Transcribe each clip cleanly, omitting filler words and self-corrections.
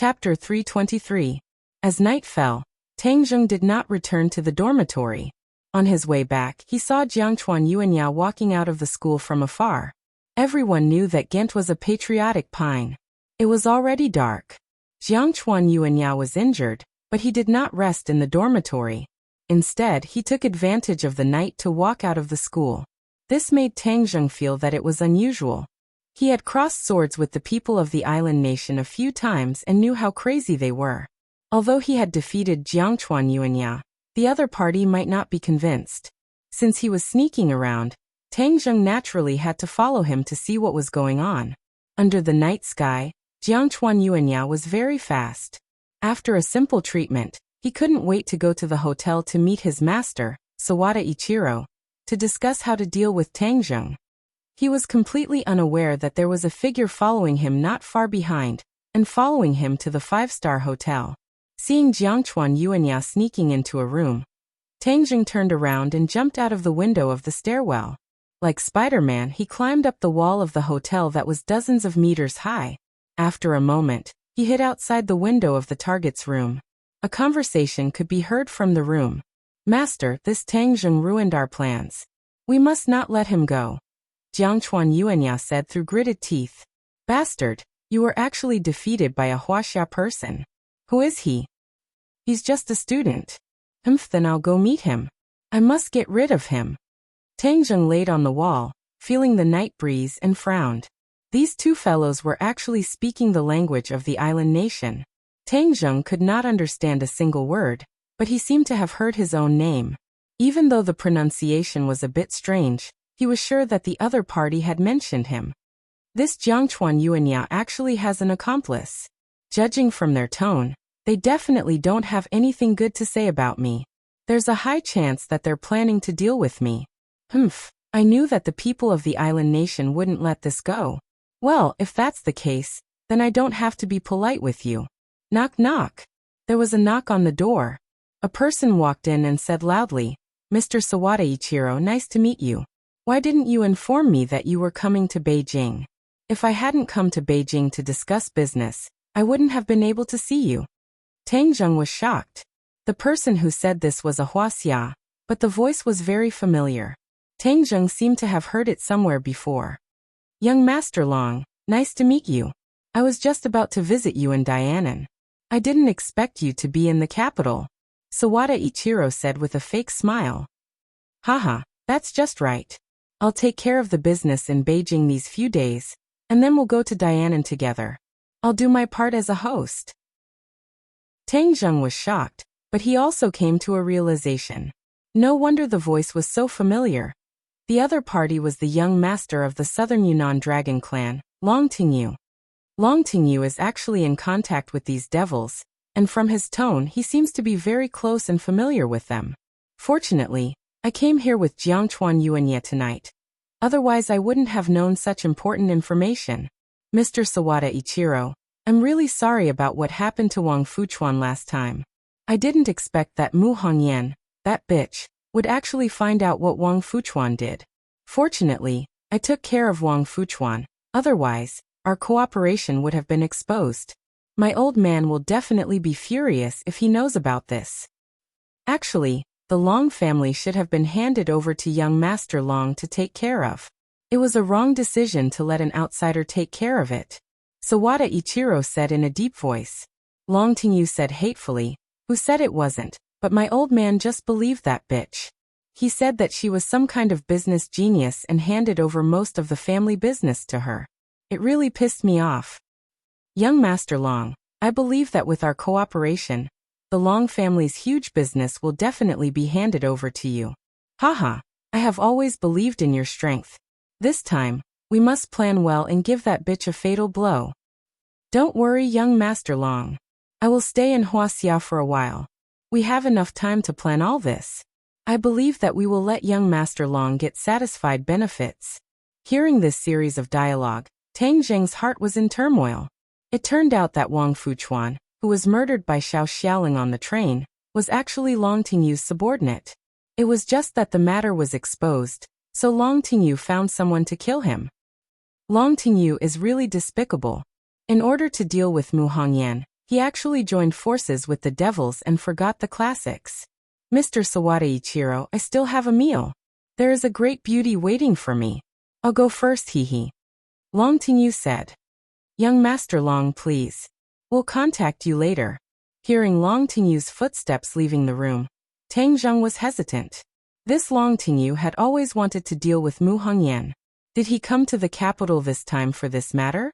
Chapter 323. As night fell, Tang Zheng did not return to the dormitory. On his way back, he saw Jiangchuan Yuanya walking out of the school from afar. Everyone knew that Ghent was a patriotic pine. It was already dark. Jiangchuan Yuanya was injured, but he did not rest in the dormitory. Instead, he took advantage of the night to walk out of the school. This made Tang Zheng feel that it was unusual. He had crossed swords with the people of the island nation a few times and knew how crazy they were. Although he had defeated Jiangchuan Yuanya, the other party might not be convinced. Since he was sneaking around, Tang Zheng naturally had to follow him to see what was going on. Under the night sky, Jiangchuan Yuanya was very fast. After a simple treatment, he couldn't wait to go to the hotel to meet his master, Sawada Ichiro, to discuss how to deal with Tang Zheng. He was completely unaware that there was a figure following him not far behind, and following him to the five-star hotel. Seeing Jiangchuan Yuanya sneaking into a room, Tang Zheng turned around and jumped out of the window of the stairwell. Like Spider-Man, he climbed up the wall of the hotel that was dozens of meters high. After a moment, he hid outside the window of the target's room. A conversation could be heard from the room. "Master, this Tang Zheng ruined our plans. We must not let him go," Jiangchuan Yuanya said through gritted teeth. "Bastard, you were actually defeated by a Huaxia person. Who is he?" "He's just a student." Then I'll go meet him. I must get rid of him." Tang Zheng laid on the wall, feeling the night breeze, and frowned. These two fellows were actually speaking the language of the island nation. Tang Zheng could not understand a single word, but he seemed to have heard his own name. Even though the pronunciation was a bit strange, he was sure that the other party had mentioned him. This Jiangchuan Yuanya actually has an accomplice. Judging from their tone, they definitely don't have anything good to say about me. There's a high chance that they're planning to deal with me. I knew that the people of the island nation wouldn't let this go. Well, if that's the case, then I don't have to be polite with you. Knock knock. There was a knock on the door. A person walked in and said loudly, "Mr. Sawada Ichiro, nice to meet you. Why didn't you inform me that you were coming to Beijing? If I hadn't come to Beijing to discuss business, I wouldn't have been able to see you." Tang Zheng was shocked. The person who said this was a Huaxia, but the voice was very familiar. Tang Zheng seemed to have heard it somewhere before. "Young Master Long, nice to meet you. I was just about to visit you in Dianan. I didn't expect you to be in the capital," Sawada Ichiro said with a fake smile. "Haha, that's just right. I'll take care of the business in Beijing these few days, and then we'll go to Dianan together. I'll do my part as a host." Tang Zheng was shocked, but he also came to a realization. No wonder the voice was so familiar. The other party was the young master of the Southern Yunnan Dragon Clan, Long Tingyu. Long Tingyu is actually in contact with these devils, and from his tone he seems to be very close and familiar with them. "Fortunately, I came here with Jiangchuan Yuanya tonight. Otherwise I wouldn't have known such important information. Mr. Sawada Ichiro, I'm really sorry about what happened to Wang Fuchuan last time. I didn't expect that Mu Hongyan, that bitch, would actually find out what Wang Fuchuan did. Fortunately, I took care of Wang Fuchuan, otherwise, our cooperation would have been exposed. My old man will definitely be furious if he knows about this. Actually, the Long family should have been handed over to young Master Long to take care of. It was a wrong decision to let an outsider take care of it," Sawada Ichiro said in a deep voice. Long Tingyu said hatefully, "Who said it wasn't? But my old man just believed that bitch. He said that she was some kind of business genius and handed over most of the family business to her. It really pissed me off. Young Master Long, I believe that with our cooperation, the Long family's huge business will definitely be handed over to you. Haha, I have always believed in your strength. This time, we must plan well and give that bitch a fatal blow." "Don't worry, young Master Long. I will stay in Huaxia for a while. We have enough time to plan all this. I believe that we will let young Master Long get satisfied benefits." Hearing this series of dialogue, Tang Zheng's heart was in turmoil. It turned out that Wang Fuchuan, who was murdered by Xiao Xiaoling on the train, was actually Long Tingyu's subordinate. It was just that the matter was exposed, so Long Tingyu found someone to kill him. Long Tingyu is really despicable. In order to deal with Mu Hongyan, He actually joined forces with the devils and forgot the classics. Mr. Sawada Ichiro, I still have a meal. There is a great beauty waiting for me. I'll go first, hee. Long Tingyu said. Young Master Long, please. We'll contact you later. Hearing Long Tingyu's footsteps leaving the room, Tang Zheng was hesitant. This Long Tingyu had always wanted to deal with Mu Hongyan. Did he come to the capital this time for this matter?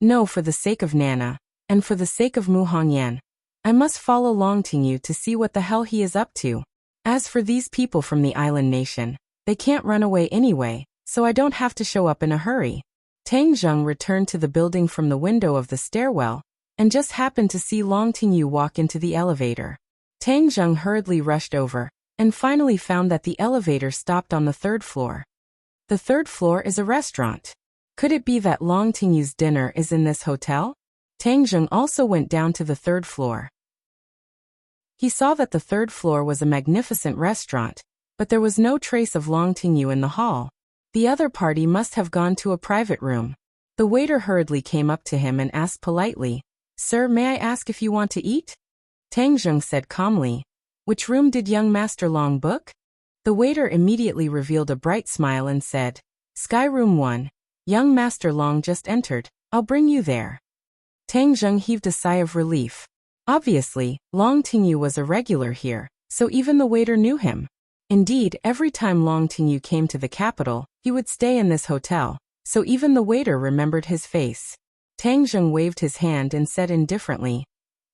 No, for the sake of Nana, and for the sake of Mu Hongyan. I must follow Long Tingyu to see what the hell he is up to. As for these people from the island nation, they can't run away anyway, so I don't have to show up in a hurry. Tang Zheng returned to the building from the window of the stairwell, and just happened to see Long Tingyu walk into the elevator. Tang Zheng hurriedly rushed over, and finally found that the elevator stopped on the 3rd floor. The 3rd floor is a restaurant. Could it be that Long Tingyu's dinner is in this hotel? Tang Zheng also went down to the 3rd floor. He saw that the 3rd floor was a magnificent restaurant, but there was no trace of Long Tingyu in the hall. The other party must have gone to a private room. The waiter hurriedly came up to him and asked politely, Sir, may I ask if you want to eat? Tang Zheng said calmly, Which room did young Master Long book? The waiter immediately revealed a bright smile and said, Sky Room 1. Young Master Long just entered. I'll bring you there. Tang Zheng heaved a sigh of relief. Obviously, Long Tingyu was a regular here, so even the waiter knew him. Indeed, every time Long Tingyu came to the capital, he would stay in this hotel, so even the waiter remembered his face. Tang Zheng waved his hand and said indifferently,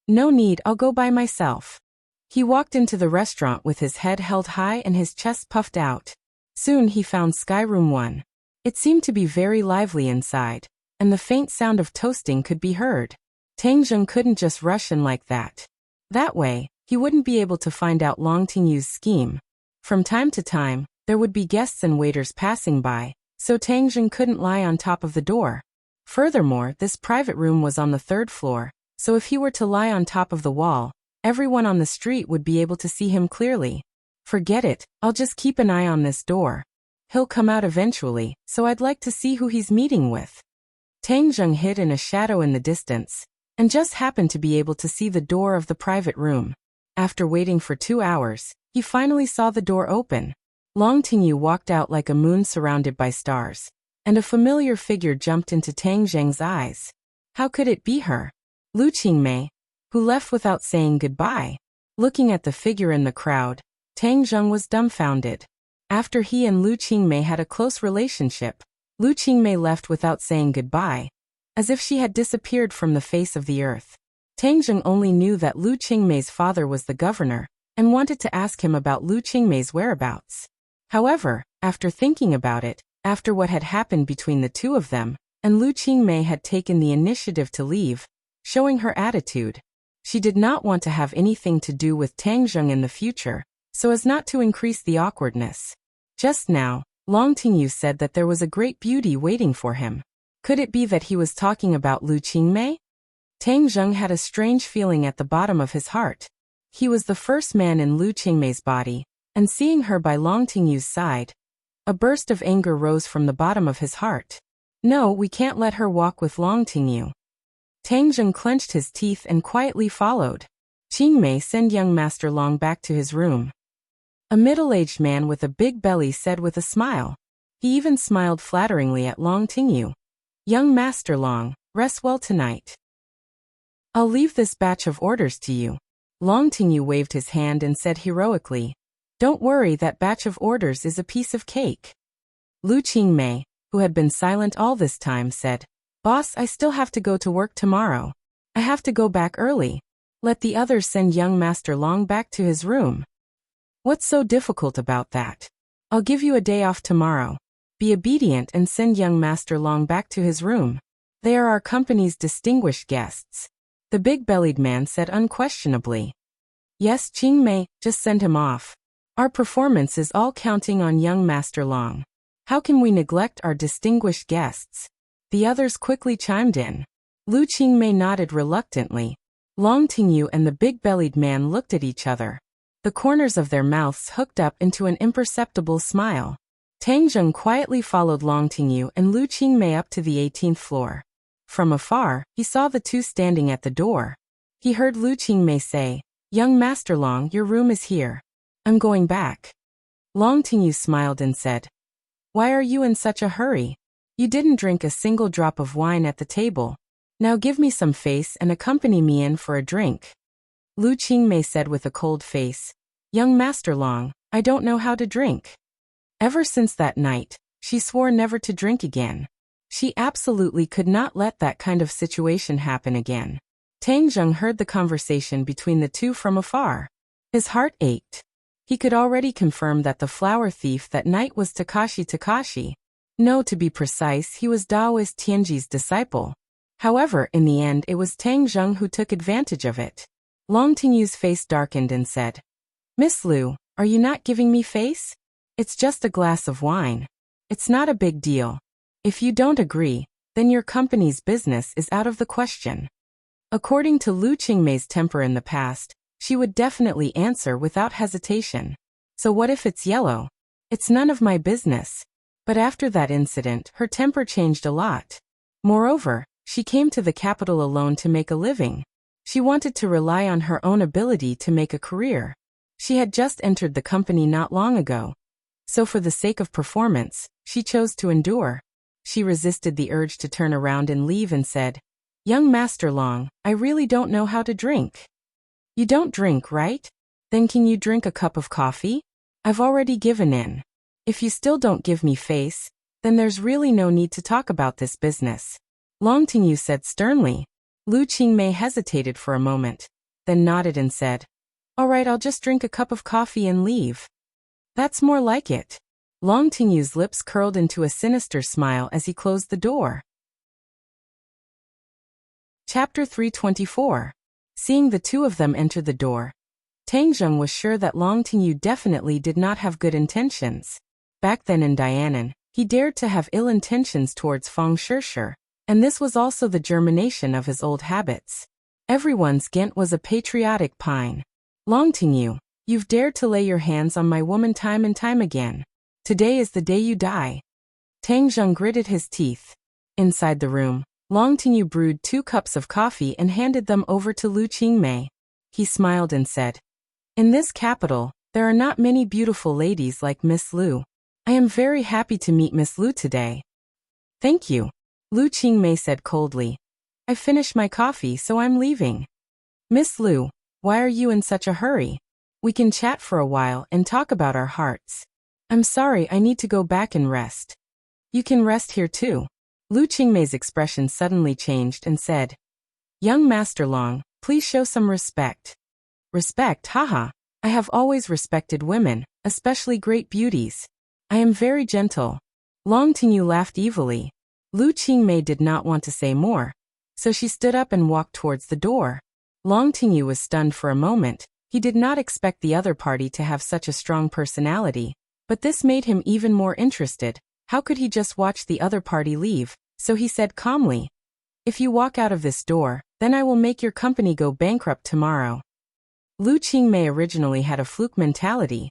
No need, I'll go by myself. He walked into the restaurant with his head held high and his chest puffed out. Soon he found Sky Room 1. It seemed to be very lively inside, and the faint sound of toasting could be heard. Tang Zheng couldn't just rush in like that. That way, he wouldn't be able to find out Long Tingyu's scheme. From time to time, there would be guests and waiters passing by, so Tang Zheng couldn't lie on top of the door. Furthermore, this private room was on the 3rd floor, so if he were to lie on top of the wall, everyone on the street would be able to see him clearly. Forget it, I'll just keep an eye on this door. He'll come out eventually, so I'd like to see who he's meeting with. Tang Zheng hid in a shadow in the distance, and just happened to be able to see the door of the private room. After waiting for 2 hours, he finally saw the door open. Long Tingyu walked out like a moon surrounded by stars, and a familiar figure jumped into Tang Zheng's eyes. How could it be her? Lu Qingmei, who left without saying goodbye. Looking at the figure in the crowd, Tang Zheng was dumbfounded. After he and Lu Qingmei had a close relationship, Lu Qingmei left without saying goodbye, as if she had disappeared from the face of the earth. Tang Zheng only knew that Lu Qingmei's father was the governor, and wanted to ask him about Lu Qingmei's whereabouts. However, after thinking about it, after what had happened between the two of them, and Lu Qingmei had taken the initiative to leave, showing her attitude, she did not want to have anything to do with Tang Zheng in the future, so as not to increase the awkwardness. Just now, Long Tingyu said that there was a great beauty waiting for him. Could it be that he was talking about Lu Qingmei? Tang Zheng had a strange feeling at the bottom of his heart. He was the first man in Lu Qingmei's body, and seeing her by Long Tingyu's side, a burst of anger rose from the bottom of his heart. No, we can't let her walk with Long Tingyu. Tang Zheng clenched his teeth and quietly followed. Qingmei, send young Master Long back to his room. A middle-aged man with a big belly said with a smile. He even smiled flatteringly at Long Tingyu. Young Master Long, rest well tonight. I'll leave this batch of orders to you. Long Tingyu waved his hand and said heroically, Don't worry, that batch of orders is a piece of cake. Lu Qingmei, who had been silent all this time, said, Boss, I still have to go to work tomorrow. I have to go back early. Let the others send young Master Long back to his room. What's so difficult about that? I'll give you a day off tomorrow. Be obedient and send young Master Long back to his room. They are our company's distinguished guests. The big-bellied man said unquestionably. Yes, Qingmei, just send him off. Our performance is all counting on young Master Long. How can we neglect our distinguished guests? The others quickly chimed in. Lu Qingmei nodded reluctantly. Long Tingyu and the big-bellied man looked at each other. The corners of their mouths hooked up into an imperceptible smile. Tang Zheng quietly followed Long Tingyu and Lu Qingmei up to the 18th floor. From afar, he saw the two standing at the door. He heard Lu Qingmei say, "Young Master Long, your room is here. I'm going back." Long Tingyu smiled and said, "Why are you in such a hurry? You didn't drink a single drop of wine at the table. Now give me some face and accompany me in for a drink." Lu Qingmei said with a cold face, "Young Master Long, I don't know how to drink." Ever since that night, she swore never to drink again. She absolutely could not let that kind of situation happen again. Tang Zheng heard the conversation between the two from afar. His heart ached. He could already confirm that the flower thief that night was Takashi. No, to be precise, he was Daoist Tianji's disciple. However, in the end it was Tang Zheng who took advantage of it. Long Tingyu's face darkened and said, "Miss Lu, are you not giving me face? It's just a glass of wine. It's not a big deal. If you don't agree, then your company's business is out of the question." According to Lu Qingmei's temper in the past, she would definitely answer without hesitation. "So what if it's yellow? It's none of my business." But after that incident, her temper changed a lot. Moreover, she came to the capital alone to make a living. She wanted to rely on her own ability to make a career. She had just entered the company not long ago. So for the sake of performance, she chose to endure. She resisted the urge to turn around and leave and said, "Young Master Long, I really don't know how to drink." "You don't drink, right? Then can you drink a cup of coffee? I've already given in. If you still don't give me face, then there's really no need to talk about this business." Long Tingyu said sternly. Lu Qingmei hesitated for a moment, then nodded and said, "All right, I'll just drink a cup of coffee and leave." "That's more like it." Long Tingyu's lips curled into a sinister smile as he closed the door. Chapter 324. Seeing the two of them enter the door, Tang Zheng was sure that Long Tingyu definitely did not have good intentions. Back then in Dianan, he dared to have ill intentions towards Feng Shishir, and this was also the germination of his old habits. Everyone's Ghent was a patriotic pine. "Long Tingyu, you've dared to lay your hands on my woman time and time again. Today is the day you die." Tang Zheng gritted his teeth. Inside the room, Long Tingyu brewed 2 cups of coffee and handed them over to Lu Qingmei. He smiled and said, "In this capital, there are not many beautiful ladies like Miss Lu. I am very happy to meet Miss Lu today." "Thank you," Lu Qingmei said coldly. "I finished my coffee, so I'm leaving." "Miss Lu, why are you in such a hurry? We can chat for a while and talk about our hearts." "I'm sorry, I need to go back and rest." "You can rest here too." Lu Qingmei's expression suddenly changed and said, "Young Master Long, please show some respect." "Respect, haha. I have always respected women, especially great beauties. I am very gentle." Long Tingyu laughed evilly. Lu Qingmei did not want to say more, so she stood up and walked towards the door. Long Tingyu was stunned for a moment. He did not expect the other party to have such a strong personality, but this made him even more interested. How could he just watch the other party leave? So he said calmly, "If you walk out of this door, then I will make your company go bankrupt tomorrow." Lu Qingmei originally had a fluke mentality,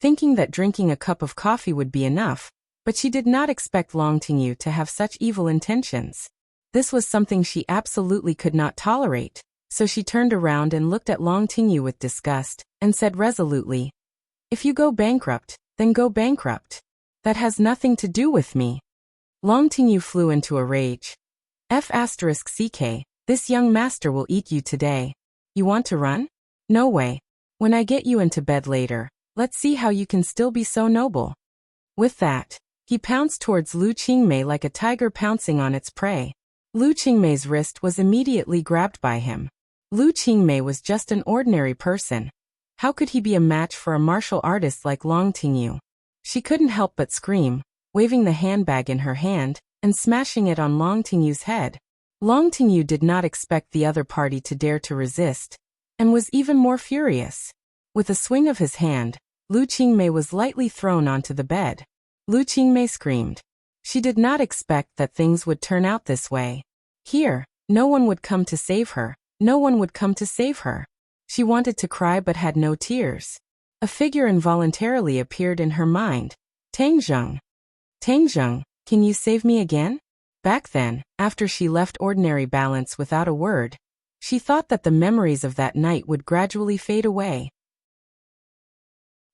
thinking that drinking a cup of coffee would be enough, but she did not expect Long Tingyu to have such evil intentions. This was something she absolutely could not tolerate, so she turned around and looked at Long Tingyu with disgust, and said resolutely, "If you go bankrupt, then go bankrupt. That has nothing to do with me." Long Tingyu flew into a rage. "F***CK, this young master will eat you today. You want to run? No way. When I get you into bed later, let's see how you can still be so noble." With that, he pounced towards Lu Qingmei like a tiger pouncing on its prey. Lu Qingmei's wrist was immediately grabbed by him. Lu Qingmei was just an ordinary person. How could he be a match for a martial artist like Long Tingyu? She couldn't help but scream, waving the handbag in her hand, and smashing it on Long Tingyu's head. Long Tingyu did not expect the other party to dare to resist, and was even more furious. With a swing of his hand, Lu Qingmei was lightly thrown onto the bed. Lu Qingmei screamed. She did not expect that things would turn out this way. Here, no one would come to save her. No one would come to save her. She wanted to cry but had no tears. A figure involuntarily appeared in her mind. Tang Zheng. "Tang Zheng, can you save me again?" Back then, after she left ordinary balance without a word, She thought that the memories of that night would gradually fade away.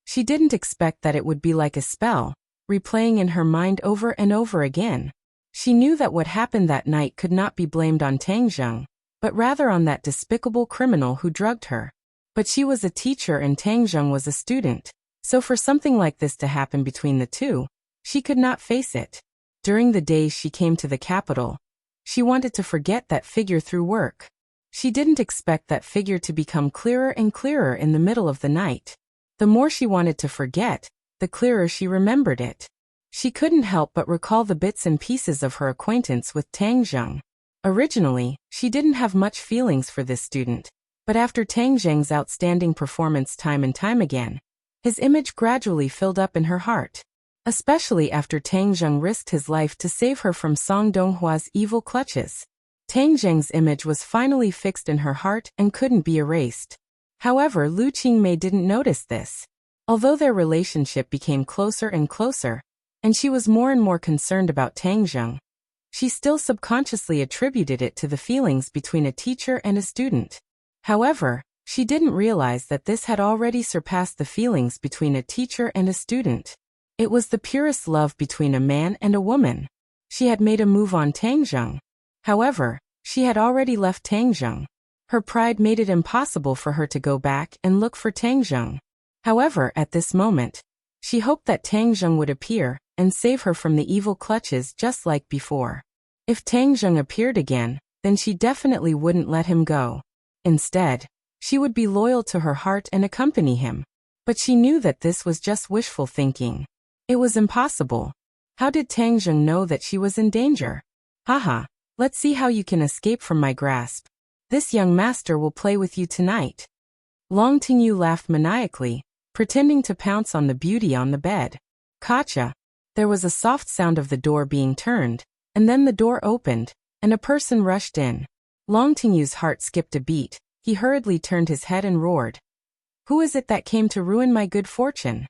She didn't expect that it would be like a spell, replaying in her mind over and over again. She knew that what happened that night could not be blamed on Tang Zheng, but rather on that despicable criminal who drugged her. But she was a teacher and Tang Zheng was a student, so for something like this to happen between the two, she could not face it. During the days she came to the capital, she wanted to forget that figure through work. She didn't expect that figure to become clearer and clearer in the middle of the night. The more she wanted to forget, the clearer she remembered it. She couldn't help but recall the bits and pieces of her acquaintance with Tang Zheng. Originally, she didn't have much feelings for this student, but after Tang Zheng's outstanding performance time and time again, his image gradually filled up in her heart. Especially after Tang Zheng risked his life to save her from Song Donghua's evil clutches. Tang Zheng's image was finally fixed in her heart and couldn't be erased. However, Lu Qingmei didn't notice this. Although their relationship became closer and closer, and she was more and more concerned about Tang Zheng, she still subconsciously attributed it to the feelings between a teacher and a student. However, she didn't realize that this had already surpassed the feelings between a teacher and a student. It was the purest love between a man and a woman. She had made a move on Tang Zheng. However, she had already left Tang Zheng. Her pride made it impossible for her to go back and look for Tang Zheng. However, at this moment, she hoped that Tang Zheng would appear and save her from the evil clutches just like before. If Tang Zheng appeared again, then she definitely wouldn't let him go. Instead, she would be loyal to her heart and accompany him. But she knew that this was just wishful thinking. It was impossible. How did Tang Zheng know that she was in danger? Haha, let's see how you can escape from my grasp. This young master will play with you tonight. Long Tingyu laughed maniacally, pretending to pounce on the beauty on the bed. Gotcha. There was a soft sound of the door being turned, and then the door opened, and a person rushed in. Long Tingyu's heart skipped a beat. He hurriedly turned his head and roared. Who is it that came to ruin my good fortune?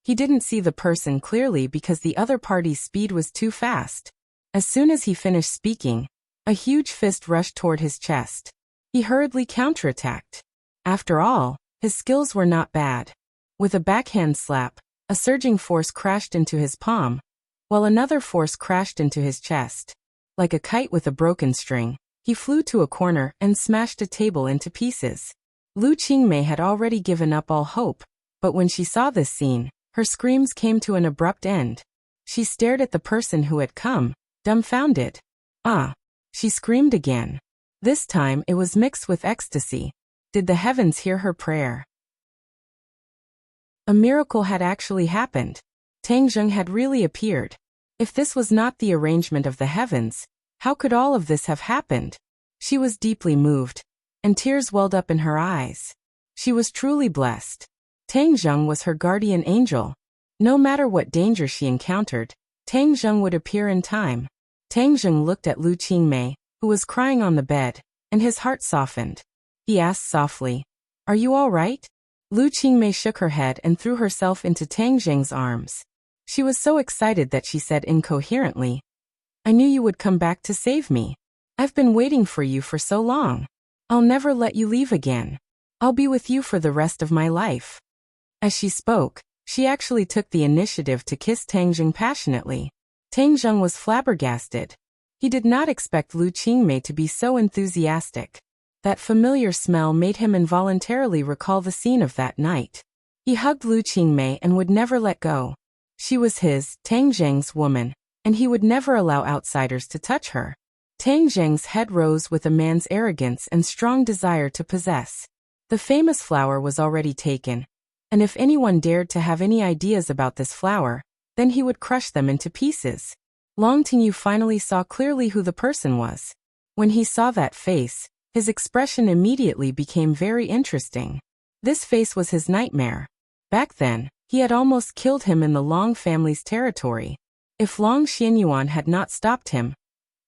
He didn't see the person clearly because the other party's speed was too fast. As soon as he finished speaking, a huge fist rushed toward his chest. He hurriedly counterattacked. After all, his skills were not bad. With a backhand slap, a surging force crashed into his palm, while another force crashed into his chest. Like a kite with a broken string, he flew to a corner and smashed a table into pieces. Lu Qingmei had already given up all hope, but when she saw this scene, her screams came to an abrupt end. She stared at the person who had come, dumbfounded. Ah! She screamed again. This time it was mixed with ecstasy. Did the heavens hear her prayer? A miracle had actually happened. Tang Zheng had really appeared. If this was not the arrangement of the heavens, how could all of this have happened? She was deeply moved, and tears welled up in her eyes. She was truly blessed. Tang Zheng was her guardian angel. No matter what danger she encountered, Tang Zheng would appear in time. Tang Zheng looked at Lu Qingmei, who was crying on the bed, and his heart softened. He asked softly, Are you all right? Lu Qingmei shook her head and threw herself into Tang Zheng's arms. She was so excited that she said incoherently, I knew you would come back to save me. I've been waiting for you for so long. I'll never let you leave again. I'll be with you for the rest of my life. As she spoke, she actually took the initiative to kiss Tang Zheng passionately. Tang Zheng was flabbergasted. He did not expect Lu Qingmei to be so enthusiastic. That familiar smell made him involuntarily recall the scene of that night. He hugged Lu Qingmei and would never let go. She was his, Tang Zheng's woman, and he would never allow outsiders to touch her. Tang Zheng's head rose with a man's arrogance and strong desire to possess. The famous flower was already taken, and if anyone dared to have any ideas about this flower, then he would crush them into pieces. Long Tingyu finally saw clearly who the person was. When he saw that face, his expression immediately became very interesting. This face was his nightmare. Back then, he had almost killed him in the Long family's territory. If Long Xianyuan had not stopped him,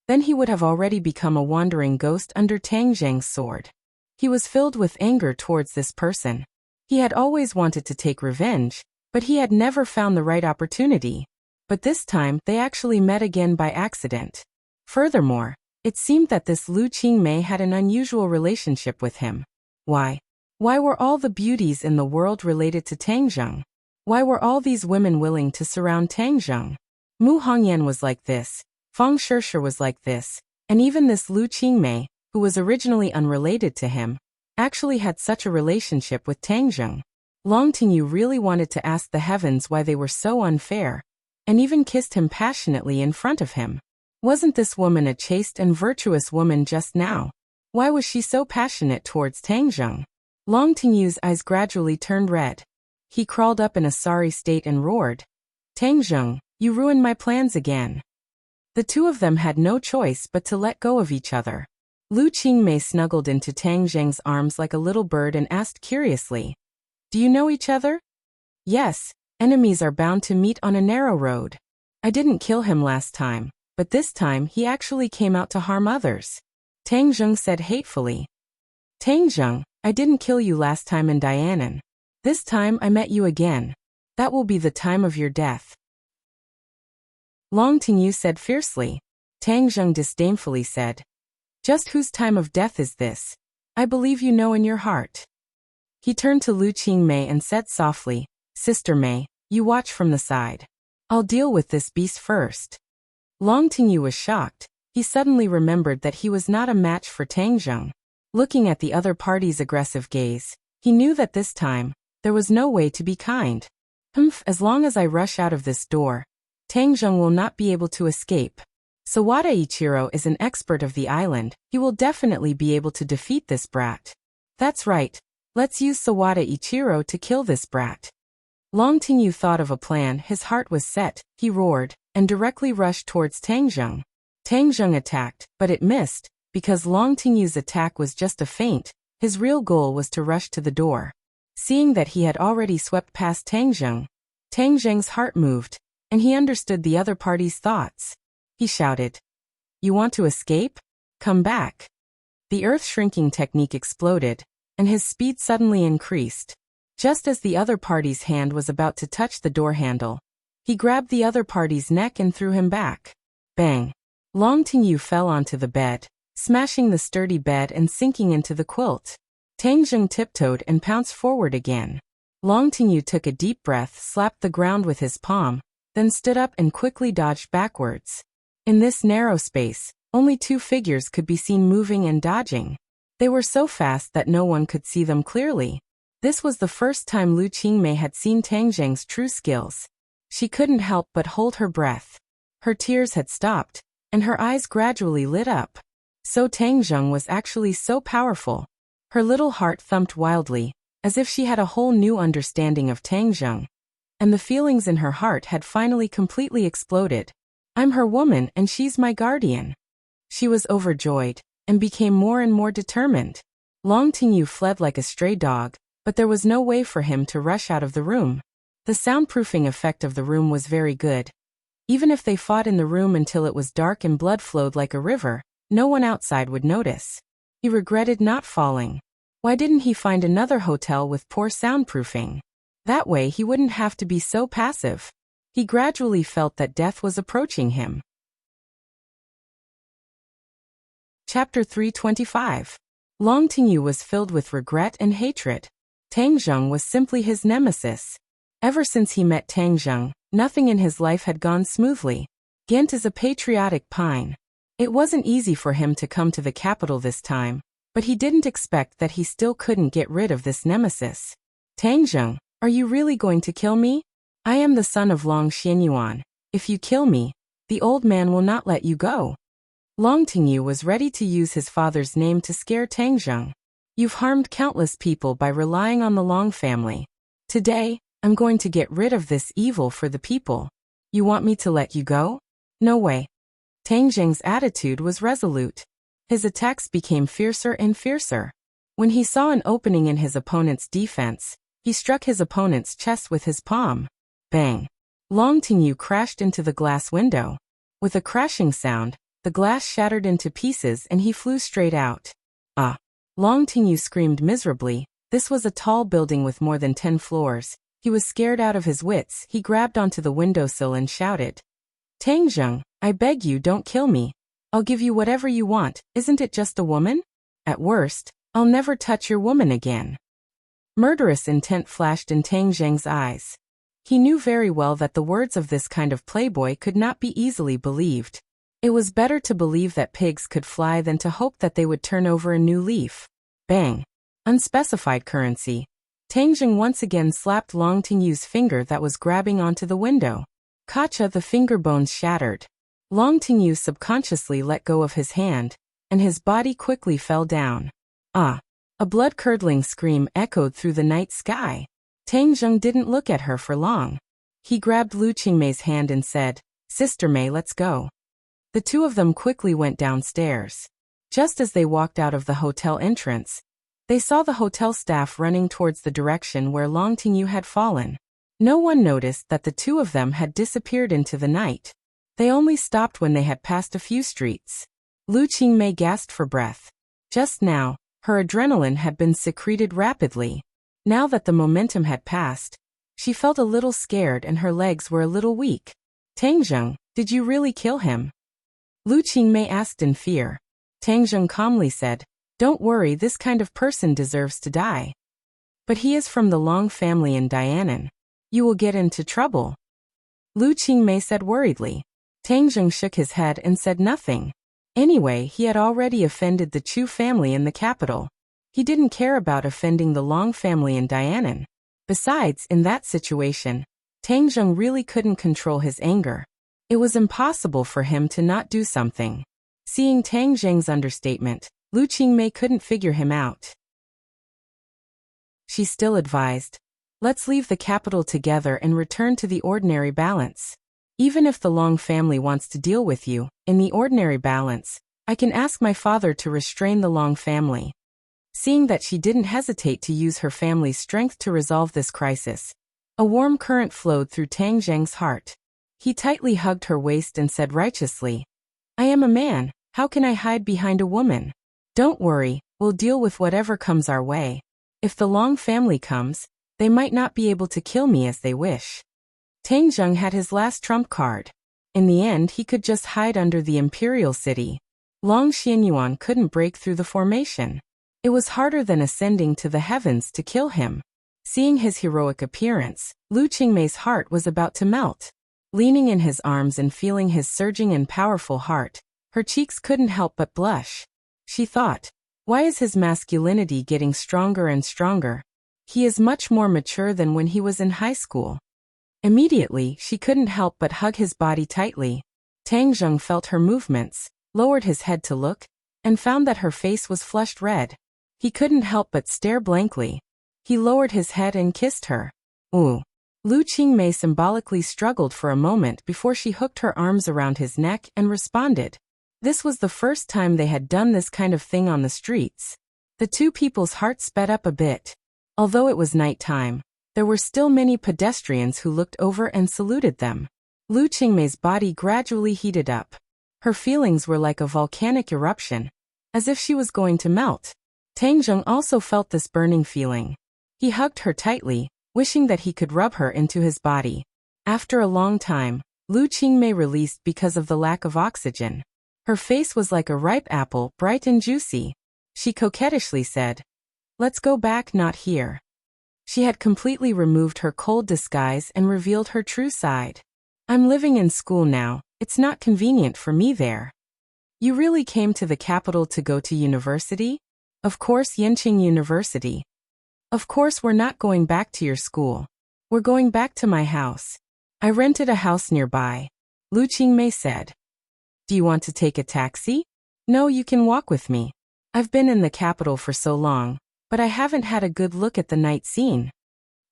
then he would have already become a wandering ghost under Tang Zheng's sword. He was filled with anger towards this person. He had always wanted to take revenge, but he had never found the right opportunity. But this time, they actually met again by accident. Furthermore, It seemed that this Lu Qingmei had an unusual relationship with him. Why? Why were all the beauties in the world related to Tang Zheng? Why were all these women willing to surround Tang Zheng? Mu Hongyan was like this, Fang Shishir was like this, and even this Lu Qingmei, who was originally unrelated to him, actually had such a relationship with Tang Zheng. Long Tingyu really wanted to ask the heavens why they were so unfair, and even kissed him passionately in front of him. Wasn't this woman a chaste and virtuous woman just now? Why was she so passionate towards Tang Zheng? Long Tingyu's eyes gradually turned red. He crawled up in a sorry state and roared, "Tang Zheng, you ruined my plans again." The two of them had no choice but to let go of each other. Lu Qingmei snuggled into Tang Zheng's arms like a little bird and asked curiously, "Do you know each other?" "Yes, enemies are bound to meet on a narrow road. I didn't kill him last time, but this time he actually came out to harm others," Tang Zheng said hatefully. "Tang Zheng, I didn't kill you last time in Dianan. This time I met you again. That will be the time of your death," Long Tingyu said fiercely. Tang Zheng disdainfully said, "Just whose time of death is this? I believe you know in your heart." He turned to Lu Qingmei and said softly, "Sister Mei, you watch from the side. I'll deal with this beast first." Long Tingyu was shocked. He suddenly remembered that he was not a match for Tang Zheng. Looking at the other party's aggressive gaze, he knew that this time, there was no way to be kind. As long as I rush out of this door, Tang Zheng will not be able to escape. Sawada Ichiro is an expert of the island. He will definitely be able to defeat this brat. That's right. Let's use Sawada Ichiro to kill this brat. Long Tingyu thought of a plan. His heart was set. He roared and directly rushed towards Tang Zheng. Tang Zheng attacked, but it missed. Because Long Tingyu's attack was just a feint, his real goal was to rush to the door. Seeing that he had already swept past Tang Zheng's heart moved, and he understood the other party's thoughts. He shouted, "You want to escape? Come back." The earth-shrinking technique exploded, and his speed suddenly increased. Just as the other party's hand was about to touch the door handle, he grabbed the other party's neck and threw him back. Bang! Long Tingyu fell onto the bed, smashing the sturdy bed and sinking into the quilt. Tang Zheng tiptoed and pounced forward again. Long Tingyu took a deep breath, slapped the ground with his palm, then stood up and quickly dodged backwards. In this narrow space, only two figures could be seen moving and dodging. They were so fast that no one could see them clearly. This was the first time Lu Qingmei had seen Tang Zheng's true skills. She couldn't help but hold her breath. Her tears had stopped, and her eyes gradually lit up. So Tang Zheng was actually so powerful. Her little heart thumped wildly, as if she had a whole new understanding of Tang Zheng. And the feelings in her heart had finally completely exploded. I'm her woman and she's my guardian. She was overjoyed, and became more and more determined. Long Tingyu fled like a stray dog, but there was no way for him to rush out of the room. The soundproofing effect of the room was very good. Even if they fought in the room until it was dark and blood flowed like a river, no one outside would notice. He regretted not falling. Why didn't he find another hotel with poor soundproofing? That way he wouldn't have to be so passive. He gradually felt that death was approaching him. Chapter 325. Long Tingyu was filled with regret and hatred. Tang Zheng was simply his nemesis. Ever since he met Tang Zheng, nothing in his life had gone smoothly. Ghent is a patriotic pine. It wasn't easy for him to come to the capital this time, but he didn't expect that he still couldn't get rid of this nemesis. Tang Zheng, are you really going to kill me? I am the son of Long Xianyuan. If you kill me, the old man will not let you go. Long Tingyu was ready to use his father's name to scare Tang Zheng. You've harmed countless people by relying on the Long family. Today, I'm going to get rid of this evil for the people. You want me to let you go? No way. Tang Zheng's attitude was resolute. His attacks became fiercer and fiercer. When he saw an opening in his opponent's defense, he struck his opponent's chest with his palm. Bang! Long Tingyu crashed into the glass window. With a crashing sound, the glass shattered into pieces and he flew straight out. Ah! Long Tingyu screamed miserably. This was a tall building with more than 10 floors. He was scared out of his wits. He grabbed onto the windowsill and shouted, Tang Zheng, I beg you don't kill me. I'll give you whatever you want, isn't it just a woman? At worst, I'll never touch your woman again. Murderous intent flashed in Tang Zheng's eyes. He knew very well that the words of this kind of playboy could not be easily believed. It was better to believe that pigs could fly than to hope that they would turn over a new leaf. Bang! Unspecified currency. Tang Zheng once again slapped Long Tingyu's finger that was grabbing onto the window. Kacha, the finger bones shattered. Long Tingyu subconsciously let go of his hand, and his body quickly fell down. Ah! A blood-curdling scream echoed through the night sky. Tang Zheng didn't look at her for long. He grabbed Lu Qingmei's hand and said, "Sister Mei, let's go." The two of them quickly went downstairs. Just as they walked out of the hotel entrance, they saw the hotel staff running towards the direction where Long Tingyu had fallen. No one noticed that the two of them had disappeared into the night. They only stopped when they had passed a few streets. Lu Qingmei gasped for breath. Just now, her adrenaline had been secreted rapidly. Now that the momentum had passed, she felt a little scared and her legs were a little weak. "Tang Zheng, did you really kill him?" Lu Qingmei asked in fear. Tang Zheng calmly said, "Don't worry, this kind of person deserves to die. But he is from the Long family in Dianan. You will get into trouble." Lu Qingmei said worriedly. Tang Zheng shook his head and said nothing. Anyway, he had already offended the Chu family in the capital. He didn't care about offending the Long family in Dianan. Besides, in that situation, Tang Zheng really couldn't control his anger. It was impossible for him to not do something. Seeing Tang Zheng's understatement, Lu Qingmei couldn't figure him out. She still advised, "Let's leave the capital together and return to the ordinary balance. Even if the Long family wants to deal with you, in the ordinary balance, I can ask my father to restrain the Long family." Seeing that she didn't hesitate to use her family's strength to resolve this crisis, a warm current flowed through Tang Zheng's heart. He tightly hugged her waist and said righteously, "I am a man, how can I hide behind a woman? Don't worry, we'll deal with whatever comes our way. If the Long family comes, they might not be able to kill me as they wish." Tang Zheng had his last trump card. In the end, he could just hide under the imperial city. Long Xianyuan couldn't break through the formation. It was harder than ascending to the heavens to kill him. Seeing his heroic appearance, Lu Qingmei's heart was about to melt. Leaning in his arms and feeling his surging and powerful heart, her cheeks couldn't help but blush. She thought, why is his masculinity getting stronger and stronger? He is much more mature than when he was in high school. Immediately, she couldn't help but hug his body tightly. Tang Zheng felt her movements, lowered his head to look, and found that her face was flushed red. He couldn't help but stare blankly. He lowered his head and kissed her. Ooh. Lu Qingmei symbolically struggled for a moment before she hooked her arms around his neck and responded. This was the first time they had done this kind of thing on the streets. The two people's hearts sped up a bit. Although it was night time, there were still many pedestrians who looked over and saluted them. Lu Qingmei's body gradually heated up. Her feelings were like a volcanic eruption, as if she was going to melt. Tang Zheng also felt this burning feeling. He hugged her tightly, wishing that he could rub her into his body. After a long time, Lu Qingmei released because of the lack of oxygen. Her face was like a ripe apple, bright and juicy. She coquettishly said, "Let's go back, not here." She had completely removed her cold disguise and revealed her true side. "I'm living in school now, it's not convenient for me there." "You really came to the capital to go to university?" "Of course, Yanqing University." "Of course we're not going back to your school. We're going back to my house. I rented a house nearby," Lu Qingmei said. "Do you want to take a taxi?" "No, you can walk with me. I've been in the capital for so long, but I haven't had a good look at the night scene."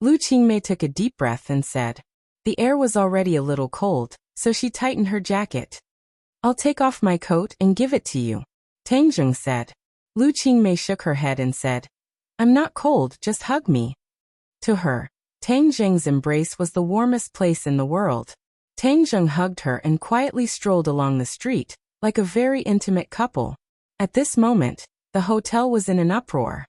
Lu Qingmei took a deep breath and said. The air was already a little cold, so she tightened her jacket. "I'll take off my coat and give it to you," Tang Zheng said. Lu Qingmei shook her head and said, "I'm not cold, just hug me." To her, Tang Zheng's embrace was the warmest place in the world. Tang Zheng hugged her and quietly strolled along the street, like a very intimate couple. At this moment, the hotel was in an uproar.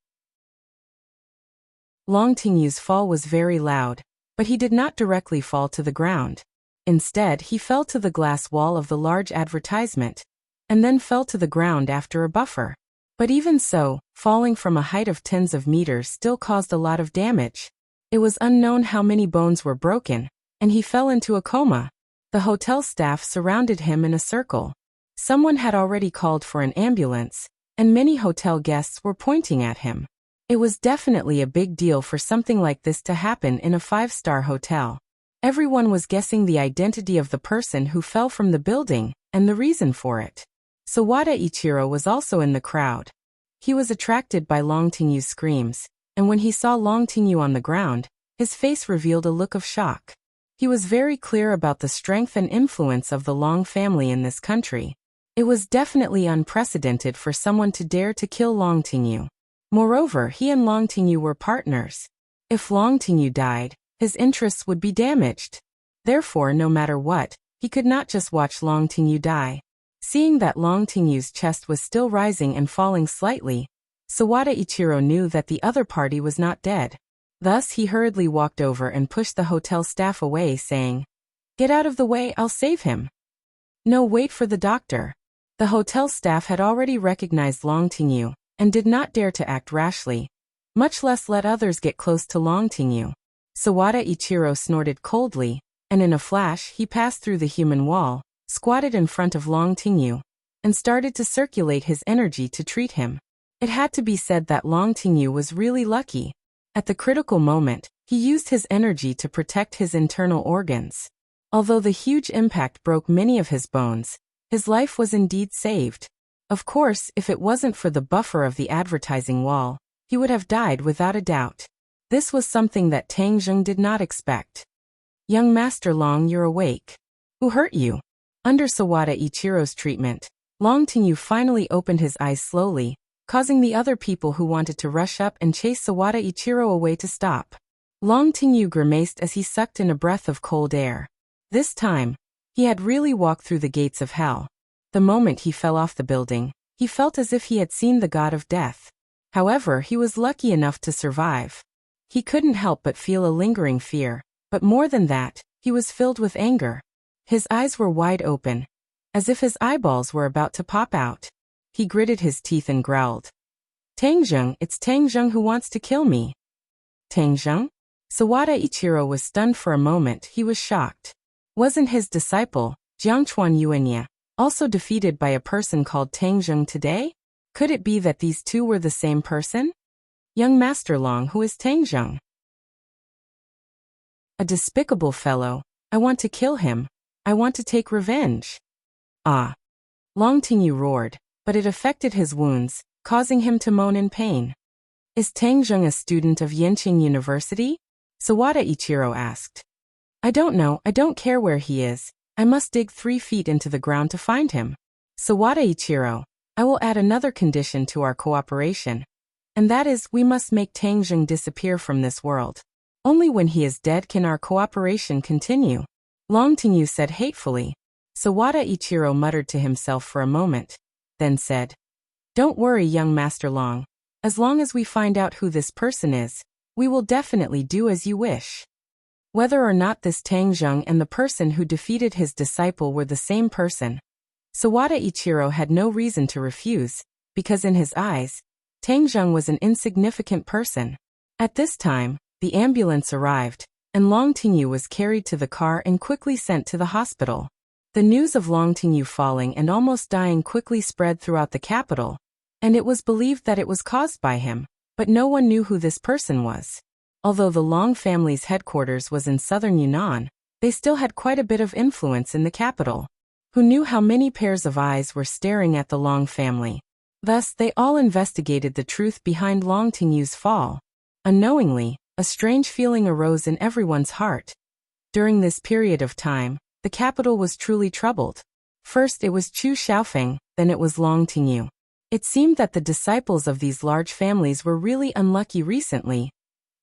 Long Tingyu's fall was very loud, but he did not directly fall to the ground. Instead, he fell to the glass wall of the large advertisement. and then fell to the ground after a buffer. But even so, falling from a height of tens of meters still caused a lot of damage. It was unknown how many bones were broken, and he fell into a coma. The hotel staff surrounded him in a circle. Someone had already called for an ambulance, and many hotel guests were pointing at him. It was definitely a big deal for something like this to happen in a 5-star hotel. Everyone was guessing the identity of the person who fell from the building, and the reason for it. Sawada Ichiro was also in the crowd. He was attracted by Long Tingyu's screams, and when he saw Long Tingyu on the ground, his face revealed a look of shock. He was very clear about the strength and influence of the Long family in this country. It was definitely unprecedented for someone to dare to kill Long Tingyu. Moreover, he and Long Tingyu were partners. If Long Tingyu died, his interests would be damaged. Therefore, no matter what, he could not just watch Long Tingyu die. Seeing that Long Tingyu's chest was still rising and falling slightly, Sawada Ichiro knew that the other party was not dead. Thus he hurriedly walked over and pushed the hotel staff away, saying, "Get out of the way, I'll save him." "No, wait for the doctor." The hotel staff had already recognized Long Tingyu, and did not dare to act rashly, much less let others get close to Long Tingyu. Sawada Ichiro snorted coldly, and in a flash he passed through the human wall, squatted in front of Long Tingyu, and started to circulate his energy to treat him. It had to be said that Long Tingyu was really lucky. At the critical moment, he used his energy to protect his internal organs. Although the huge impact broke many of his bones, his life was indeed saved. Of course, if it wasn't for the buffer of the advertising wall, he would have died without a doubt. This was something that Tang Zheng did not expect. "Young Master Long, you're awake. Who hurt you?" Under Sawada Ichiro's treatment, Long Tingyu finally opened his eyes slowly, causing the other people who wanted to rush up and chase Sawada Ichiro away to stop. Long Tingyu grimaced as he sucked in a breath of cold air. This time, he had really walked through the gates of hell. The moment he fell off the building, he felt as if he had seen the god of death. However, he was lucky enough to survive. He couldn't help but feel a lingering fear, but more than that, he was filled with anger. His eyes were wide open, as if his eyeballs were about to pop out. He gritted his teeth and growled, "Tang Zheng, it's Tang Zheng who wants to kill me." Tang Zheng? Sawada Ichiro was stunned for a moment. He was shocked. Wasn't his disciple, Jiangchuan Yuanya, also defeated by a person called Tang Zheng today? Could it be that these two were the same person? "Young Master Long, who is Tang Zheng?" "A despicable fellow. I want to kill him. I want to take revenge." "Ah." Long Tingyu roared, but it affected his wounds, causing him to moan in pain. "Is Tang Zheng a student of Yenqing University?" Sawada Ichiro asked. "I don't know. I don't care where he is. I must dig 3 feet into the ground to find him." "Sawada Ichiro, I will add another condition to our cooperation. And that is, we must make Tang Zheng disappear from this world. Only when he is dead can our cooperation continue," Long Tingyu said hatefully. Sawada Ichiro muttered to himself for a moment, then said, "Don't worry, young Master Long. As long as we find out who this person is, we will definitely do as you wish." Whether or not this Tang Zheng and the person who defeated his disciple were the same person, Sawada Ichiro had no reason to refuse, because in his eyes, Tang Zheng was an insignificant person. At this time, the ambulance arrived, and Long Tingyu was carried to the car and quickly sent to the hospital. The news of Long Tingyu falling and almost dying quickly spread throughout the capital, and it was believed that it was caused by him, but no one knew who this person was. Although the Long family's headquarters was in southern Yunnan, they still had quite a bit of influence in the capital. Who knew how many pairs of eyes were staring at the Long family? Thus, they all investigated the truth behind Long Tingyu's fall. Unknowingly, a strange feeling arose in everyone's heart. During this period of time, the capital was truly troubled. First it was Chu Xiaofeng, then it was Long Tingyu. It seemed that the disciples of these large families were really unlucky recently.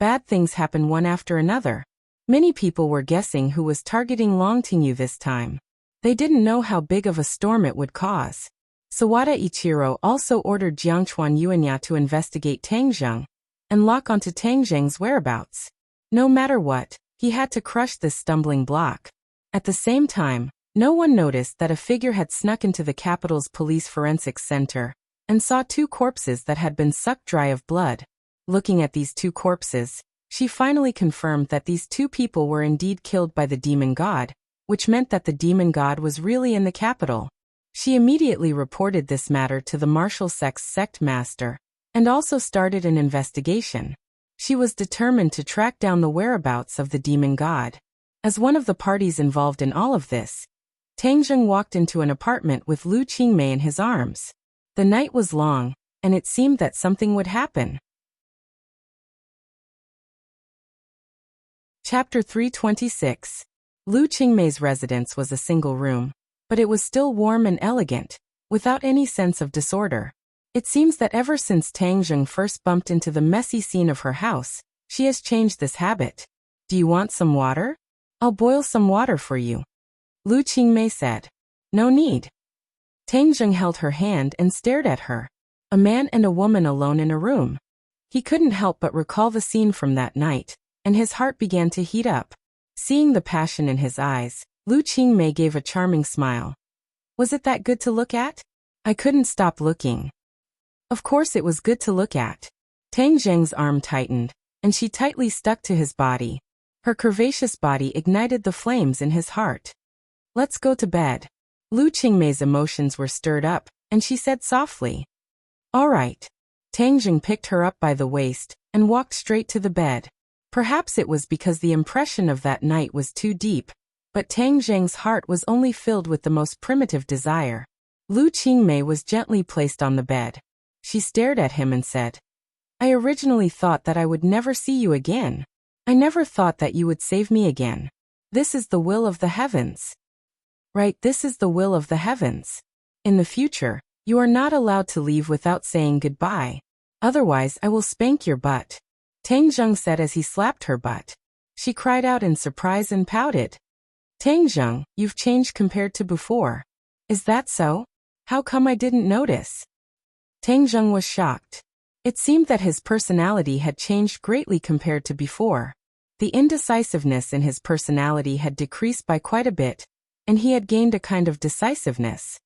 Bad things happened one after another. Many people were guessing who was targeting Long Tingyu this time. They didn't know how big of a storm it would cause. Sawada Ichiro also ordered Jiangchuan Yuanya to investigate Tang Zheng and lock onto Tang Zheng's whereabouts. No matter what, he had to crush this stumbling block. At the same time, No one noticed that a figure had snuck into the capital's police forensics center and saw two corpses that had been sucked dry of blood. Looking at these two corpses, she finally confirmed that these two people were indeed killed by the demon god, which meant that the demon god was really in the capital. She immediately reported this matter to the martial sect master and also started an investigation. She was determined to track down the whereabouts of the demon god. As one of the parties involved in all of this, Tang Zheng walked into an apartment with Lu Qingmei in his arms. The night was long, and it seemed that something would happen. Chapter 326. Lu Qingmei's residence was a single room, but it was still warm and elegant, without any sense of disorder. It seems that ever since Tang Zheng first bumped into the messy scene of her house, she has changed this habit. Do you want some water? I'll boil some water for you. Lu Qingmei said. No need. Tang Zheng held her hand and stared at her. A man and a woman alone in a room. He couldn't help but recall the scene from that night, and his heart began to heat up. Seeing the passion in his eyes, Lu Qingmei gave a charming smile. Was it that good to look at? I couldn't stop looking. Of course it was good to look at. Tang Zheng's arm tightened, and she tightly stuck to his body. Her curvaceous body ignited the flames in his heart. Let's go to bed. Lu Qingmei's emotions were stirred up, and she said softly. All right. Tang Zheng picked her up by the waist and walked straight to the bed. Perhaps it was because the impression of that night was too deep, but Tang Zheng's heart was only filled with the most primitive desire. Lu Qingmei was gently placed on the bed. She stared at him and said, I originally thought that I would never see you again. I never thought that you would save me again. This is the will of the heavens. Right, this is the will of the heavens. In the future, you are not allowed to leave without saying goodbye. Otherwise, I will spank your butt. Tang Zheng said as he slapped her butt. She cried out in surprise and pouted. Tang Zheng, you've changed compared to before. Is that so? How come I didn't notice? Tang Zheng was shocked. It seemed that his personality had changed greatly compared to before. The indecisiveness in his personality had decreased by quite a bit, and he had gained a kind of decisiveness.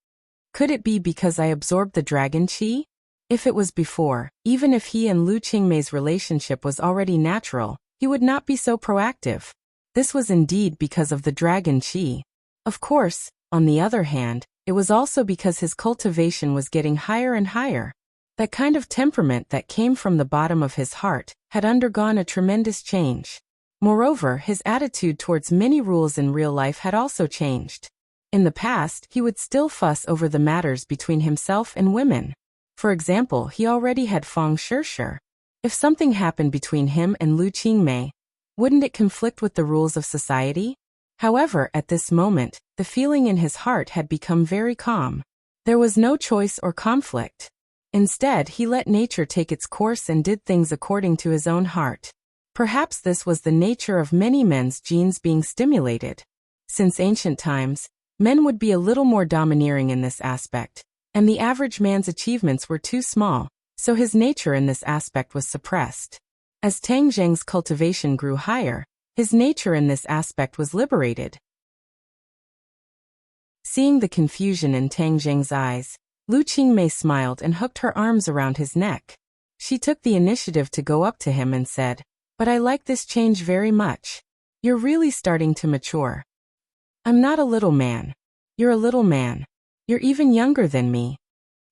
Could it be because I absorbed the dragon qi? If it was before, even if he and Lu Qingmei's relationship was already natural, he would not be so proactive. This was indeed because of the dragon qi. Of course, on the other hand, it was also because his cultivation was getting higher and higher. That kind of temperament that came from the bottom of his heart had undergone a tremendous change. Moreover, his attitude towards many rules in real life had also changed. In the past, he would still fuss over the matters between himself and women. For example, he already had Feng Shishir. If something happened between him and Lu Qingmei, wouldn't it conflict with the rules of society? However, at this moment, the feeling in his heart had become very calm. There was no choice or conflict. Instead, he let nature take its course and did things according to his own heart. Perhaps this was the nature of many men's genes being stimulated. Since ancient times, men would be a little more domineering in this aspect, and the average man's achievements were too small, so his nature in this aspect was suppressed. As Tang Zheng's cultivation grew higher, his nature in this aspect was liberated. Seeing the confusion in Tang Zheng's eyes, Lu Qingmei smiled and hooked her arms around his neck. She took the initiative to go up to him and said, But I like this change very much. You're really starting to mature. I'm not a little man. You're a little man. You're even younger than me.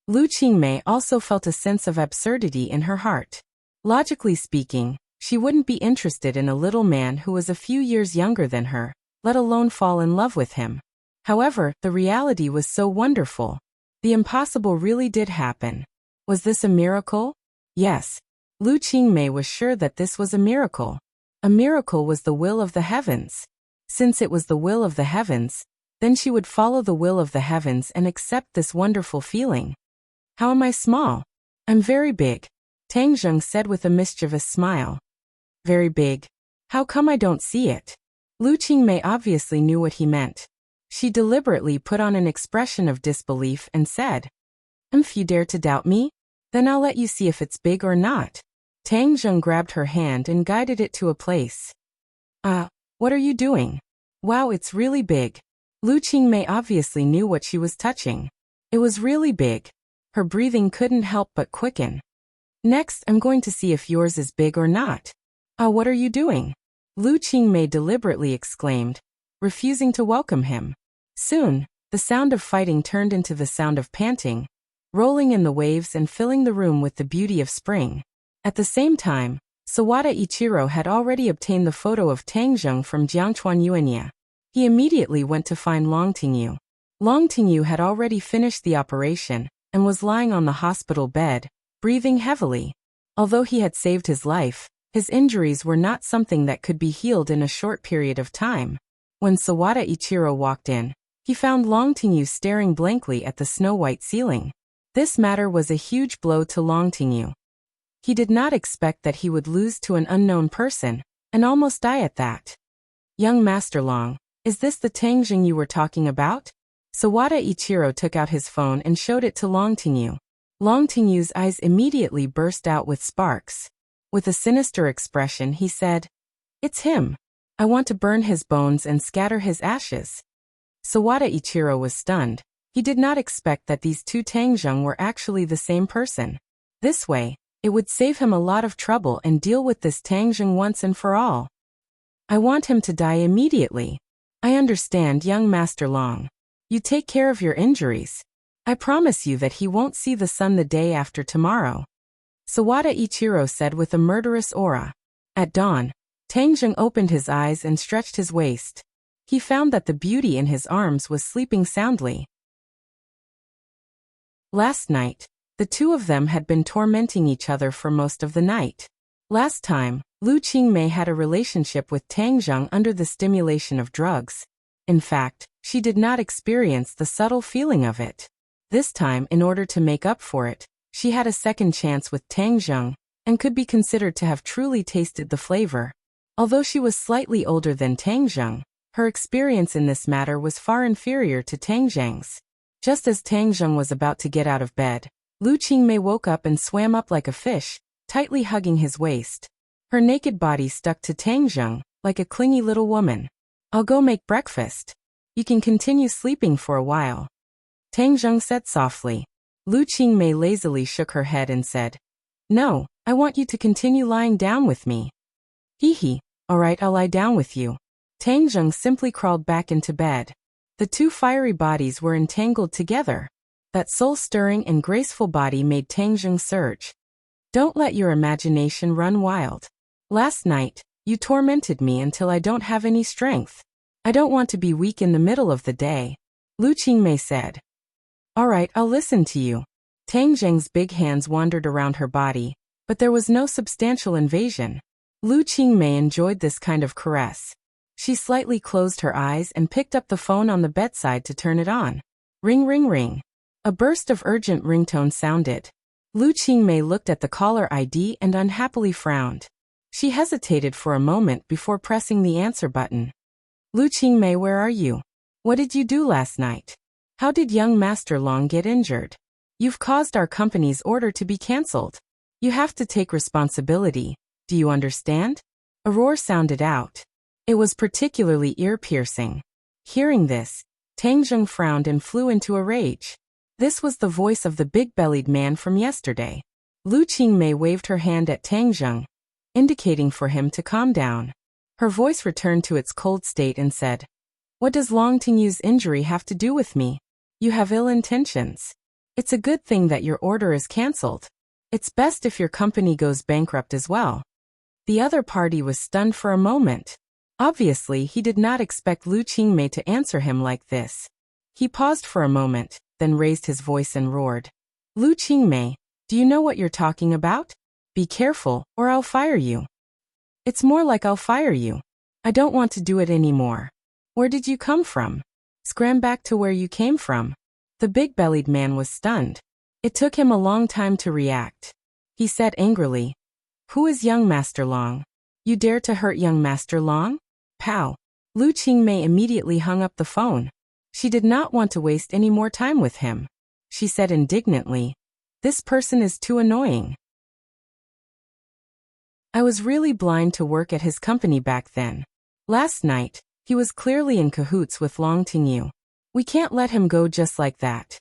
Lu Qingmei also felt a sense of absurdity in her heart. Logically speaking, she wouldn't be interested in a little man who was a few years younger than her, let alone fall in love with him. However, the reality was so wonderful. The impossible really did happen. Was this a miracle? Yes. Lu Qingmei was sure that this was a miracle. A miracle was the will of the heavens. Since it was the will of the heavens, then she would follow the will of the heavens and accept this wonderful feeling. How am I small? I'm very big, Tang Zheng said with a mischievous smile. Very big. How come I don't see it? Lu Qingmei obviously knew what he meant. She deliberately put on an expression of disbelief and said, If you dare to doubt me, then I'll let you see if it's big or not. Tang Zheng grabbed her hand and guided it to a place. What are you doing? Wow, it's really big. Lu Qingmei obviously knew what she was touching. It was really big. Her breathing couldn't help but quicken. Next, I'm going to see if yours is big or not. Ah, what are you doing? Lu Qingmei deliberately exclaimed, refusing to welcome him. Soon, the sound of fighting turned into the sound of panting, rolling in the waves and filling the room with the beauty of spring. At the same time, Sawada Ichiro had already obtained the photo of Tang Zheng from Jiangchuan Yuanya. He immediately went to find Long Tingyu. Long Tingyu had already finished the operation and was lying on the hospital bed, breathing heavily. Although he had saved his life, his injuries were not something that could be healed in a short period of time. When Sawada Ichiro walked in, he found Long Tingyu staring blankly at the snow-white ceiling. This matter was a huge blow to Long Tingyu. He did not expect that he would lose to an unknown person, and almost die at that. Young Master Long, is this the Tang Zheng you were talking about? Sawada Ichiro took out his phone and showed it to Long Tingyu. Long Tingyu's eyes immediately burst out with sparks. With a sinister expression, he said, "It's him. I want to burn his bones and scatter his ashes." Sawada Ichiro was stunned. He did not expect that these two Tang Zheng were actually the same person. This way, it would save him a lot of trouble and deal with this Tang Zheng once and for all. I want him to die immediately. I understand, young Master Long. You take care of your injuries. I promise you that he won't see the sun the day after tomorrow. Sawada Ichiro said with a murderous aura. At dawn, Tang Zheng opened his eyes and stretched his waist. He found that the beauty in his arms was sleeping soundly. Last night, the two of them had been tormenting each other for most of the night. Last time, Lu Qingmei had a relationship with Tang Zheng under the stimulation of drugs. In fact, she did not experience the subtle feeling of it. This time, in order to make up for it, she had a second chance with Tang Zheng, and could be considered to have truly tasted the flavor. Although she was slightly older than Tang Zheng, her experience in this matter was far inferior to Tang Zheng's. Just as Tang Zheng was about to get out of bed, Lu Qingmei woke up and swam up like a fish, tightly hugging his waist. Her naked body stuck to Tang Zheng, like a clingy little woman. I'll go make breakfast. You can continue sleeping for a while. Tang Zheng said softly. Lu Qingmei lazily shook her head and said, No, I want you to continue lying down with me. Hee. All right, I'll lie down with you. Tang Zheng simply crawled back into bed. The two fiery bodies were entangled together. That soul-stirring and graceful body made Tang Zheng surge. Don't let your imagination run wild. Last night, you tormented me until I don't have any strength. I don't want to be weak in the middle of the day. Lu Qingmei said. All right, I'll listen to you. Tang Zheng's big hands wandered around her body, but there was no substantial invasion. Lu Qingmei enjoyed this kind of caress. She slightly closed her eyes and picked up the phone on the bedside to turn it on. Ring, ring, ring. A burst of urgent ringtone sounded. Lu Qingmei looked at the caller ID and unhappily frowned. She hesitated for a moment before pressing the answer button. Lu Qingmei, where are you? What did you do last night? How did young Master Long get injured? You've caused our company's order to be cancelled. You have to take responsibility. Do you understand? A roar sounded out. It was particularly ear-piercing. Hearing this, Tang Zheng frowned and flew into a rage. This was the voice of the big-bellied man from yesterday. Lu Qingmei waved her hand at Tang Zheng, indicating for him to calm down. Her voice returned to its cold state and said, What does Long Tingyu's injury have to do with me? You have ill intentions. It's a good thing that your order is cancelled. It's best if your company goes bankrupt as well. The other party was stunned for a moment. Obviously, he did not expect Lu Qingmei to answer him like this. He paused for a moment, then raised his voice and roared. Lu Qingmei, do you know what you're talking about? Be careful, or I'll fire you. It's more like I'll fire you. I don't want to do it anymore. Where did you come from? Scram back to where you came from. The big-bellied man was stunned. It took him a long time to react. He said angrily, Who is young Master Long? You dare to hurt young Master Long? Pow! Lu Qingmei immediately hung up the phone. She did not want to waste any more time with him. She said indignantly, This person is too annoying. I was really blind to work at his company back then. Last night, He was clearly in cahoots with Long Tingyu. We can't let him go just like that.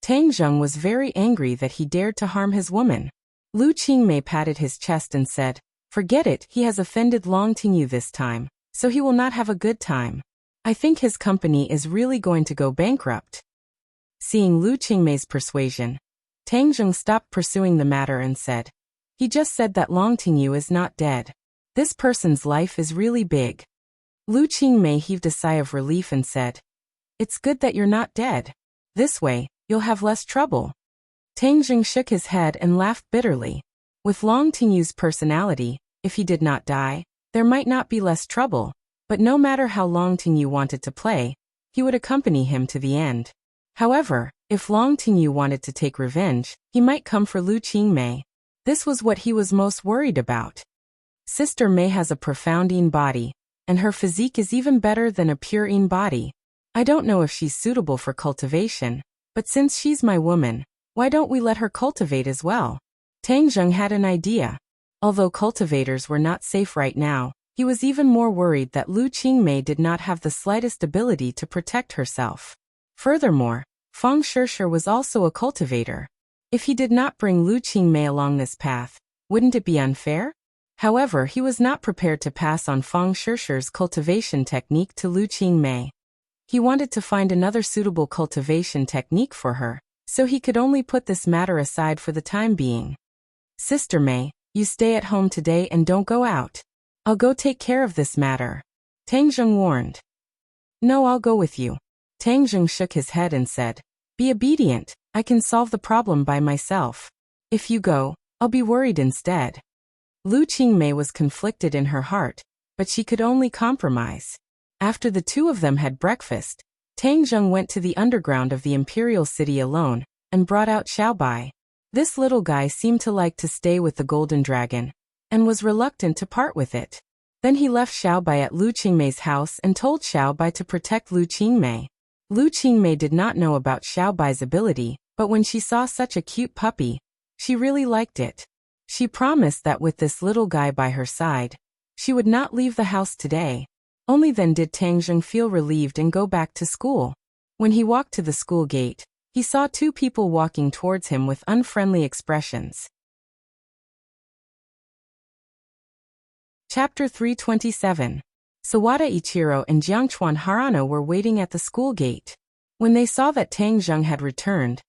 Tang Zheng was very angry that he dared to harm his woman. Lu Qingmei patted his chest and said, "Forget it, he has offended Long Tingyu this time, so he will not have a good time. I think his company is really going to go bankrupt." Seeing Lu Qingmei's persuasion, Tang Zheng stopped pursuing the matter and said, "He just said that Long Tingyu is not dead. This person's life is really big." Lu Qingmei heaved a sigh of relief and said, "It's good that you're not dead. This way, you'll have less trouble." Tang Zheng shook his head and laughed bitterly. With Long Tingyu's personality, if he did not die, there might not be less trouble, but no matter how Long Tingyu wanted to play, he would accompany him to the end. However, if Long Tingyu wanted to take revenge, he might come for Lu Qingmei. This was what he was most worried about. Sister Mei has a profound Yin body, and her physique is even better than a pure Yin body. I don't know if she's suitable for cultivation, but since she's my woman, why don't we let her cultivate as well? Tang Zheng had an idea. Although cultivators were not safe right now, he was even more worried that Lu Qingmei did not have the slightest ability to protect herself. Furthermore, Fang Shishir was also a cultivator. If he did not bring Lu Qingmei along this path, wouldn't it be unfair? However, he was not prepared to pass on Fang Shishir's cultivation technique to Lu Qingmei. He wanted to find another suitable cultivation technique for her, so he could only put this matter aside for the time being. "Sister Mei, you stay at home today and don't go out. I'll go take care of this matter," Tang Zheng warned. "No, I'll go with you." Tang Zheng shook his head and said, "Be obedient, I can solve the problem by myself. If you go, I'll be worried instead." Lu Qingmei was conflicted in her heart, but she could only compromise. After the two of them had breakfast, Tang Zheng went to the underground of the imperial city alone, and brought out Xiaobai. This little guy seemed to like to stay with the golden dragon, and was reluctant to part with it. Then he left Xiaobai at Lu Qingmei's house and told Xiaobai to protect Lu Qingmei. Lu Qingmei did not know about Xiaobai's ability, but when she saw such a cute puppy, she really liked it. She promised that with this little guy by her side, she would not leave the house today. Only then did Tang Zheng feel relieved and go back to school. When he walked to the school gate, he saw two people walking towards him with unfriendly expressions. Chapter 327. Sawada Ichiro and Jiangchuan Harano were waiting at the school gate. When they saw that Tang Zheng had returned,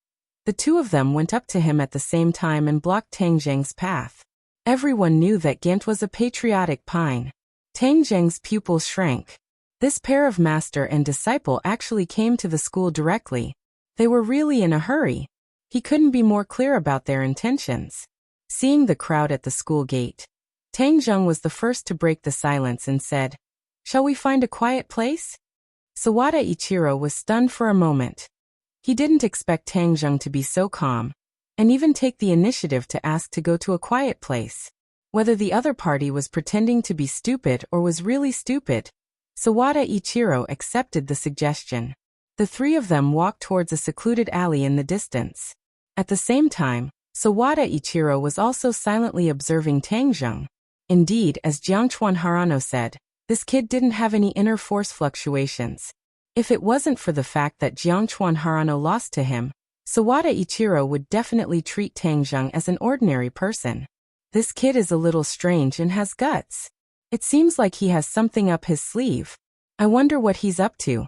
the two of them went up to him at the same time and blocked Tang Zheng's path. Everyone knew that Ghent was a patriotic pine. Tang Zheng's pupils shrank. This pair of master and disciple actually came to the school directly. They were really in a hurry. He couldn't be more clear about their intentions. Seeing the crowd at the school gate, Tang Zheng was the first to break the silence and said, "Shall we find a quiet place?" Sawada Ichiro was stunned for a moment. He didn't expect Tang Zheng to be so calm, and even take the initiative to ask to go to a quiet place. Whether the other party was pretending to be stupid or was really stupid, Sawada Ichiro accepted the suggestion. The three of them walked towards a secluded alley in the distance. At the same time, Sawada Ichiro was also silently observing Tang Zheng. Indeed, as Jiangchuan Harano said, this kid didn't have any inner force fluctuations. If it wasn't for the fact that Jiangchuan Harano lost to him, Sawada Ichiro would definitely treat Tang Zheng as an ordinary person. This kid is a little strange and has guts. It seems like he has something up his sleeve. I wonder what he's up to.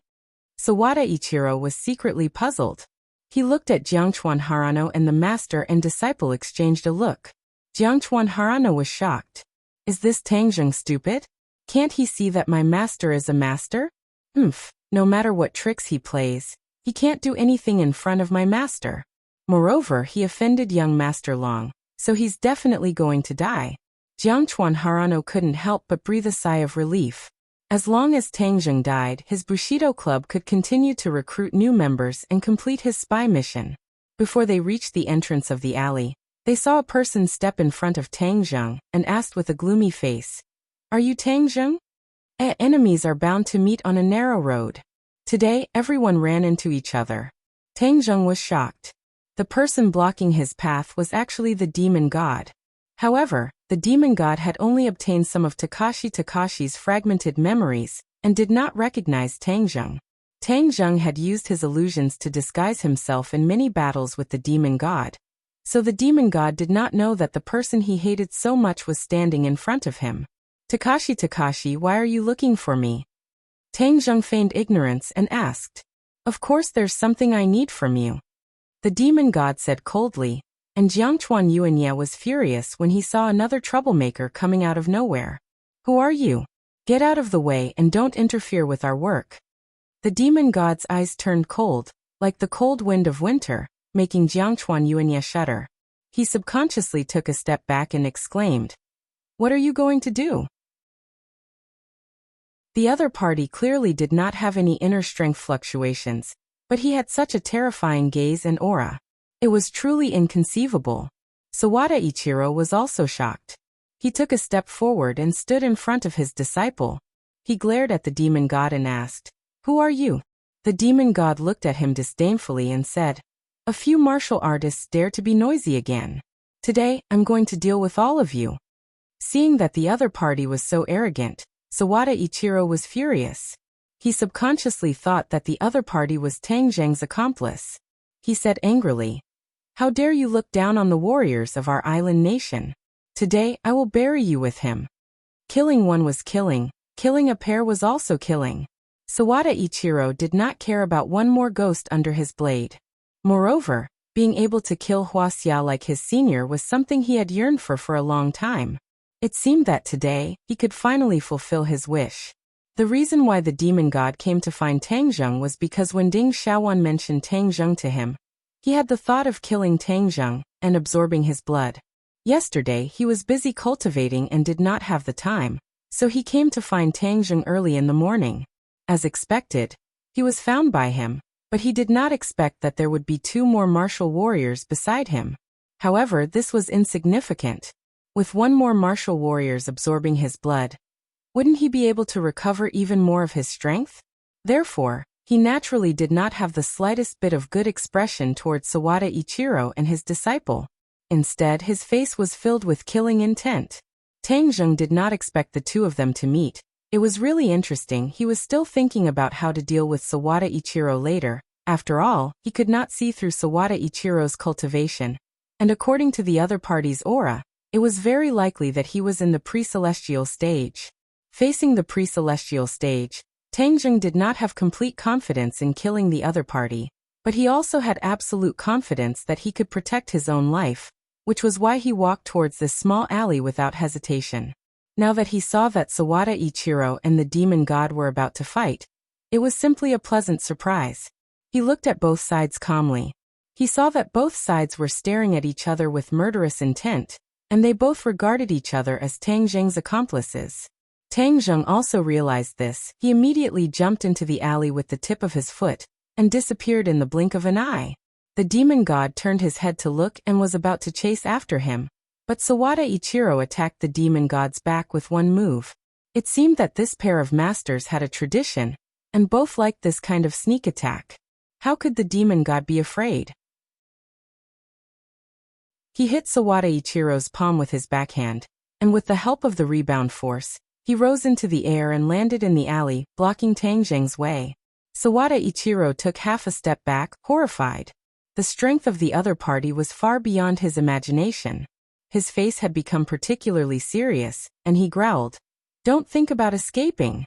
Sawada Ichiro was secretly puzzled. He looked at Jiangchuan Harano and the master and disciple exchanged a look. Jiangchuan Harano was shocked. Is this Tang Zheng stupid? Can't he see that my master is a master? No matter what tricks he plays, he can't do anything in front of my master. Moreover, he offended young Master Long, so he's definitely going to die. Jiangchuan Harano couldn't help but breathe a sigh of relief. As long as Tang Zheng died, his Bushido club could continue to recruit new members and complete his spy mission. Before they reached the entrance of the alley, they saw a person step in front of Tang Zheng and asked with a gloomy face, "Are you Tang Zheng?" Enemies are bound to meet on a narrow road. Today, everyone ran into each other. Tang Zheng was shocked. The person blocking his path was actually the demon god. However, the demon god had only obtained some of Takashi's fragmented memories, and did not recognize Tang Zheng. Tang Zheng had used his illusions to disguise himself in many battles with the demon god. So the demon god did not know that the person he hated so much was standing in front of him. Takashi, why are you looking for me? Tang Zheng feigned ignorance and asked. Of course there's something I need from you. The demon god said coldly, and Jiangchuan Yuanye was furious when he saw another troublemaker coming out of nowhere. Who are you? Get out of the way and don't interfere with our work. The demon god's eyes turned cold, like the cold wind of winter, making Jiangchuan Yuanye shudder. He subconsciously took a step back and exclaimed, What are you going to do? The other party clearly did not have any inner strength fluctuations, but he had such a terrifying gaze and aura. It was truly inconceivable. Sawada Ichiro was also shocked. He took a step forward and stood in front of his disciple. He glared at the demon god and asked, Who are you? The demon god looked at him disdainfully and said, A few martial artists dare to be noisy again. Today, I'm going to deal with all of you. Seeing that the other party was so arrogant, Sawada Ichiro was furious. He subconsciously thought that the other party was Tang Zheng's accomplice. He said angrily, How dare you look down on the warriors of our island nation? Today, I will bury you with him. Killing one was killing a pair was also killing. Sawada Ichiro did not care about one more ghost under his blade. Moreover, being able to kill Huaxia like his senior was something he had yearned for a long time. It seemed that today, he could finally fulfill his wish. The reason why the demon god came to find Tang Zheng was because when Ding Xiaowan mentioned Tang Zheng to him, he had the thought of killing Tang Zheng and absorbing his blood. Yesterday he was busy cultivating and did not have the time, so he came to find Tang Zheng early in the morning. As expected, he was found by him, but he did not expect that there would be two more martial warriors beside him. However, this was insignificant. With one more martial warriors absorbing his blood, wouldn't he be able to recover even more of his strength? Therefore, he naturally did not have the slightest bit of good expression towards Sawada Ichiro and his disciple. Instead, his face was filled with killing intent. Tang Zheng did not expect the two of them to meet. It was really interesting. He was still thinking about how to deal with Sawada Ichiro later. After all, he could not see through Sawada Ichiro's cultivation. And according to the other party's aura, it was very likely that he was in the pre-celestial stage. Facing the pre-celestial stage, Tang Zheng did not have complete confidence in killing the other party, but he also had absolute confidence that he could protect his own life, which was why he walked towards this small alley without hesitation. Now that he saw that Sawada Ichiro and the demon god were about to fight, it was simply a pleasant surprise. He looked at both sides calmly. He saw that both sides were staring at each other with murderous intent, and they both regarded each other as Tang Zheng's accomplices. Tang Zheng also realized this. He immediately jumped into the alley with the tip of his foot, and disappeared in the blink of an eye. The demon god turned his head to look and was about to chase after him, but Sawada Ichiro attacked the demon god's back with one move. It seemed that this pair of masters had a tradition, and both liked this kind of sneak attack. How could the demon god be afraid? He hit Sawada Ichiro's palm with his backhand, and with the help of the rebound force, he rose into the air and landed in the alley, blocking Tang Zheng's way. Sawada Ichiro took half a step back, horrified. The strength of the other party was far beyond his imagination. His face had become particularly serious, and he growled, "Don't think about escaping."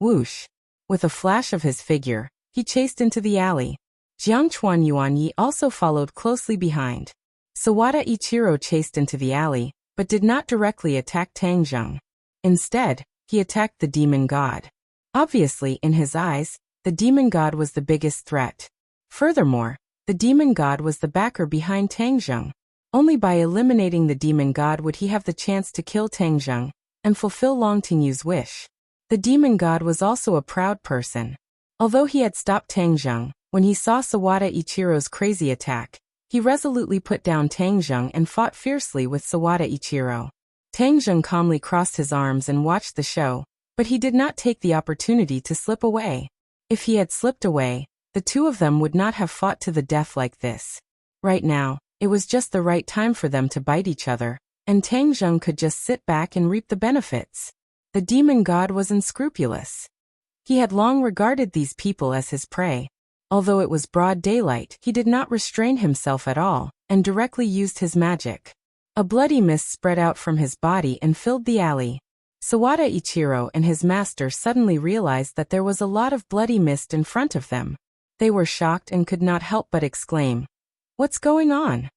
Whoosh! With a flash of his figure, he chased into the alley. Jiangchuan Yuanyi also followed closely behind. Sawada Ichiro chased into the alley, but did not directly attack Tang Zheng. Instead, he attacked the demon god. Obviously, in his eyes, the demon god was the biggest threat. Furthermore, the demon god was the backer behind Tang Zheng. Only by eliminating the demon god would he have the chance to kill Tang Zheng and fulfill Long Tingyu's wish. The demon god was also a proud person. Although he had stopped Tang Zheng, when he saw Sawada Ichiro's crazy attack, he resolutely put down Tang Zheng and fought fiercely with Sawada Ichiro. Tang Zheng calmly crossed his arms and watched the show, but he did not take the opportunity to slip away. If he had slipped away, the two of them would not have fought to the death like this. Right now, it was just the right time for them to bite each other, and Tang Zheng could just sit back and reap the benefits. The demon god was unscrupulous. He had long regarded these people as his prey. Although it was broad daylight, he did not restrain himself at all, and directly used his magic. A bloody mist spread out from his body and filled the alley. Sawada Ichiro and his master suddenly realized that there was a lot of bloody mist in front of them. They were shocked and could not help but exclaim, "What's going on?"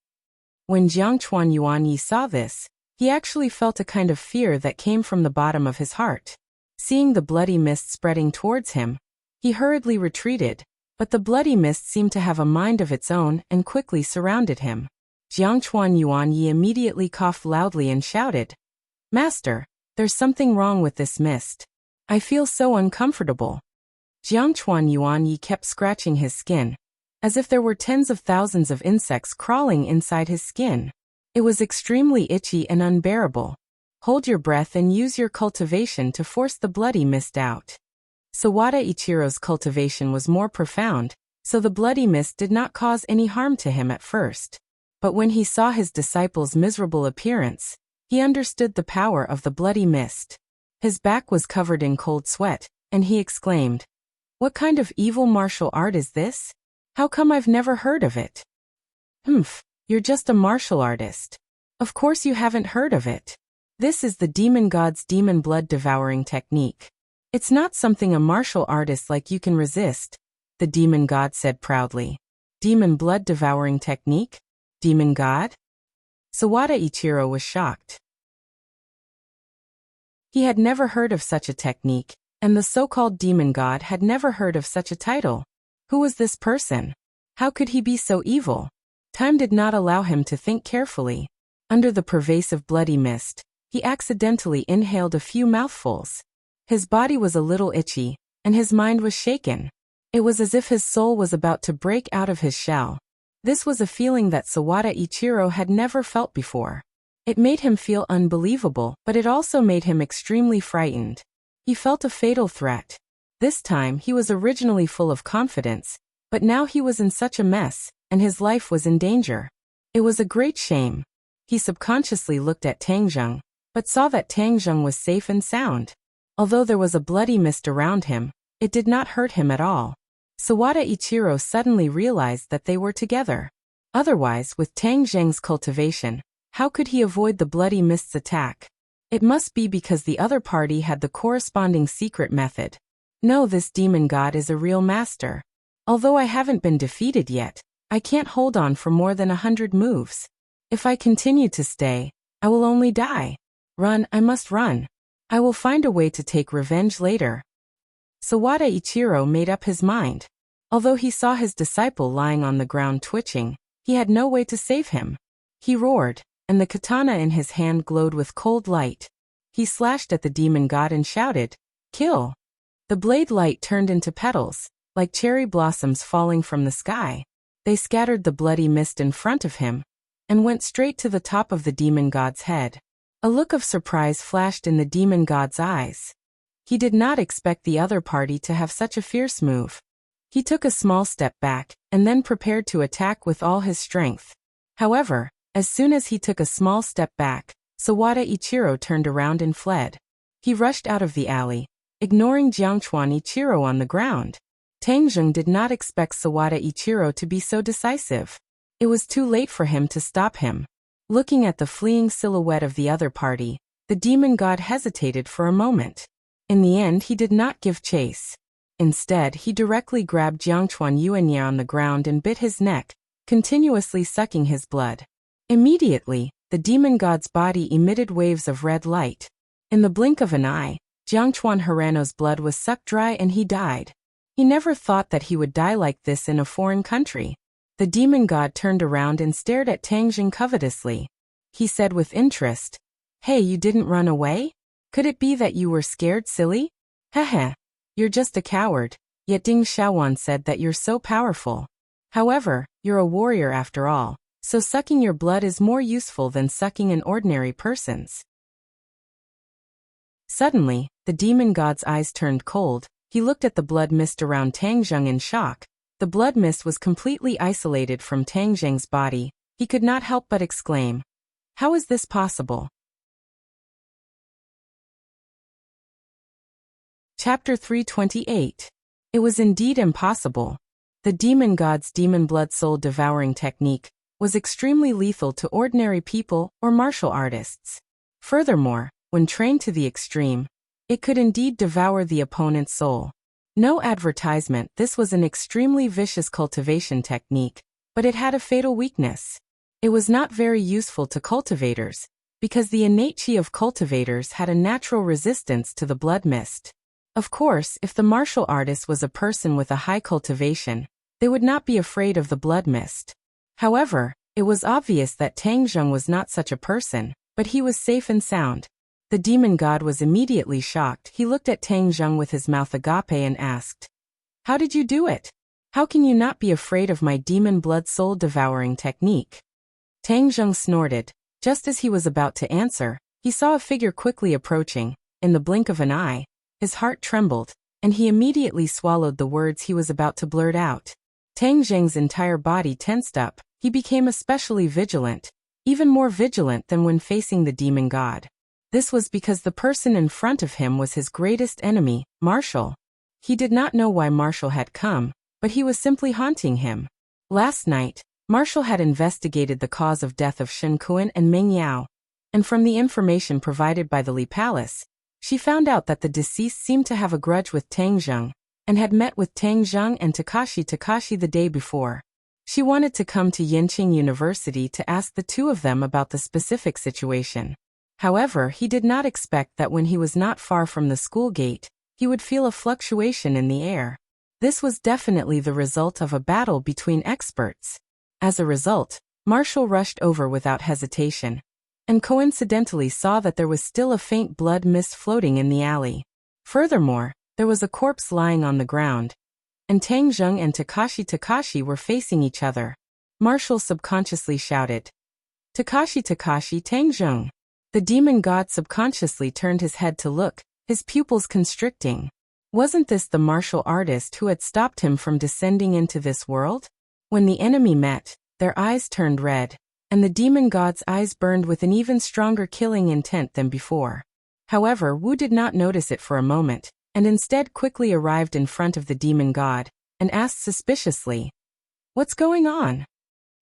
When Jiangchuan Yuanyi saw this, he actually felt a kind of fear that came from the bottom of his heart. Seeing the bloody mist spreading towards him, he hurriedly retreated, but the bloody mist seemed to have a mind of its own and quickly surrounded him. Jiangchuan Yuanyi immediately coughed loudly and shouted, "Master, there's something wrong with this mist. I feel so uncomfortable." Jiangchuan Yuanyi kept scratching his skin, as if there were tens of thousands of insects crawling inside his skin. It was extremely itchy and unbearable. Hold your breath and use your cultivation to force the bloody mist out. Sawada Ichiro's cultivation was more profound, so the bloody mist did not cause any harm to him at first. But when he saw his disciple's miserable appearance, he understood the power of the bloody mist. His back was covered in cold sweat, and he exclaimed, "What kind of evil martial art is this? How come I've never heard of it?" "Humph, you're just a martial artist. Of course you haven't heard of it. This is the demon god's demon blood devouring technique. It's not something a martial artist like you can resist," the demon god said proudly. "Demon blood devouring technique? Demon god?" Sawada Ichiro was shocked. He had never heard of such a technique, and the so-called demon god had never heard of such a title. Who was this person? How could he be so evil? Time did not allow him to think carefully. Under the pervasive bloody mist, he accidentally inhaled a few mouthfuls. His body was a little itchy, and his mind was shaken. It was as if his soul was about to break out of his shell. This was a feeling that Sawada Ichiro had never felt before. It made him feel unbelievable, but it also made him extremely frightened. He felt a fatal threat. This time he was originally full of confidence, but now he was in such a mess, and his life was in danger. It was a great shame. He subconsciously looked at Tangzheng, but saw that Tangzheng was safe and sound. Although there was a bloody mist around him, it did not hurt him at all. Sawada Ichiro suddenly realized that they were together. Otherwise, with Tangzheng's cultivation, how could he avoid the bloody mist's attack? It must be because the other party had the corresponding secret method. No, this demon god is a real master. Although I haven't been defeated yet, I can't hold on for more than 100 moves. If I continue to stay, I will only die. Run, I must run. I will find a way to take revenge later. Sawada Ichiro made up his mind. Although he saw his disciple lying on the ground twitching, he had no way to save him. He roared, and the katana in his hand glowed with cold light. He slashed at the demon god and shouted, "Kill!" The blade light turned into petals, like cherry blossoms falling from the sky. They scattered the bloody mist in front of him, and went straight to the top of the demon god's head. A look of surprise flashed in the demon god's eyes. He did not expect the other party to have such a fierce move. He took a small step back, and then prepared to attack with all his strength. However, as soon as he took a small step back, Sawada Ichiro turned around and fled. He rushed out of the alley, ignoring Jiangchuan Ichiro on the ground. Tangzheng did not expect Sawada Ichiro to be so decisive. It was too late for him to stop him. Looking at the fleeing silhouette of the other party, the demon god hesitated for a moment. In the end, he did not give chase. Instead, he directly grabbed Jiangchuan Yuanya on the ground and bit his neck, continuously sucking his blood. Immediately, the demon god's body emitted waves of red light. In the blink of an eye, Jiangchuan Hirano's blood was sucked dry and he died. He never thought that he would die like this in a foreign country. The demon god turned around and stared at Tangzheng covetously. He said with interest, "Hey, you didn't run away? Could it be that you were scared, silly? Heh. You're just a coward, yet Ding Xiaowan said that you're so powerful. However, you're a warrior after all, so sucking your blood is more useful than sucking an ordinary person's." Suddenly, the demon god's eyes turned cold. He looked at the blood mist around Tangzheng in shock. The blood mist was completely isolated from Tangzheng's body. He could not help but exclaim, "How is this possible?" Chapter 328. It was indeed impossible. The demon god's demon blood soul devouring technique was extremely lethal to ordinary people or martial artists. Furthermore, when trained to the extreme, it could indeed devour the opponent's soul. No advertisement, this was an extremely vicious cultivation technique, but it had a fatal weakness. It was not very useful to cultivators, because the innate chi of cultivators had a natural resistance to the blood mist. Of course, if the martial artist was a person with a high cultivation, they would not be afraid of the blood mist. However, it was obvious that Tang Zheng was not such a person, but he was safe and sound. The demon god was immediately shocked. He looked at Tang Zheng with his mouth agape and asked, "How did you do it? How can you not be afraid of my demon blood soul devouring technique?" Tang Zheng snorted. Just as he was about to answer, he saw a figure quickly approaching. In the blink of an eye, his heart trembled, and he immediately swallowed the words he was about to blurt out. Tang Zheng's entire body tensed up. He became especially vigilant, even more vigilant than when facing the demon god. This was because the person in front of him was his greatest enemy, Marshall. He did not know why Marshall had come, but he was simply haunting him. Last night, Marshall had investigated the cause of death of Shen Kuan and Meng Yao, and from the information provided by the Li Palace, she found out that the deceased seemed to have a grudge with Tang Zheng, and had met with Tang Zheng and Takashi the day before. She wanted to come to Yenqing University to ask the two of them about the specific situation. However, he did not expect that when he was not far from the school gate, he would feel a fluctuation in the air. This was definitely the result of a battle between experts. As a result, Marshall rushed over without hesitation, and coincidentally saw that there was still a faint blood mist floating in the alley. Furthermore, there was a corpse lying on the ground, and Tang Zheng and Takashi were facing each other. Marshall subconsciously shouted, Takashi, Tang Zheng." The demon god subconsciously turned his head to look, his pupils constricting. Wasn't this the martial artist who had stopped him from descending into this world? When the enemy met, their eyes turned red, and the demon god's eyes burned with an even stronger killing intent than before. However, Wu did not notice it for a moment, and instead quickly arrived in front of the demon god, and asked suspiciously, "What's going on?"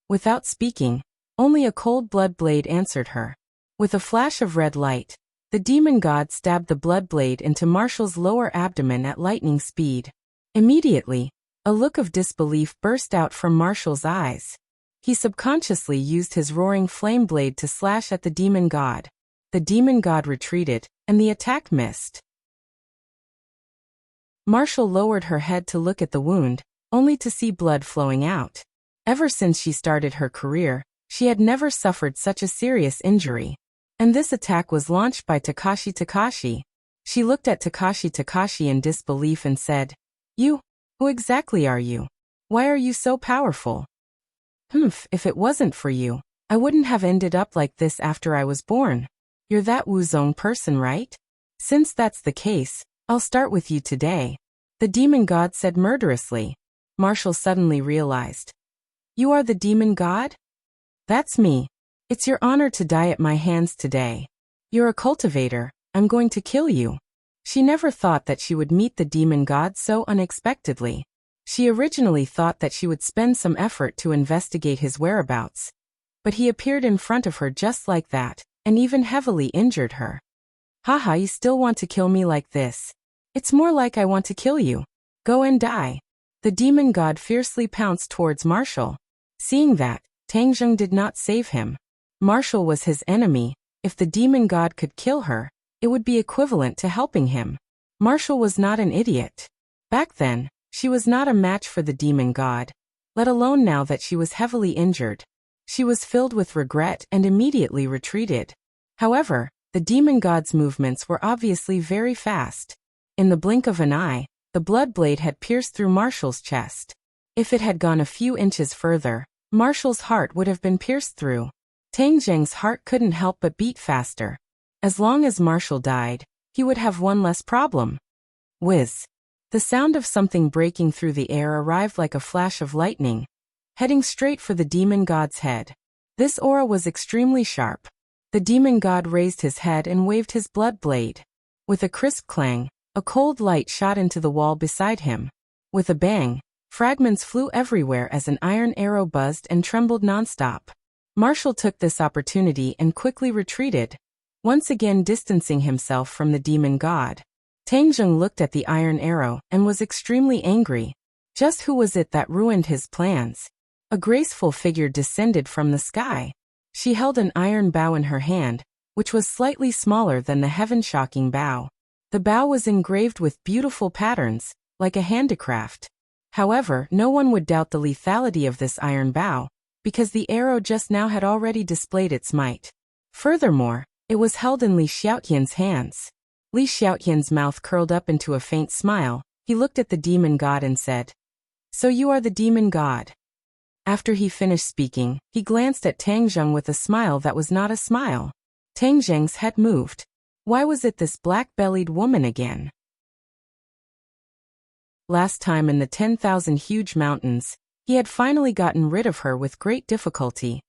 Without speaking, only a cold blood blade answered her. With a flash of red light, the demon god stabbed the blood blade into Marshall's lower abdomen at lightning speed. Immediately, a look of disbelief burst out from Marshall's eyes. He subconsciously used his roaring flame blade to slash at the demon god. The demon god retreated, and the attack missed. Marshall lowered her head to look at the wound, only to see blood flowing out. Ever since she started her career, she had never suffered such a serious injury. And this attack was launched by Takashi. She looked at Takashi in disbelief and said, "You? Who exactly are you? Why are you so powerful?" If it wasn't for you, I wouldn't have ended up like this after I was born. You're that Wuzong person, right? Since that's the case, I'll start with you today," the demon god said murderously. Marshall suddenly realized. "You are the demon god? That's me. It's your honor to die at my hands today. You're a cultivator, I'm going to kill you." She never thought that she would meet the demon god so unexpectedly. She originally thought that she would spend some effort to investigate his whereabouts. But he appeared in front of her just like that, and even heavily injured her. "Haha, you still want to kill me like this? It's more like I want to kill you. Go and die." The demon god fiercely pounced towards Marshall. Seeing that, Tang Zheng did not save him. Marshall was his enemy. If the demon god could kill her, it would be equivalent to helping him. Marshall was not an idiot. Back then, she was not a match for the demon god, let alone now that she was heavily injured. She was filled with regret and immediately retreated. However, the demon god's movements were obviously very fast. In the blink of an eye, the blood blade had pierced through Marshall's chest. If it had gone a few inches further, Marshall's heart would have been pierced through. Tang Zheng's heart couldn't help but beat faster. As long as Marshall died, he would have one less problem. Whiz. The sound of something breaking through the air arrived like a flash of lightning, heading straight for the demon god's head. This aura was extremely sharp. The demon god raised his head and waved his blood blade. With a crisp clang, A cold light shot into the wall beside him. With a bang, fragments flew everywhere as an iron arrow buzzed and trembled nonstop. Marshall took this opportunity and quickly retreated, once again distancing himself from the demon god. Tangjung looked at the iron arrow and was extremely angry. Just who was it that ruined his plans? A graceful figure descended from the sky. She held an iron bow in her hand, which was slightly smaller than the heaven-shocking bow. The bow was engraved with beautiful patterns, like a handicraft. However, no one would doubt the lethality of this iron bow, because the arrow just now had already displayed its might. Furthermore, it was held in Li Xiaotian's hands. Li Xiaotian's mouth curled up into a faint smile. He looked at the demon god and said, "So you are the demon god?" After he finished speaking, he glanced at Tangjung with a smile that was not a smile. Tangjung's head moved. Why was it this black-bellied woman again? Last time in the 10,000 huge mountains, he had finally gotten rid of her with great difficulty,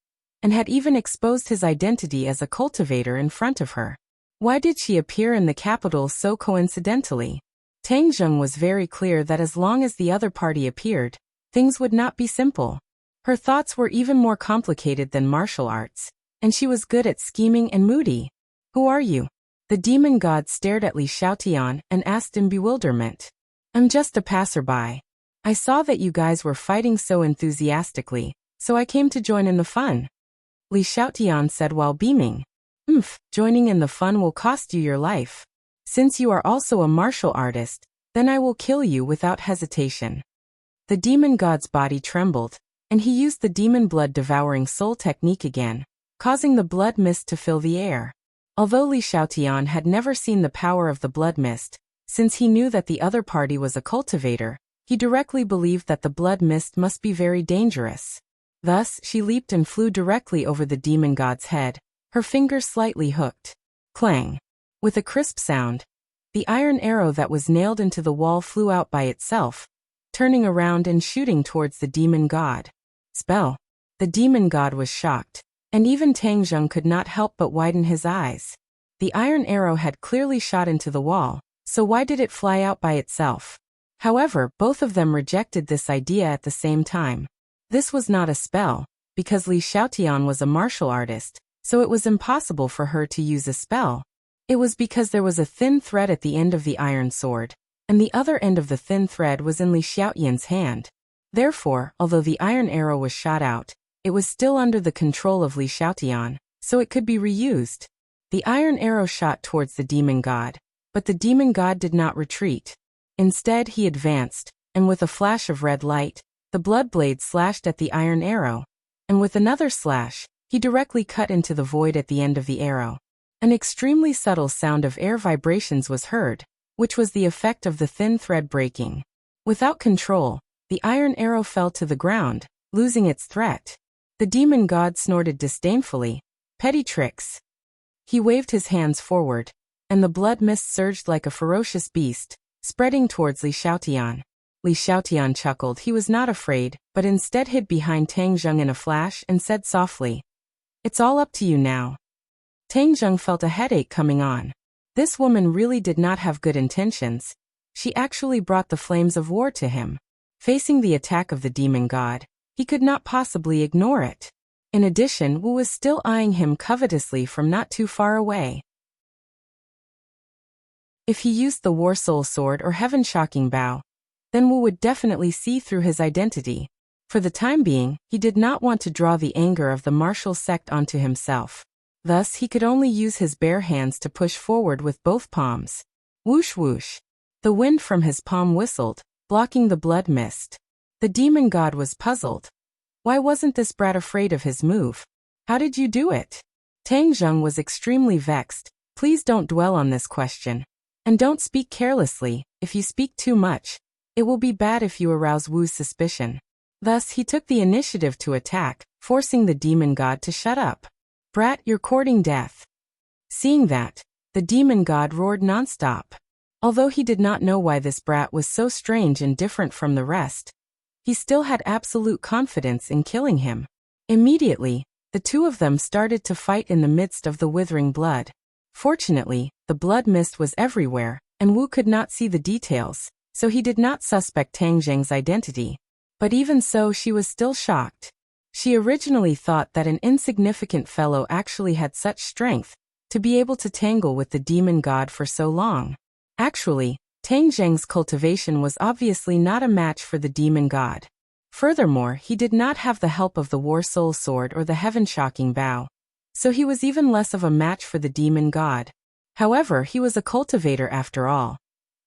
and had even exposed his identity as a cultivator in front of her. Why did she appear in the capital so coincidentally? Tangjung was very clear that as long as the other party appeared, things would not be simple. Her thoughts were even more complicated than martial arts, and she was good at scheming and moody. "Who are you?" The demon god stared at Li Xiaotian and asked in bewilderment. "I'm just a passerby. I saw that you guys were fighting so enthusiastically, so I came to join in the fun," Li Xiaotian said while beaming. Joining in the fun will cost you your life. Since you are also a martial artist, then I will kill you without hesitation." The demon god's body trembled, and he used the demon blood devouring soul technique again, causing the blood mist to fill the air. Although Li Xiaotian had never seen the power of the blood mist, since he knew that the other party was a cultivator, he directly believed that the blood mist must be very dangerous. Thus, she leaped and flew directly over the demon god's head, her fingers slightly hooked. Clang! With a crisp sound, the iron arrow that was nailed into the wall flew out by itself, turning around and shooting towards the demon god. Spell! The demon god was shocked, and even Tangjung could not help but widen his eyes. The iron arrow had clearly shot into the wall, so why did it fly out by itself? However, both of them rejected this idea at the same time. This was not a spell, because Li Xiaotian was a martial artist, so it was impossible for her to use a spell. It was because there was a thin thread at the end of the iron sword, and the other end of the thin thread was in Li Xiaotian's hand. Therefore, although the iron arrow was shot out, it was still under the control of Li Xiaotian, so it could be reused. The iron arrow shot towards the demon god, but the demon god did not retreat. Instead, he advanced, and with a flash of red light, the blood blade slashed at the iron arrow, and with another slash, he directly cut into the void at the end of the arrow. An extremely subtle sound of air vibrations was heard, which was the effect of the thin thread breaking. Without control, the iron arrow fell to the ground, losing its threat. The demon god snorted disdainfully. "Petty tricks." He waved his hands forward, and the blood mist surged like a ferocious beast, spreading towards Li Xiaotian. Li Xiaotian chuckled. He was not afraid, but instead hid behind Tangjung in a flash and said softly, "It's all up to you now." Tangjung felt a headache coming on. This woman really did not have good intentions. She actually brought the flames of war to him. Facing the attack of the demon god, he could not possibly ignore it. In addition, Wu was still eyeing him covetously from not too far away. If he used the War Soul Sword or Heaven-Shocking Bow, then Wu would definitely see through his identity. For the time being, he did not want to draw the anger of the martial sect onto himself. Thus, he could only use his bare hands to push forward with both palms. Whoosh whoosh. The wind from his palm whistled, blocking the blood mist. The demon god was puzzled. Why wasn't this brat afraid of his move? How did you do it? Tangjung was extremely vexed. Please don't dwell on this question. And don't speak carelessly. If you speak too much, it will be bad if you arouse Wu's suspicion. Thus, he took the initiative to attack, forcing the demon god to shut up. Brat, you're courting death. Seeing that, the demon god roared nonstop. Although he did not know why this brat was so strange and different from the rest, he still had absolute confidence in killing him. Immediately, the two of them started to fight in the midst of the withering blood. Fortunately, the blood mist was everywhere, and Wu could not see the details, so he did not suspect Tang Zheng's identity. But even so, she was still shocked. She originally thought that an insignificant fellow actually had such strength to be able to tangle with the demon god for so long. Actually, Tang Zheng's cultivation was obviously not a match for the demon god. Furthermore, he did not have the help of the War Soul Sword or the Heaven-Shocking Bow, so he was even less of a match for the demon god. However, he was a cultivator after all,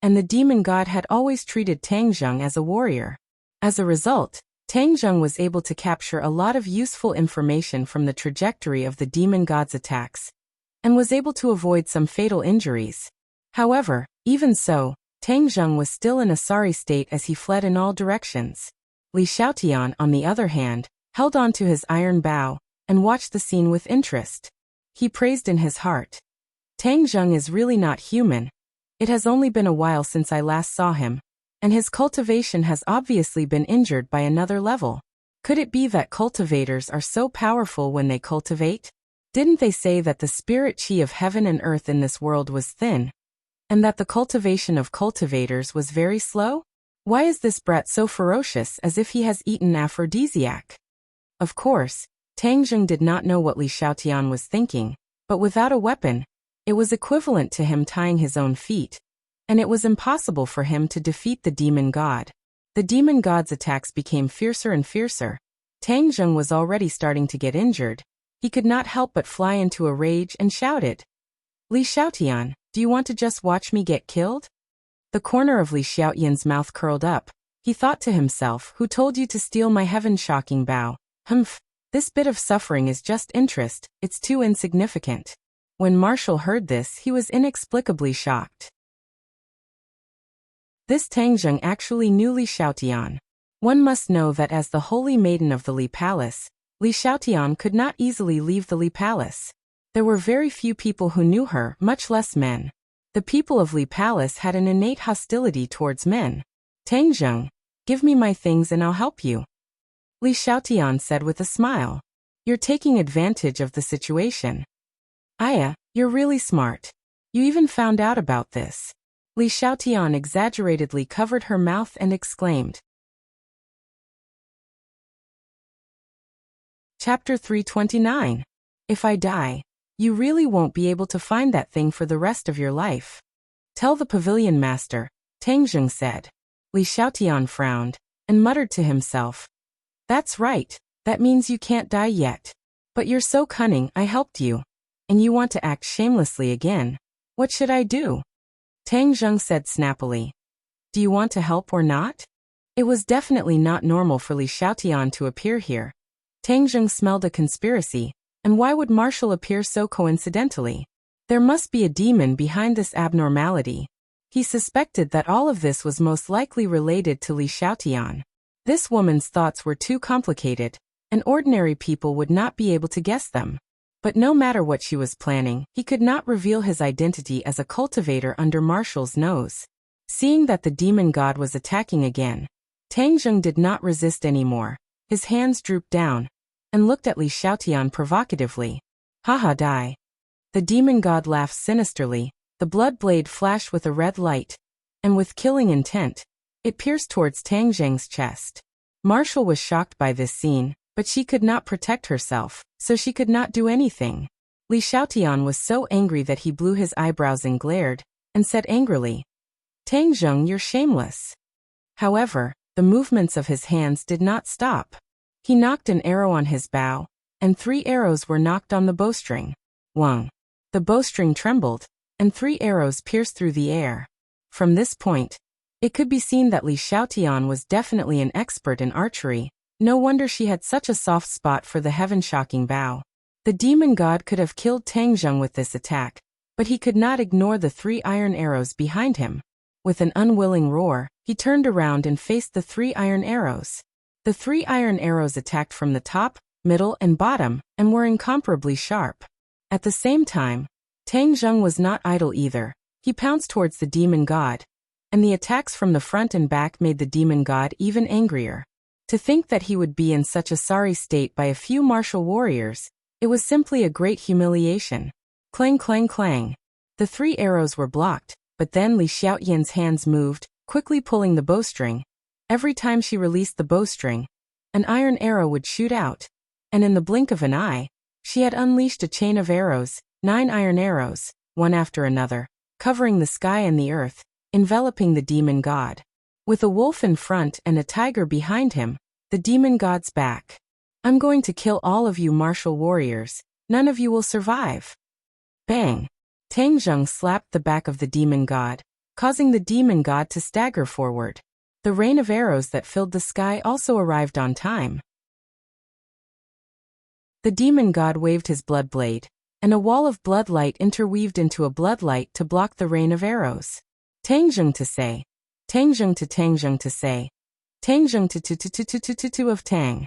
and the demon god had always treated Tang Zheng as a warrior. As a result, Tang Zheng was able to capture a lot of useful information from the trajectory of the demon god's attacks, and was able to avoid some fatal injuries. However, even so, Tang Zheng was still in a sorry state as he fled in all directions. Li Xiaotian, on the other hand, held on to his iron bow and watched the scene with interest. He praised in his heart, "Tang Zheng is really not human. It has only been a while since I last saw him, and his cultivation has obviously been injured by another level. Could it be that cultivators are so powerful when they cultivate? Didn't they say that the spirit chi of heaven and earth in this world was thin, and that the cultivation of cultivators was very slow? Why is this brat so ferocious, as if he has eaten aphrodisiac?" Of course, Tang Zheng did not know what Li Xiaotian was thinking, but without a weapon, it was equivalent to him tying his own feet, and it was impossible for him to defeat the demon god. The demon god's attacks became fiercer and fiercer. Tang Zheng was already starting to get injured. He could not help but fly into a rage and shouted, "Li Xiaotian, do you want to just watch me get killed?" The corner of Li Xiaotian's mouth curled up. He thought to himself, "Who told you to steal my heaven-shocking bow? Humph, this bit of suffering is just interest, it's too insignificant." When Marshall heard this, he was inexplicably shocked. This Tang Zheng actually knew Li Xiaotian. One must know that as the holy maiden of the Li Palace, Li Xiaotian could not easily leave the Li Palace. There were very few people who knew her, much less men. The people of Li Palace had an innate hostility towards men. "Tang Zheng, give me my things and I'll help you," Li Xiaotian said with a smile. "You're taking advantage of the situation. Aya, you're really smart. You even found out about this." Li Xiaotian exaggeratedly covered her mouth and exclaimed. Chapter 329. If I die, you really won't be able to find that thing for the rest of your life. "Tell the pavilion master," Tang Zheng said. Li Xiaotian frowned and muttered to himself, "That's right, that means you can't die yet. But you're so cunning, I helped you, and you want to act shamelessly again. What should I do?" Tang Zheng said snappily. "Do you want to help or not?" It was definitely not normal for Li Xiaotian to appear here. Tang Zheng smelled a conspiracy, and why would Marshall appear so coincidentally? There must be a demon behind this abnormality. He suspected that all of this was most likely related to Li Xiaotian. This woman's thoughts were too complicated, and ordinary people would not be able to guess them. But no matter what she was planning, he could not reveal his identity as a cultivator under Marshall's nose. Seeing that the demon god was attacking again, Tang Zheng did not resist anymore. His hands drooped down, and looked at Li Xiaotian provocatively. "Haha, die." The demon god laughed sinisterly. The blood blade flashed with a red light, and with killing intent, it pierced towards Tang Zheng's chest. Marshall was shocked by this scene, but she could not protect herself, so she could not do anything. Li Xiaotian was so angry that he blew his eyebrows and glared, and said angrily, "Tang Zheng, you're shameless." However, the movements of his hands did not stop. He knocked an arrow on his bow, and 3 arrows were knocked on the bowstring. Wang. The bowstring trembled, and 3 arrows pierced through the air. From this point, it could be seen that Li Xiaotian was definitely an expert in archery. No wonder she had such a soft spot for the heaven-shocking bow. The demon god could have killed Tang Zheng with this attack, but he could not ignore the 3 iron arrows behind him. With an unwilling roar, he turned around and faced the 3 iron arrows. The 3 iron arrows attacked from the top, middle, and bottom, and were incomparably sharp. At the same time, Tang Zheng was not idle either. He pounced towards the demon god, and the attacks from the front and back made the demon god even angrier. To think that he would be in such a sorry state by a few martial warriors, it was simply a great humiliation. Clang, clang, clang. The 3 arrows were blocked, But then Li Xiaoyan's hands moved, quickly pulling the bowstring. Every time she released the bowstring, an iron arrow would shoot out, and in the blink of an eye, she had unleashed a chain of arrows, 9 iron arrows, one after another, covering the sky and the earth, enveloping the demon god. With a wolf in front and a tiger behind him, the demon god's back. I'm going to kill all of you martial warriors, none of you will survive. Bang! Tang Zheng slapped the back of the demon god, causing the demon god to stagger forward. The rain of arrows that filled the sky also arrived on time. The demon god waved his blood blade, and a wall of blood light interweaved into a blood light to block the rain of arrows. Tang Zheng to say. Tang Zheng to say. Tang Zheng to of Tang.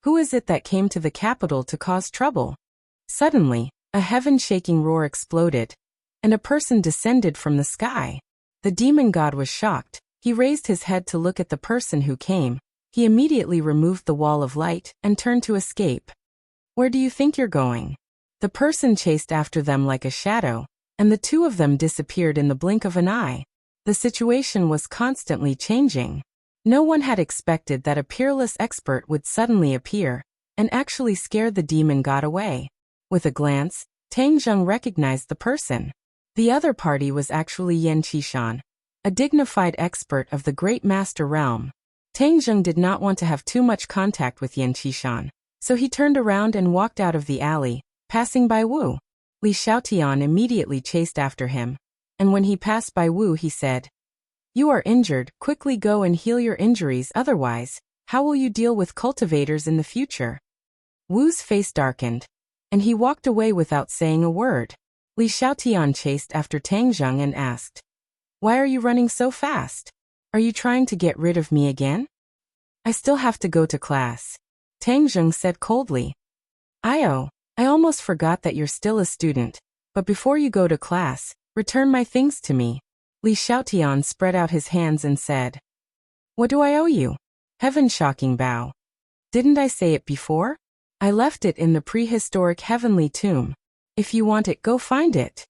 Who is it that came to the capital to cause trouble? Suddenly, a heaven-shaking roar exploded, and a person descended from the sky. The demon god was shocked. He raised his head to look at the person who came. He immediately removed the wall of light and turned to escape. Where do you think you're going? The person chased after them like a shadow, and the two of them disappeared in the blink of an eye. The situation was constantly changing. No one had expected that a peerless expert would suddenly appear and actually scare the demon god away. With a glance, Tang Zheng recognized the person. The other party was actually Yan Qishan, a dignified expert of the Great Master Realm. Tang Zheng did not want to have too much contact with Yan Qishan, so he turned around and walked out of the alley, passing by Wu. Li Xiaotian immediately chased after him, and when he passed by Wu he said, "You are injured, quickly go and heal your injuries, otherwise, how will you deal with cultivators in the future?" Wu's face darkened, and he walked away without saying a word. Li Xiaotian chased after Tang Zheng and asked, "Why are you running so fast? Are you trying to get rid of me again?" "I still have to go to class," Tang Zheng said coldly. "I almost forgot that you're still a student, but before you go to class, return my things to me." Li Xiaotian spread out his hands and said, "What do I owe you?" "Heaven-shocking bow. Didn't I say it before? I left it in the prehistoric heavenly tomb. If you want it, go find it."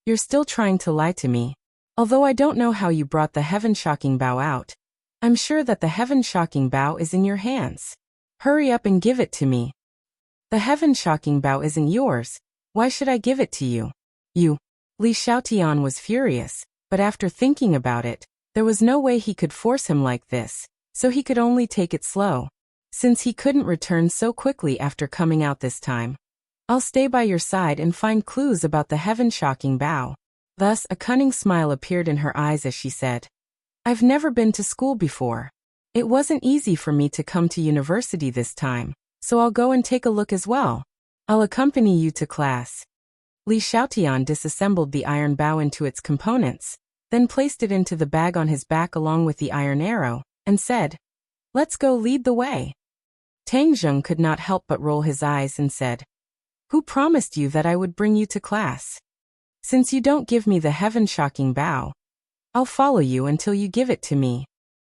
You're still trying to lie to me. Although I don't know how you brought the heaven-shocking bow out, I'm sure that the heaven-shocking bow is in your hands. Hurry up and give it to me. The heaven-shocking bow isn't yours. Why should I give it to you? You. Li Xiaotian was furious, but after thinking about it, there was no way he could force him like this, so he could only take it slow. Since he couldn't return so quickly after coming out this time, I'll stay by your side and find clues about the heaven-shocking bow. Thus, a cunning smile appeared in her eyes as she said, "I've never been to school before. It wasn't easy for me to come to university this time, so I'll go and take a look as well. I'll accompany you to class." Li Xiaotian disassembled the iron bow into its components, then placed it into the bag on his back along with the iron arrow, and said, "Let's go, lead the way." Tang Zheng could not help but roll his eyes and said, "Who promised you that I would bring you to class? Since you don't give me the heaven-shocking bow, I'll follow you until you give it to me."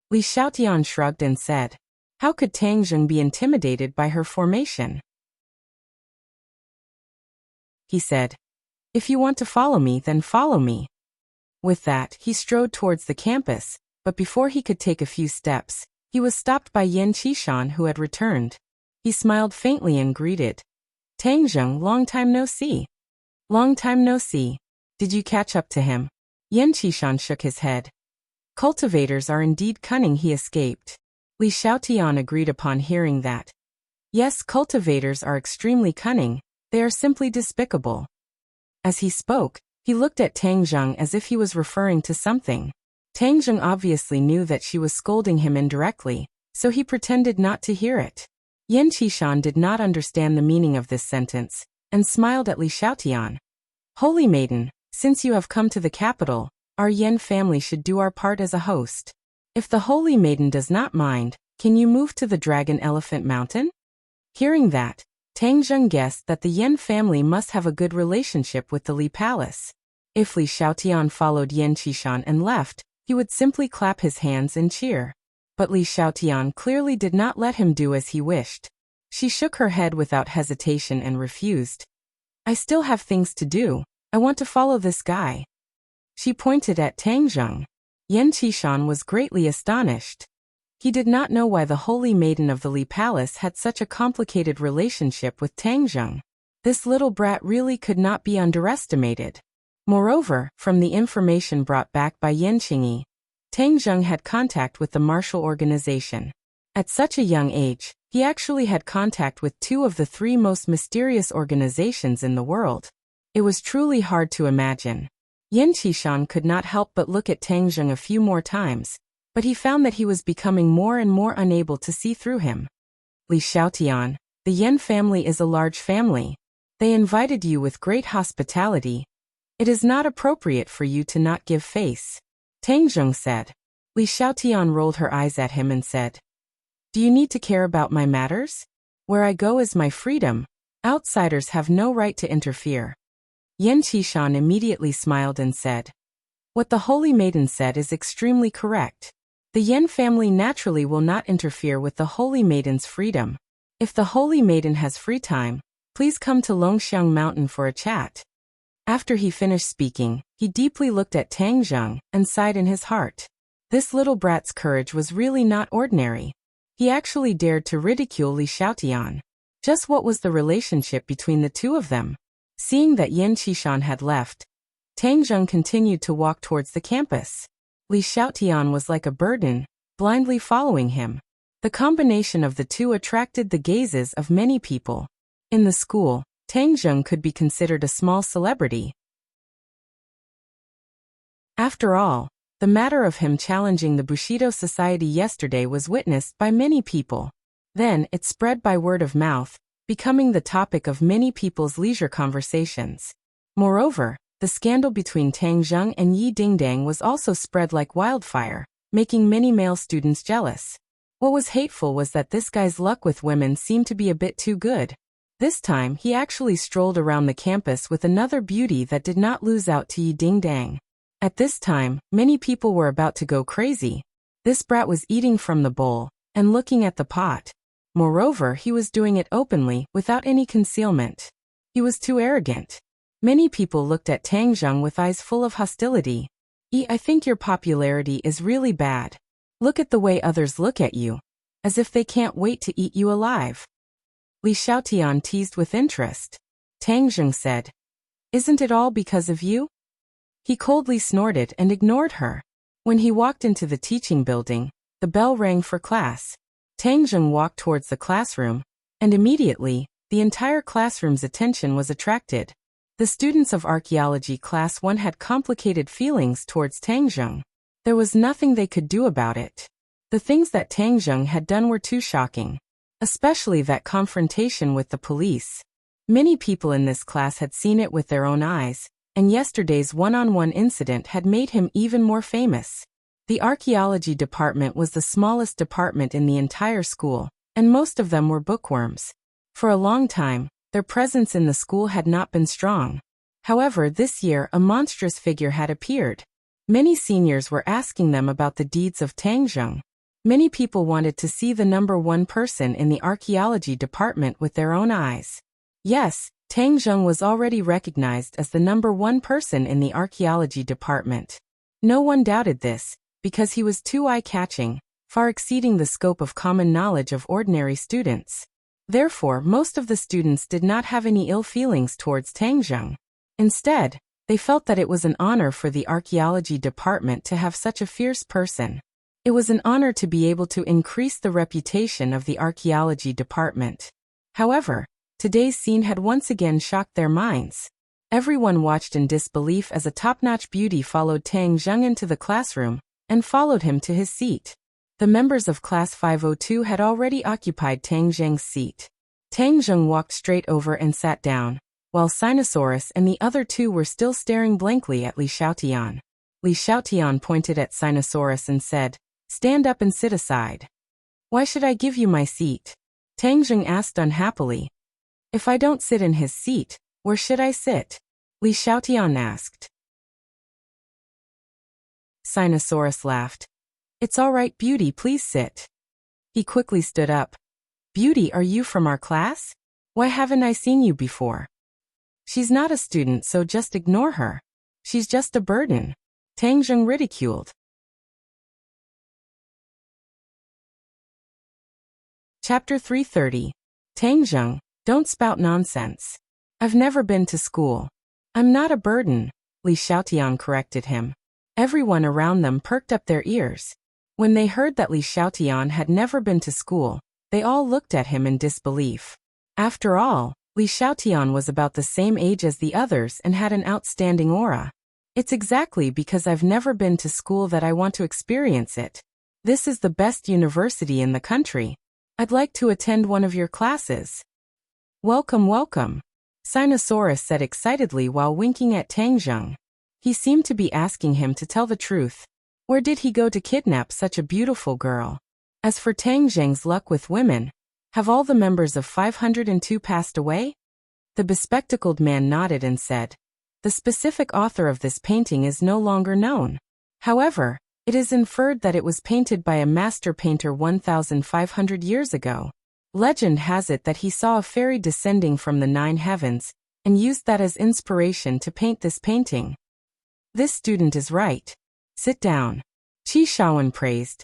Li Xiaotian shrugged and said, how could Tang Zheng be intimidated by her formation? He said, "If you want to follow me, then follow me." With that, he strode towards the campus, but before he could take a few steps, he was stopped by Yan Qishan, who had returned. He smiled faintly and greeted, "Tang Zheng, long time no see." "Long time no see. Did you catch up to him?" Yan Qishan shook his head. "Cultivators are indeed cunning," he escaped. Li Xiaotian agreed upon hearing that. "Yes, cultivators are extremely cunning, they are simply despicable." As he spoke, he looked at Tang Zheng as if he was referring to something. Tang Zheng obviously knew that she was scolding him indirectly, so he pretended not to hear it. Yan Qishan did not understand the meaning of this sentence, and smiled at Li Xiaotian. "Holy maiden, since you have come to the capital, our Yan family should do our part as a host. If the holy maiden does not mind, can you move to the Dragon Elephant Mountain?" Hearing that, Tang Zheng guessed that the Yan family must have a good relationship with the Li Palace. If Li Xiaotian followed Yan Qishan and left, he would simply clap his hands and cheer. But Li Xiaotian clearly did not let him do as he wished. She shook her head without hesitation and refused. "I still have things to do. I want to follow this guy." She pointed at Tang Zheng. Yan Qishan was greatly astonished. He did not know why the holy maiden of the Li Palace had such a complicated relationship with Tang Zheng. This little brat really could not be underestimated. Moreover, from the information brought back by Yan Qingyi, Tang Zheng had contact with the martial organization. At such a young age, he actually had contact with two of the three most mysterious organizations in the world. It was truly hard to imagine. Yan Qishan could not help but look at Tang Zheng a few more times, but he found that he was becoming more and more unable to see through him. Li Xiaotian, the Yan family is a large family. They invited you with great hospitality. It is not appropriate for you to not give face. Tang Zheng said. Li Xiaotian rolled her eyes at him and said, Do you need to care about my matters? Where I go is my freedom. Outsiders have no right to interfere. Yan Qishan immediately smiled and said, What the holy maiden said is extremely correct. The Yan family naturally will not interfere with the holy maiden's freedom. If the holy maiden has free time, please come to Longxiang Mountain for a chat. After he finished speaking, he deeply looked at Tang Zheng and sighed in his heart. This little brat's courage was really not ordinary. He actually dared to ridicule Li Xiaotian. Just what was the relationship between the two of them? Seeing that Yan Qishan had left, Tang Zheng continued to walk towards the campus. Li Xiaotian was like a burden, blindly following him. The combination of the two attracted the gazes of many people. In the school, Tang Zheng could be considered a small celebrity. After all, the matter of him challenging the Bushido Society yesterday was witnessed by many people. Then it spread by word of mouth, becoming the topic of many people's leisure conversations. Moreover, the scandal between Tang Zheng and Yi Dingdang was also spread like wildfire, making many male students jealous. What was hateful was that this guy's luck with women seemed to be a bit too good. This time he actually strolled around the campus with another beauty that did not lose out to Yi Dingdang. At this time, many people were about to go crazy. This brat was eating from the bowl and looking at the pot. Moreover, he was doing it openly, without any concealment. He was too arrogant. Many people looked at Tang Zheng with eyes full of hostility. I think your popularity is really bad. Look at the way others look at you, as if they can't wait to eat you alive. Li Xiaotian teased with interest. Tang Zheng said, Isn't it all because of you? He coldly snorted and ignored her. When he walked into the teaching building, the bell rang for class. Tang Zheng walked towards the classroom, and immediately, the entire classroom's attention was attracted. The students of Archaeology Class 1 had complicated feelings towards Tang Zheng. There was nothing they could do about it. The things that Tang Zheng had done were too shocking, especially that confrontation with the police. Many people in this class had seen it with their own eyes, and yesterday's one-on-one incident had made him even more famous. The archaeology department was the smallest department in the entire school, and most of them were bookworms. For a long time, their presence in the school had not been strong. However, this year a monstrous figure had appeared. Many seniors were asking them about the deeds of Tang Zheng. Many people wanted to see the number one person in the archaeology department with their own eyes. Yes, Tang Zheng was already recognized as the number one person in the archaeology department. No one doubted this, because he was too eye-catching, far exceeding the scope of common knowledge of ordinary students. Therefore, most of the students did not have any ill feelings towards Tang Zheng. Instead, they felt that it was an honor for the archaeology department to have such a fierce person. It was an honor to be able to increase the reputation of the archaeology department. However, today's scene had once again shocked their minds. Everyone watched in disbelief as a top-notch beauty followed Tang Zheng into the classroom, and followed him to his seat. The members of Class 502 had already occupied Tang Zheng's seat. Tang Zheng walked straight over and sat down, while Sinosaurus and the other two were still staring blankly at Li Xiaotian. Li Xiaotian pointed at Sinosaurus and said, "Stand up and sit aside." "Why should I give you my seat?" Tang Zheng asked unhappily. "If I don't sit in his seat, where should I sit?" Li Xiaotian asked. Sinosaurus laughed. "It's all right, Beauty, please sit." He quickly stood up. "Beauty, are you from our class? Why haven't I seen you before?" "She's not a student, so just ignore her. She's just a burden." Tang Zheng ridiculed. Chapter 330. Tang Zheng, don't spout nonsense. I've never been to school. I'm not a burden, Li Xiaotian corrected him. Everyone around them perked up their ears. When they heard that Li Xiaotian had never been to school, they all looked at him in disbelief. After all, Li Xiaotian was about the same age as the others and had an outstanding aura. It's exactly because I've never been to school that I want to experience it. This is the best university in the country. I'd like to attend one of your classes. Welcome, welcome, Sinosaurus said excitedly while winking at Tang Zheng. He seemed to be asking him to tell the truth. Where did he go to kidnap such a beautiful girl? As for Tang Zheng's luck with women, have all the members of 502 passed away? The bespectacled man nodded and said, the specific author of this painting is no longer known. However, it is inferred that it was painted by a master painter 1,500 years ago. Legend has it that he saw a fairy descending from the 9 heavens and used that as inspiration to paint this painting. This student is right. Sit down. Qi Shaowen praised.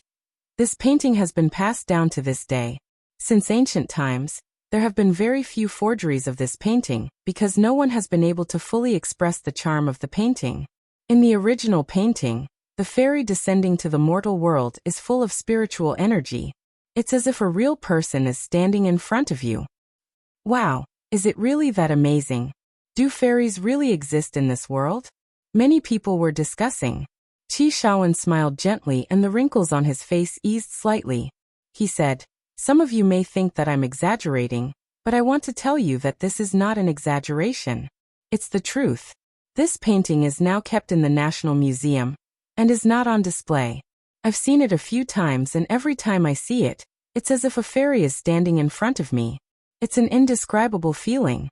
This painting has been passed down to this day. Since ancient times, there have been very few forgeries of this painting because no one has been able to fully express the charm of the painting. In the original painting, the fairy descending to the mortal world is full of spiritual energy. It's as if a real person is standing in front of you. Wow, is it really that amazing? Do fairies really exist in this world? Many people were discussing. Qi Shaowen smiled gently and the wrinkles on his face eased slightly. He said, some of you may think that I'm exaggerating, but I want to tell you that this is not an exaggeration. It's the truth. This painting is now kept in the National Museum and is not on display. I've seen it a few times and every time I see it, it's as if a fairy is standing in front of me. It's an indescribable feeling.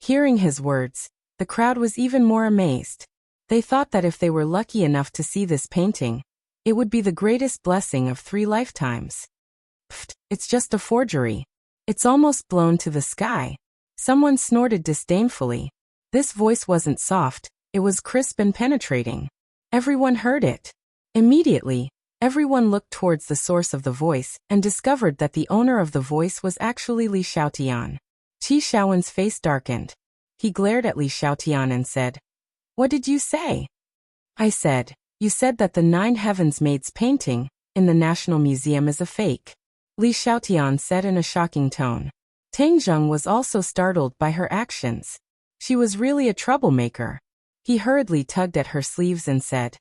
Hearing his words, the crowd was even more amazed. They thought that if they were lucky enough to see this painting, it would be the greatest blessing of 3 lifetimes. Pfft, it's just a forgery. It's almost blown to the sky. Someone snorted disdainfully. This voice wasn't soft, it was crisp and penetrating. Everyone heard it. Immediately, everyone looked towards the source of the voice and discovered that the owner of the voice was actually Li Xiaotian. Qi Shaowen's face darkened. He glared at Li Xiaotian and said, what did you say? I said, you said that the 9 Heavens Maid's painting in the National Museum is a fake. Li Xiaotian said in a shocking tone. Tang Zheng was also startled by her actions. She was really a troublemaker. He hurriedly tugged at her sleeves and said,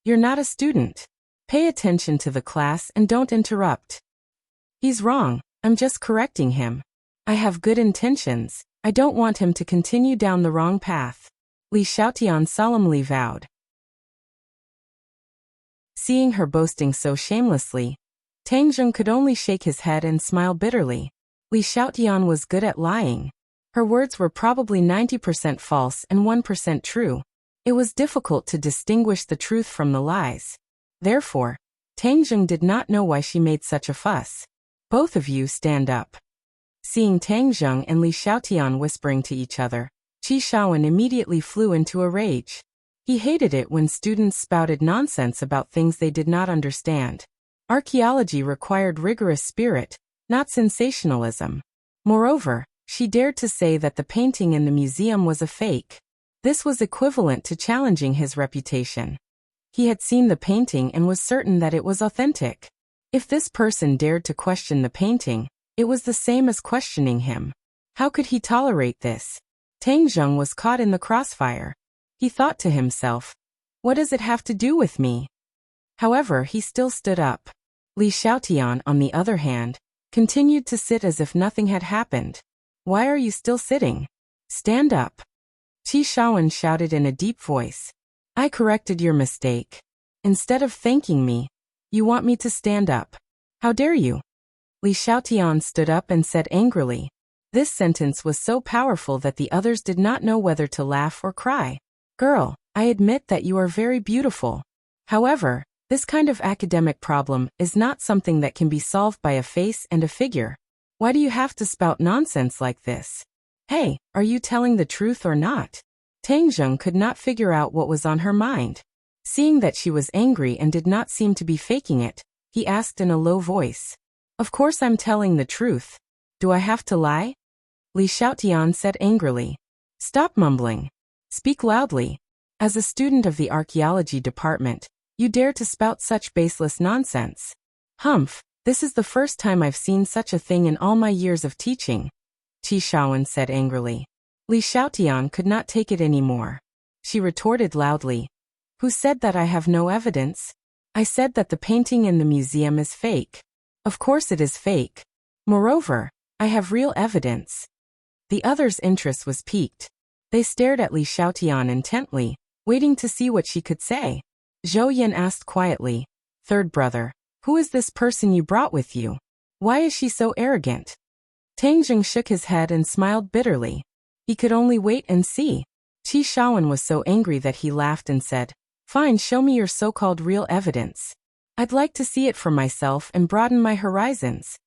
you're not a student. Pay attention to the class and don't interrupt. He's wrong, I'm just correcting him. I have good intentions, I don't want him to continue down the wrong path. Li Xiaotian solemnly vowed. Seeing her boasting so shamelessly, Tang Zheng could only shake his head and smile bitterly. Li Xiaotian was good at lying. Her words were probably 90% false and 1% true. It was difficult to distinguish the truth from the lies. Therefore, Tang Zheng did not know why she made such a fuss. Both of you stand up. Seeing Tang Zheng and Li Xiaotian whispering to each other, Qi Shaowen immediately flew into a rage. He hated it when students spouted nonsense about things they did not understand. Archaeology required rigorous spirit, not sensationalism. Moreover, she dared to say that the painting in the museum was a fake. This was equivalent to challenging his reputation. He had seen the painting and was certain that it was authentic. If this person dared to question the painting, it was the same as questioning him. How could he tolerate this? Tang Zheng was caught in the crossfire. He thought to himself, what does it have to do with me? However, he still stood up. Li Xiaotian, on the other hand, continued to sit as if nothing had happened. Why are you still sitting? Stand up. Qi Shaowen shouted in a deep voice. I corrected your mistake. Instead of thanking me, you want me to stand up. How dare you? Li Xiaotian stood up and said angrily. This sentence was so powerful that the others did not know whether to laugh or cry. Girl, I admit that you are very beautiful. However, this kind of academic problem is not something that can be solved by a face and a figure. Why do you have to spout nonsense like this? Hey, are you telling the truth or not? Tang Zheng could not figure out what was on her mind. Seeing that she was angry and did not seem to be faking it, he asked in a low voice. Of course I'm telling the truth. Do I have to lie? Li Xiaotian said angrily. Stop mumbling. Speak loudly. As a student of the archaeology department, you dare to spout such baseless nonsense. Humph, this is the first time I've seen such a thing in all my years of teaching, Qi Shaowen said angrily. Li Xiaotian could not take it anymore. She retorted loudly. Who said that I have no evidence? I said that the painting in the museum is fake. Of course it is fake. Moreover, I have real evidence. The others' interest was piqued. They stared at Li Xiaotian intently, waiting to see what she could say. Zhou Yan asked quietly, Third brother, who is this person you brought with you? Why is she so arrogant? Tang Jing shook his head and smiled bitterly. He could only wait and see. Qi Shaowen was so angry that he laughed and said, Fine, show me your so-called real evidence. I'd like to see it for myself and broaden my horizons.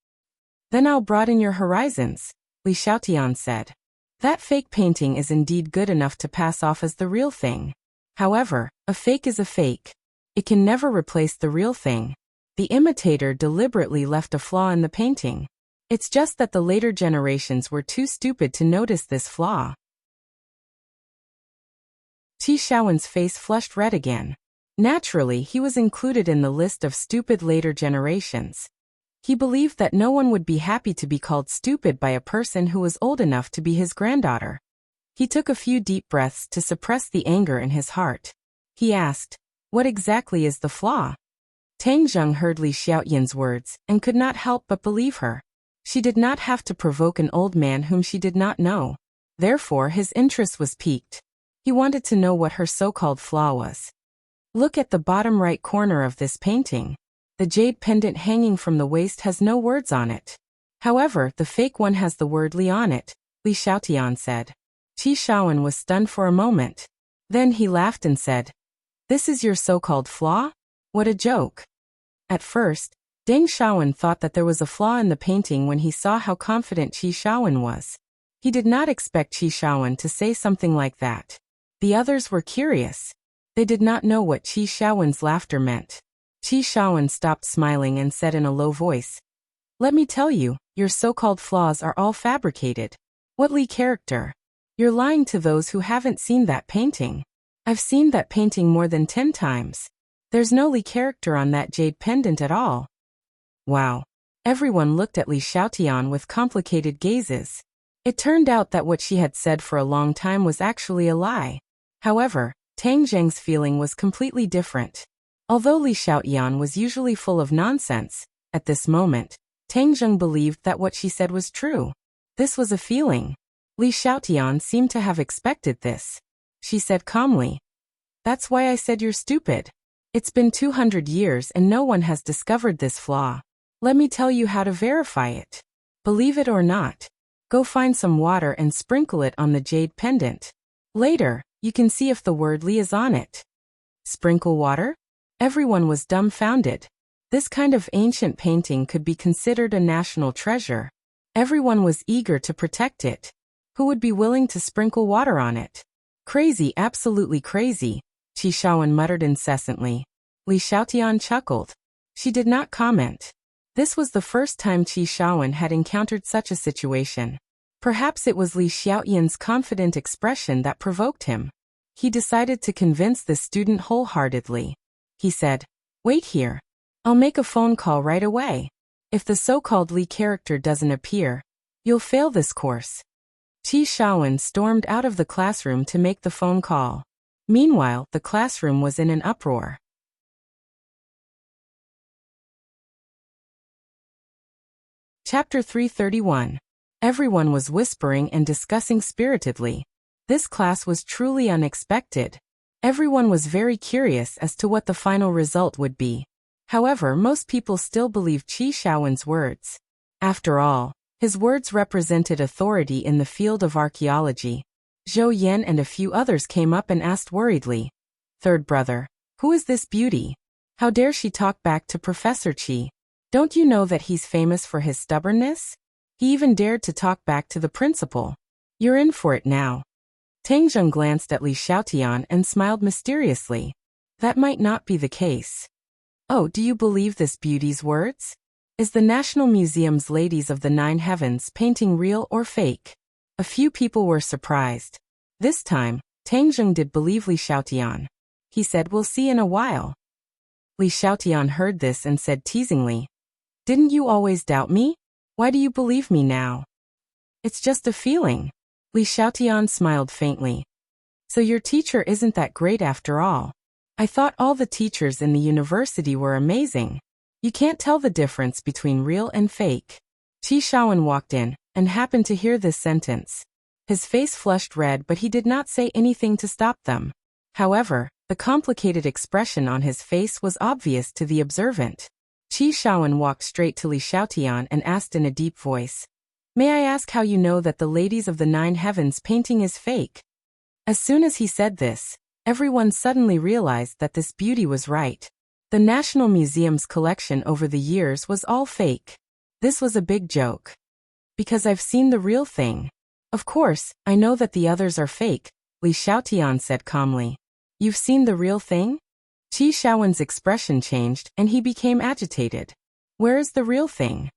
Then I'll broaden your horizons, Li Xiaotian said. That fake painting is indeed good enough to pass off as the real thing. However, a fake is a fake. It can never replace the real thing. The imitator deliberately left a flaw in the painting. It's just that the later generations were too stupid to notice this flaw. Qi Shaowen's face flushed red again. Naturally, he was included in the list of stupid later generations. He believed that no one would be happy to be called stupid by a person who was old enough to be his granddaughter. He took a few deep breaths to suppress the anger in his heart. He asked, What exactly is the flaw? Tang Zheng heard Li Xiaoyan's words and could not help but believe her. She did not have to provoke an old man whom she did not know. Therefore, his interest was piqued. He wanted to know what her so-called flaw was. Look at the bottom right corner of this painting. The jade pendant hanging from the waist has no words on it. However, the fake one has the word Li on it, Li Xiaotian said. Qi Shaowen was stunned for a moment. Then he laughed and said, This is your so-called flaw? What a joke. At first, Deng Shaowen thought that there was a flaw in the painting when he saw how confident Qi Shaowen was. He did not expect Qi Shaowen to say something like that. The others were curious. They did not know what Qi Shaowen's laughter meant. Qi Shaowen stopped smiling and said in a low voice, Let me tell you, your so-called flaws are all fabricated. What Li character? You're lying to those who haven't seen that painting. I've seen that painting more than 10 times. There's no Li character on that jade pendant at all. Wow. Everyone looked at Li Xiaotian with complicated gazes. It turned out that what she had said for a long time was actually a lie. However, Tang Zheng's feeling was completely different. Although Li Xiaoyan was usually full of nonsense, at this moment, Tang Zheng believed that what she said was true. This was a feeling. Li Xiaotian seemed to have expected this. She said calmly, That's why I said you're stupid. It's been 200 years and no one has discovered this flaw. Let me tell you how to verify it. Believe it or not. Go find some water and sprinkle it on the jade pendant. Later, you can see if the word Li is on it. Sprinkle water? Everyone was dumbfounded. This kind of ancient painting could be considered a national treasure. Everyone was eager to protect it. Who would be willing to sprinkle water on it? Crazy, absolutely crazy, Qi Shaowen muttered incessantly. Li Xiaotian chuckled. She did not comment. This was the first time Qi Shaowen had encountered such a situation. Perhaps it was Li Xiaoyan's confident expression that provoked him. He decided to convince the student wholeheartedly. He said, Wait here. I'll make a phone call right away. If the so-called Li character doesn't appear, you'll fail this course. Qi Shaowen stormed out of the classroom to make the phone call. Meanwhile, the classroom was in an uproar. Chapter 331. Everyone was whispering and discussing spiritedly. This class was truly unexpected. Everyone was very curious as to what the final result would be. However, most people still believed Qi Shaowen's words. After all, his words represented authority in the field of archaeology. Zhou Yan and a few others came up and asked worriedly, Third brother, who is this beauty? How dare she talk back to Professor Qi? Don't you know that he's famous for his stubbornness? He even dared to talk back to the principal. You're in for it now. Tang Zheng glanced at Li Xiaotian and smiled mysteriously. That might not be the case. Oh, do you believe this beauty's words? Is the National Museum's Ladies of the Nine Heavens painting real or fake? A few people were surprised. This time, Tang Zheng did believe Li Xiaotian. He said, "We'll see in a while." Li Xiaotian heard this and said teasingly, "Didn't you always doubt me? Why do you believe me now?" "It's just a feeling." Li Xiaotian smiled faintly. "So your teacher isn't that great after all. I thought all the teachers in the university were amazing. You can't tell the difference between real and fake." Qi Shaowen walked in and happened to hear this sentence. His face flushed red, but he did not say anything to stop them. However, the complicated expression on his face was obvious to the observant. Qi Shaowen walked straight to Li Xiaotian and asked in a deep voice, "May I ask how you know that the Ladies of the Nine Heavens painting is fake?" As soon as he said this, everyone suddenly realized that this beauty was right. The National Museum's collection over the years was all fake. This was a big joke. "Because I've seen the real thing. Of course, I know that the others are fake," Li Xiaotian said calmly. "You've seen the real thing?" Qi Shaowen's expression changed and he became agitated. "Where is the real thing?"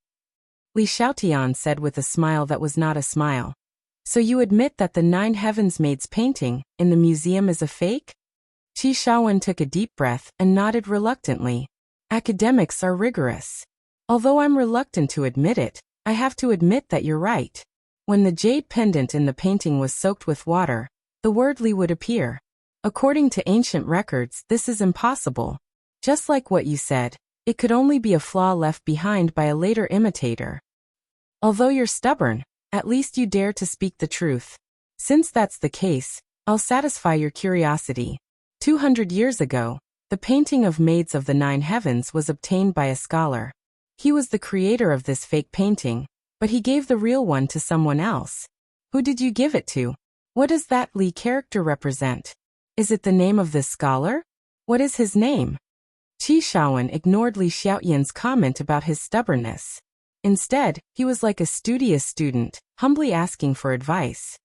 Li Xiaotian said with a smile that was not a smile. "So you admit that the Nine Heavens Maids painting in the museum is a fake?" Qi Shaowen took a deep breath and nodded reluctantly. "Academics are rigorous. Although I'm reluctant to admit it, I have to admit that you're right. When the jade pendant in the painting was soaked with water, the word Li would appear. According to ancient records, this is impossible. Just like what you said, it could only be a flaw left behind by a later imitator. Although you're stubborn, at least you dare to speak the truth. Since that's the case, I'll satisfy your curiosity. 200 years ago, the painting of Maids of the Nine Heavens was obtained by a scholar. He was the creator of this fake painting, but he gave the real one to someone else. Who did you give it to? What does that Li character represent? Is it the name of this scholar? What is his name?" Qi Shaowen ignored Li Xiaotian's comment about his stubbornness. Instead, he was like a studious student, humbly asking for advice.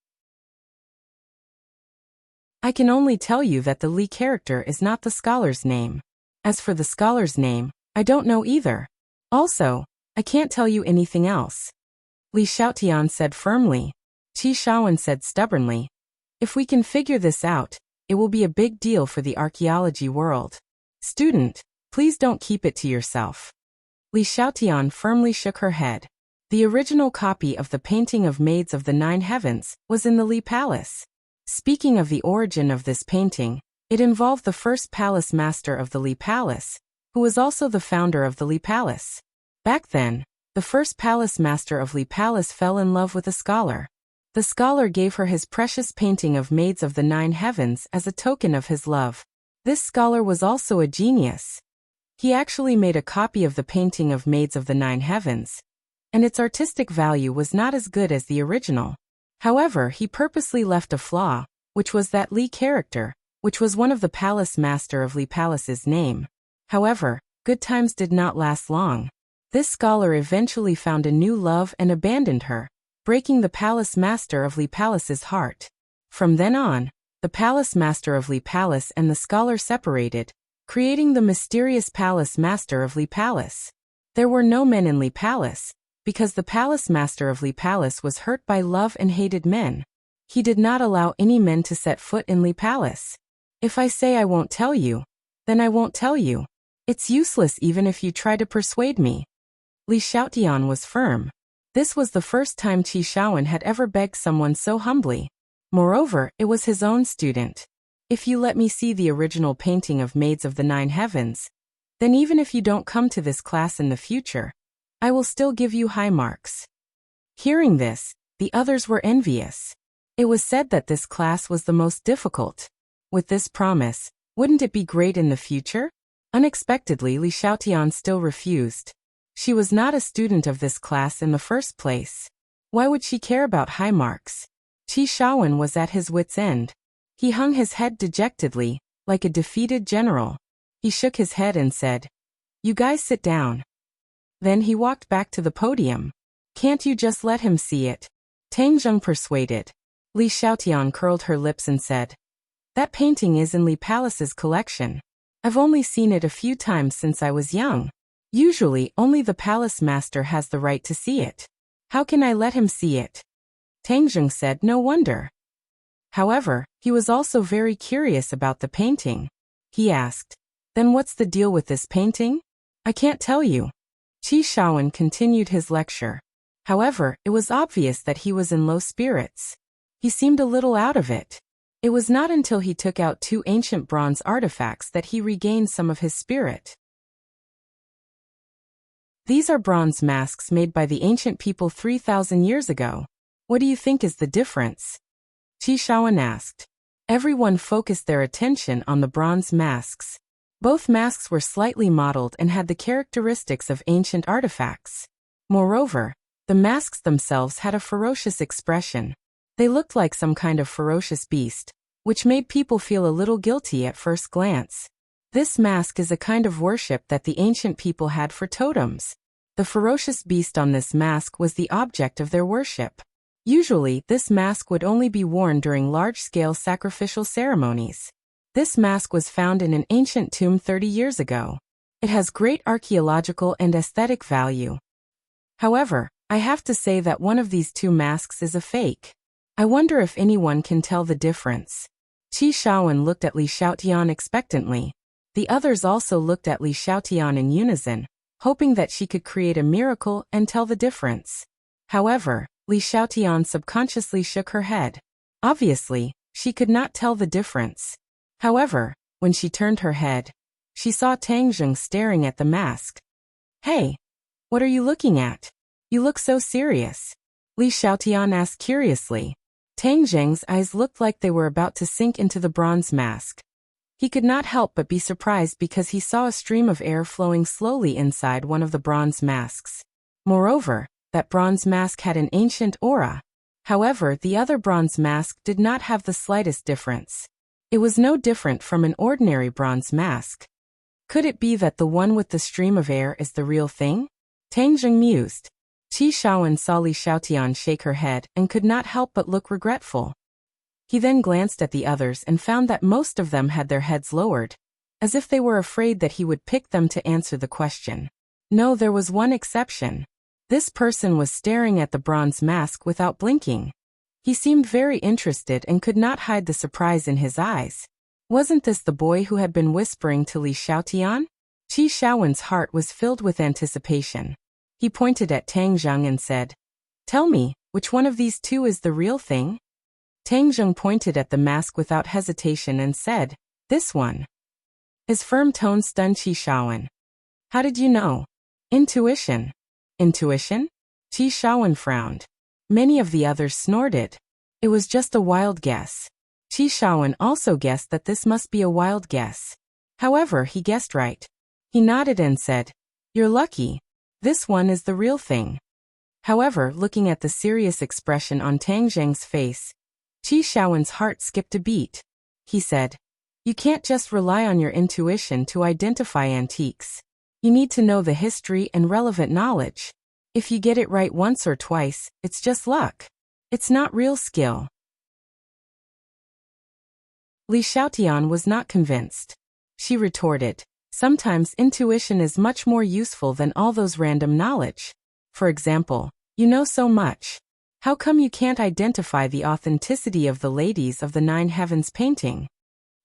"I can only tell you that the Li character is not the scholar's name. As for the scholar's name, I don't know either. Also, I can't tell you anything else," Li Xiaotian said firmly. Qi Shaowen said stubbornly, "If we can figure this out, it will be a big deal for the archaeology world. Student, please don't keep it to yourself." Li Xiaotian firmly shook her head. The original copy of the painting of Maids of the Nine Heavens was in the Li Palace. Speaking of the origin of this painting, it involved the first palace master of the Li Palace, who was also the founder of the Li Palace. Back then, the first palace master of Li Palace fell in love with a scholar. The scholar gave her his precious painting of Maids of the Nine Heavens as a token of his love. This scholar was also a genius. He actually made a copy of the painting of Maids of the Nine Heavens, and its artistic value was not as good as the original. However, he purposely left a flaw, which was that Li character, which was one of the palace master of Li Palace's name. However, good times did not last long. This scholar eventually found a new love and abandoned her, breaking the palace master of Li Palace's heart. From then on, the palace master of Li Palace and the scholar separated, creating the mysterious palace master of Li Palace. There were no men in Li Palace, because the palace master of Li Palace was hurt by love and hated men. He did not allow any men to set foot in Li Palace. If I say I won't tell you, then I won't tell you. It's useless even if you try to persuade me. Li Xiaotian was firm. This was the first time Qi Shaowen had ever begged someone so humbly. Moreover, it was his own student. "If you let me see the original painting of Maids of the Nine Heavens, then even if you don't come to this class in the future, I will still give you high marks." Hearing this, the others were envious. It was said that this class was the most difficult. With this promise, wouldn't it be great in the future? Unexpectedly, Li Xiaotian still refused. She was not a student of this class in the first place. Why would she care about high marks? Qi Shaowen was at his wit's end. He hung his head dejectedly, like a defeated general. He shook his head and said, "You guys sit down." Then he walked back to the podium. "Can't you just let him see it?" Tang Zheng persuaded. Li Xiaotian curled her lips and said, "That painting is in Li Palace's collection. I've only seen it a few times since I was young. Usually, only the palace master has the right to see it. How can I let him see it? Tang Zheng said, no wonder. However, he was also very curious about the painting. He asked, then what's the deal with this painting? I can't tell you. Qi Shaowen continued his lecture. However, it was obvious that he was in low spirits. He seemed a little out of it. It was not until he took out 2 ancient bronze artifacts that he regained some of his spirit. These are bronze masks made by the ancient people 3,000 years ago. What do you think is the difference? Qi Shaowen asked. Everyone focused their attention on the bronze masks. Both masks were slightly modeled and had the characteristics of ancient artifacts. Moreover, the masks themselves had a ferocious expression. They looked like some kind of ferocious beast, which made people feel a little guilty at first glance. This mask is a kind of worship that the ancient people had for totems. The ferocious beast on this mask was the object of their worship. Usually, this mask would only be worn during large-scale sacrificial ceremonies. This mask was found in an ancient tomb 30 years ago. It has great archaeological and aesthetic value. However, I have to say that one of these 2 masks is a fake. I wonder if anyone can tell the difference. Qi Shaowen looked at Li Xiaotian expectantly. The others also looked at Li Xiaotian in unison, hoping that she could create a miracle and tell the difference. However, Li Xiaotian subconsciously shook her head. Obviously, she could not tell the difference. However, when she turned her head, she saw Tang Zheng staring at the mask. Hey, what are you looking at? You look so serious. Li Xiaotian asked curiously. Tang Zheng's eyes looked like they were about to sink into the bronze mask. He could not help but be surprised because he saw a stream of air flowing slowly inside one of the bronze masks. Moreover, that bronze mask had an ancient aura. However, the other bronze mask did not have the slightest difference. It was no different from an ordinary bronze mask. Could it be that the one with the stream of air is the real thing? Tang Zheng mused. Qi Shaowen saw Li Xiaotian shake her head and could not help but look regretful. He then glanced at the others and found that most of them had their heads lowered, as if they were afraid that he would pick them to answer the question. No, there was one exception. This person was staring at the bronze mask without blinking. He seemed very interested and could not hide the surprise in his eyes. Wasn't this the boy who had been whispering to Li Xiaotian? Qi Shaowen's heart was filled with anticipation. He pointed at Tang Zheng and said, "Tell me, which one of these 2 is the real thing?" Tang Zheng pointed at the mask without hesitation and said, "This one." His firm tone stunned Qi Shaowen. "How did you know?" "Intuition." "Intuition?" Qi Shaowen frowned. Many of the others snorted. It was just a wild guess. Qi Shaowen also guessed that this must be a wild guess. However, he guessed right. He nodded and said, "You're lucky. This one is the real thing." However, looking at the serious expression on Tang Zheng's face, Qi Shaowen's heart skipped a beat. He said, "You can't just rely on your intuition to identify antiques. You need to know the history and relevant knowledge. If you get it right once or twice, it's just luck. It's not real skill." Li Xiaotian was not convinced. She retorted, "Sometimes intuition is much more useful than all those random knowledge. For example, you know so much. How come you can't identify the authenticity of the Ladies of the Nine Heavens painting?"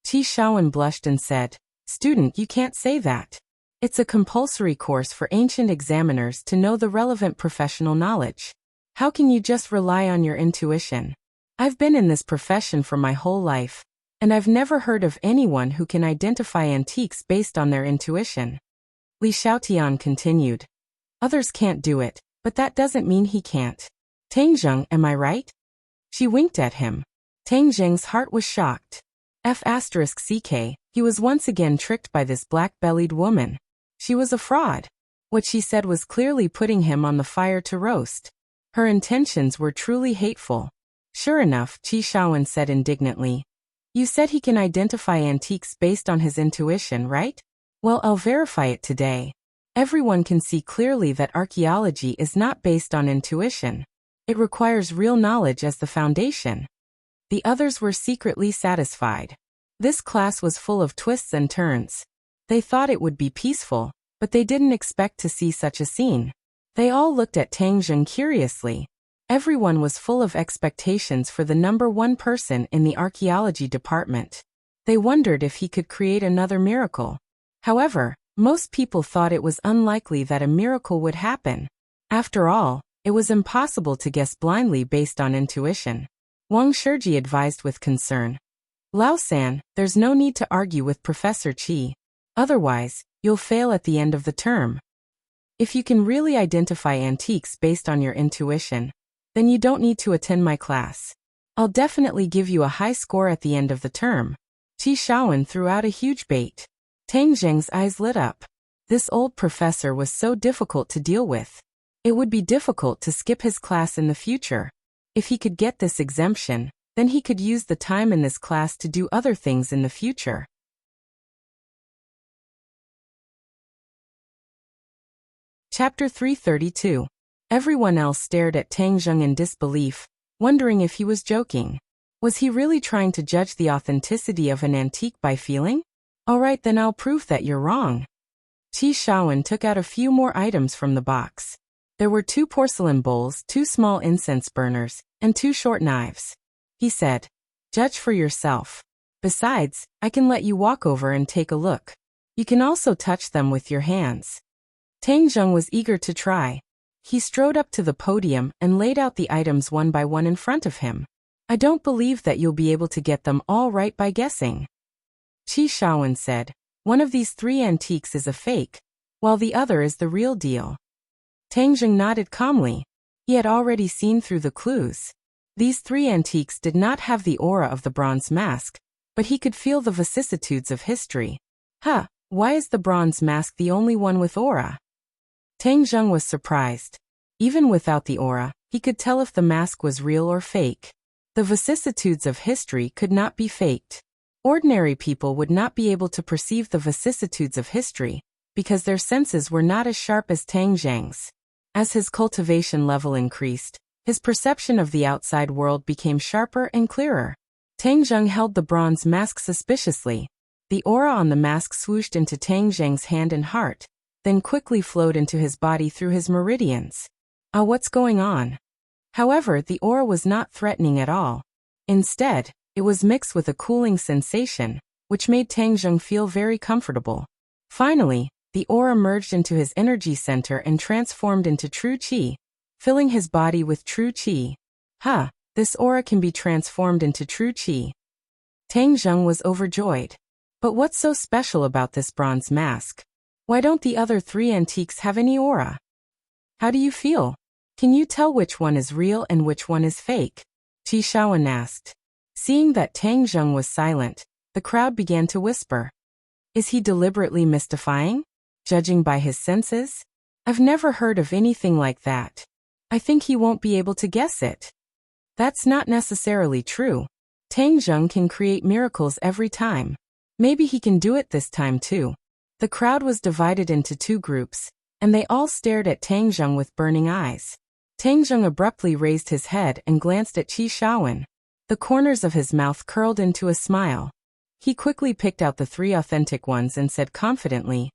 Qi Shaowen blushed and said, "Student, you can't say that. It's a compulsory course for ancient examiners to know the relevant professional knowledge. How can you just rely on your intuition? I've been in this profession for my whole life, and I've never heard of anyone who can identify antiques based on their intuition." Li Xiaotian continued, "Others can't do it, but that doesn't mean he can't. Tang Zheng, am I right?" She winked at him. Tang Zheng's heart was shocked. F***ck, he was once again tricked by this black-bellied woman. She was a fraud. What she said was clearly putting him on the fire to roast. Her intentions were truly hateful. "Sure enough," Qi Shaowen said indignantly. "You said he can identify antiques based on his intuition, right? Well, I'll verify it today. Everyone can see clearly that archaeology is not based on intuition. It requires real knowledge as the foundation." The others were secretly satisfied. This class was full of twists and turns. They thought it would be peaceful, but they didn't expect to see such a scene. They all looked at Tang Zheng curiously. Everyone was full of expectations for the #1 person in the archaeology department. They wondered if he could create another miracle. However, most people thought it was unlikely that a miracle would happen. After all, it was impossible to guess blindly based on intuition. Wang Shiji advised with concern. Lao-san, there's no need to argue with Professor Qi. Otherwise, you'll fail at the end of the term. If you can really identify antiques based on your intuition, then you don't need to attend my class. I'll definitely give you a high score at the end of the term. Qi Shaowen threw out a huge bait. Tang Zheng's eyes lit up. This old professor was so difficult to deal with. It would be difficult to skip his class in the future. If he could get this exemption, then he could use the time in this class to do other things in the future. Chapter 332. Everyone else stared at Tang Zheng in disbelief, wondering if he was joking. Was he really trying to judge the authenticity of an antique by feeling? Alright, then I'll prove that you're wrong. Qi Shaowen took out a few more items from the box. There were 2 porcelain bowls, 2 small incense burners, and 2 short knives. He said, "Judge for yourself. Besides, I can let you walk over and take a look. You can also touch them with your hands." Tang Zheng was eager to try. He strode up to the podium and laid out the items one by one in front of him. "I don't believe that you'll be able to get them all right by guessing." Qi Shaowen said, "One of these 3 antiques is a fake, while the other is the real deal." Tang Zheng nodded calmly. He had already seen through the clues. These 3 antiques did not have the aura of the bronze mask, but he could feel the vicissitudes of history. Why is the bronze mask the only one with aura? Tang Zheng was surprised. Even without the aura, he could tell if the mask was real or fake. The vicissitudes of history could not be faked. Ordinary people would not be able to perceive the vicissitudes of history, because their senses were not as sharp as Tang Zheng's. As his cultivation level increased, his perception of the outside world became sharper and clearer. Tang Zheng held the bronze mask suspiciously. The aura on the mask swooshed into Tang Zheng's hand and heart, then quickly flowed into his body through his meridians. What's going on? However, the aura was not threatening at all. Instead, it was mixed with a cooling sensation, which made Tang Zheng feel very comfortable. Finally, the aura merged into his energy center and transformed into true qi, filling his body with true qi. This aura can be transformed into true qi. Tang Zheng was overjoyed. But what's so special about this bronze mask? Why don't the other 3 antiques have any aura? How do you feel? Can you tell which one is real and which one is fake? Qi Shaowen asked. Seeing that Tang Zheng was silent, the crowd began to whisper. Is he deliberately mystifying? Judging by his senses? I've never heard of anything like that. I think he won't be able to guess it. That's not necessarily true. Tang Zheng can create miracles every time. Maybe he can do it this time too. The crowd was divided into 2 groups, and they all stared at Tang Zheng with burning eyes. Tang Zheng abruptly raised his head and glanced at Qi Shaowen. The corners of his mouth curled into a smile. He quickly picked out the 3 authentic ones and said confidently,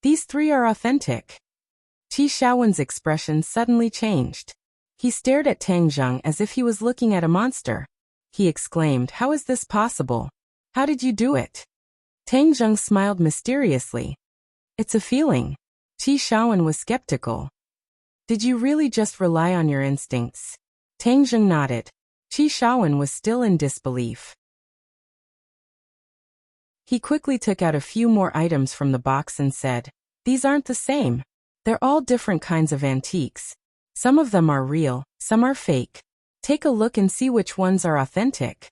"These 3 are authentic." Qi Shaowen's expression suddenly changed. He stared at Tang Zheng as if he was looking at a monster. He exclaimed, "How is this possible? How did you do it?" Tang Zheng smiled mysteriously. "It's a feeling." Qi Shaowen was skeptical. "Did you really just rely on your instincts?" Tang Zheng nodded. Qi Shaowen was still in disbelief. He quickly took out a few more items from the box and said, "These aren't the same. They're all different kinds of antiques. Some of them are real, some are fake. Take a look and see which ones are authentic."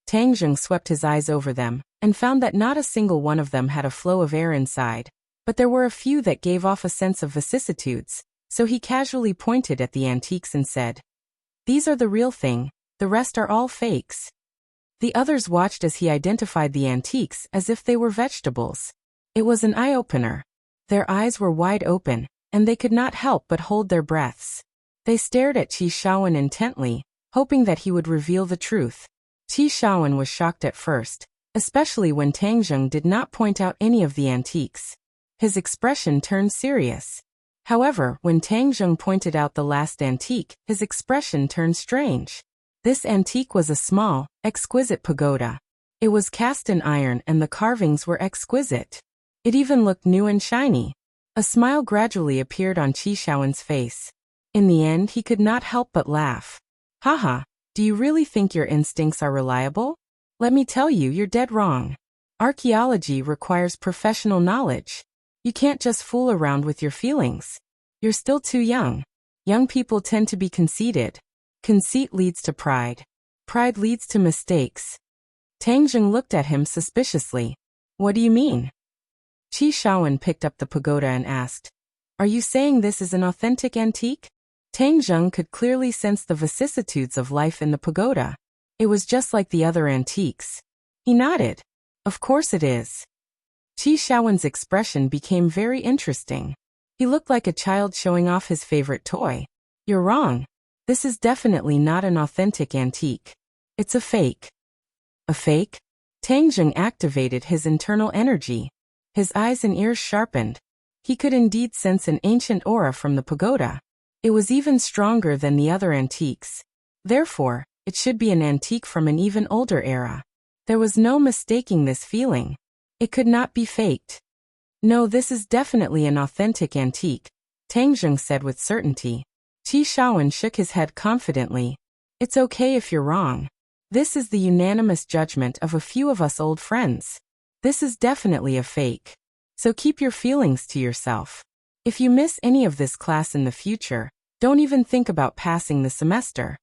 Tang Zheng swept his eyes over them, and found that not a single one of them had a flow of air inside, but there were a few that gave off a sense of vicissitudes, so he casually pointed at the antiques and said, "These are the real thing, the rest are all fakes." The others watched as he identified the antiques as if they were vegetables. It was an eye-opener. Their eyes were wide open, and they could not help but hold their breaths. They stared at Qi Shaowen intently, hoping that he would reveal the truth. Qi Shaowen was shocked at first, especially when Tang Zheng did not point out any of the antiques. His expression turned serious. However, when Tang Zheng pointed out the last antique, his expression turned strange. This antique was a small, exquisite pagoda. It was cast in iron and the carvings were exquisite. It even looked new and shiny. A smile gradually appeared on Qi Shaowen's face. In the end, he could not help but laugh. Haha, do you really think your instincts are reliable? Let me tell you, you're dead wrong. Archaeology requires professional knowledge. You can't just fool around with your feelings. You're still too young. Young people tend to be conceited. Conceit leads to pride. Pride leads to mistakes. Tang Zheng looked at him suspiciously. What do you mean? Qi Shaowen picked up the pagoda and asked, Are you saying this is an authentic antique? Tang Zheng could clearly sense the vicissitudes of life in the pagoda. It was just like the other antiques. He nodded. Of course it is. Qi Shaowen's expression became very interesting. He looked like a child showing off his favorite toy. You're wrong. This is definitely not an authentic antique. It's a fake. A fake? Tang Zheng activated his internal energy. His eyes and ears sharpened. He could indeed sense an ancient aura from the pagoda. It was even stronger than the other antiques. Therefore, it should be an antique from an even older era. There was no mistaking this feeling. It could not be faked. No, this is definitely an authentic antique, Tang Zheng said with certainty. Qi Shaowen shook his head confidently. It's okay if you're wrong. This is the unanimous judgment of a few of us old friends. This is definitely a fake. So keep your feelings to yourself. If you miss any of this class in the future, don't even think about passing the semester.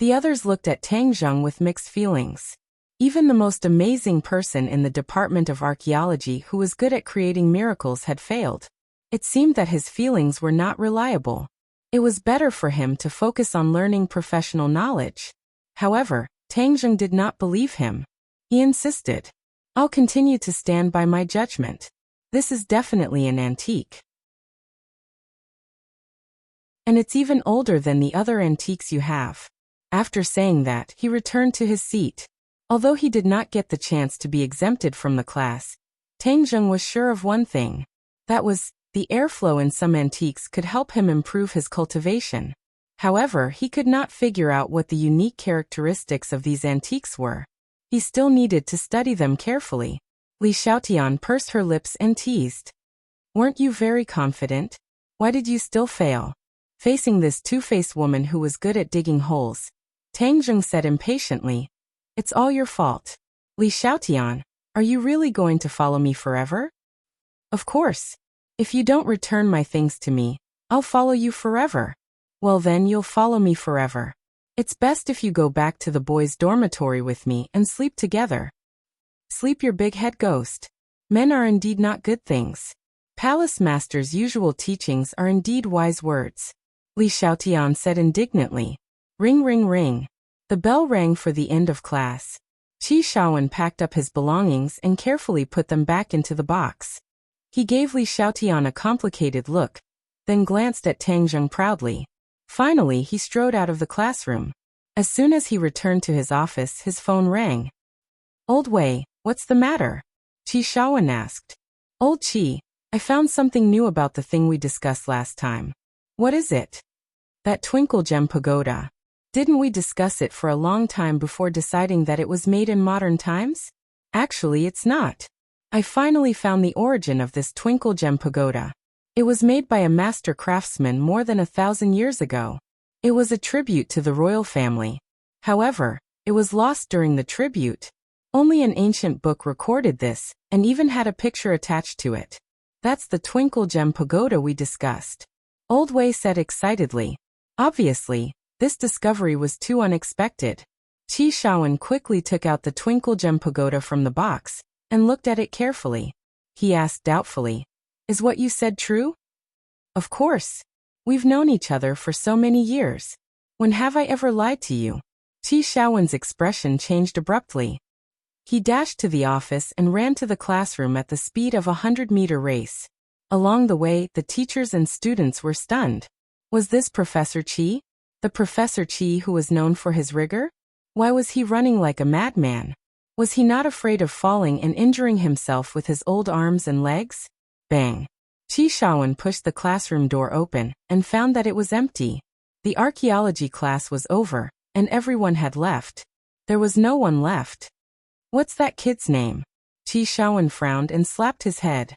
The others looked at Tang Zheng with mixed feelings. Even the most amazing person in the Department of Archaeology who was good at creating miracles had failed. It seemed that his feelings were not reliable. It was better for him to focus on learning professional knowledge. However, Tang Zheng did not believe him. He insisted. I'll continue to stand by my judgment. This is definitely an antique. And it's even older than the other antiques you have. After saying that, he returned to his seat. Although he did not get the chance to be exempted from the class, Tang Zheng was sure of one thing. That was, the airflow in some antiques could help him improve his cultivation. However, he could not figure out what the unique characteristics of these antiques were. He still needed to study them carefully. Li Xiaotian pursed her lips and teased. Weren't you very confident? Why did you still fail? Facing this two-faced woman who was good at digging holes, Tang Zheng said impatiently, It's all your fault. Li Xiaotian, are you really going to follow me forever? Of course. If you don't return my things to me, I'll follow you forever. Well then you'll follow me forever. It's best if you go back to the boys' dormitory with me and sleep together. Sleep your big head ghost. Men are indeed not good things. Palace Master's usual teachings are indeed wise words. Li Xiaotian said indignantly. Ring ring ring. The bell rang for the end of class. Qi Shaowen packed up his belongings and carefully put them back into the box. He gave Li Xiaotian a complicated look, then glanced at Tang Zheng proudly. Finally, he strode out of the classroom. As soon as he returned to his office, his phone rang. Old Wei, what's the matter? Qi Shaowen asked. Old Qi, I found something new about the thing we discussed last time. What is it? That twinkle gem pagoda. Didn't we discuss it for a long time before deciding that it was made in modern times? Actually, it's not. I finally found the origin of this twinkle gem pagoda. It was made by a master craftsman more than 1,000 years ago. It was a tribute to the royal family. However, it was lost during the tribute. Only an ancient book recorded this, and even had a picture attached to it. That's the twinkle gem pagoda we discussed. Old Wei said excitedly. Obviously, this discovery was too unexpected. Qi Shaowen quickly took out the twinkle gem pagoda from the box, and looked at it carefully. He asked doubtfully, Is what you said true? Of course. We've known each other for so many years. When have I ever lied to you? Qi Shaowen's expression changed abruptly. He dashed to the office and ran to the classroom at the speed of a 100-meter race. Along the way, the teachers and students were stunned. Was this Professor Qi? The Professor Qi who was known for his rigor? Why was he running like a madman? Was he not afraid of falling and injuring himself with his old arms and legs? Bang! Qi Shaowen pushed the classroom door open and found that it was empty. The archaeology class was over, and everyone had left. There was no one left. What's that kid's name? Qi Shaowen frowned and slapped his head.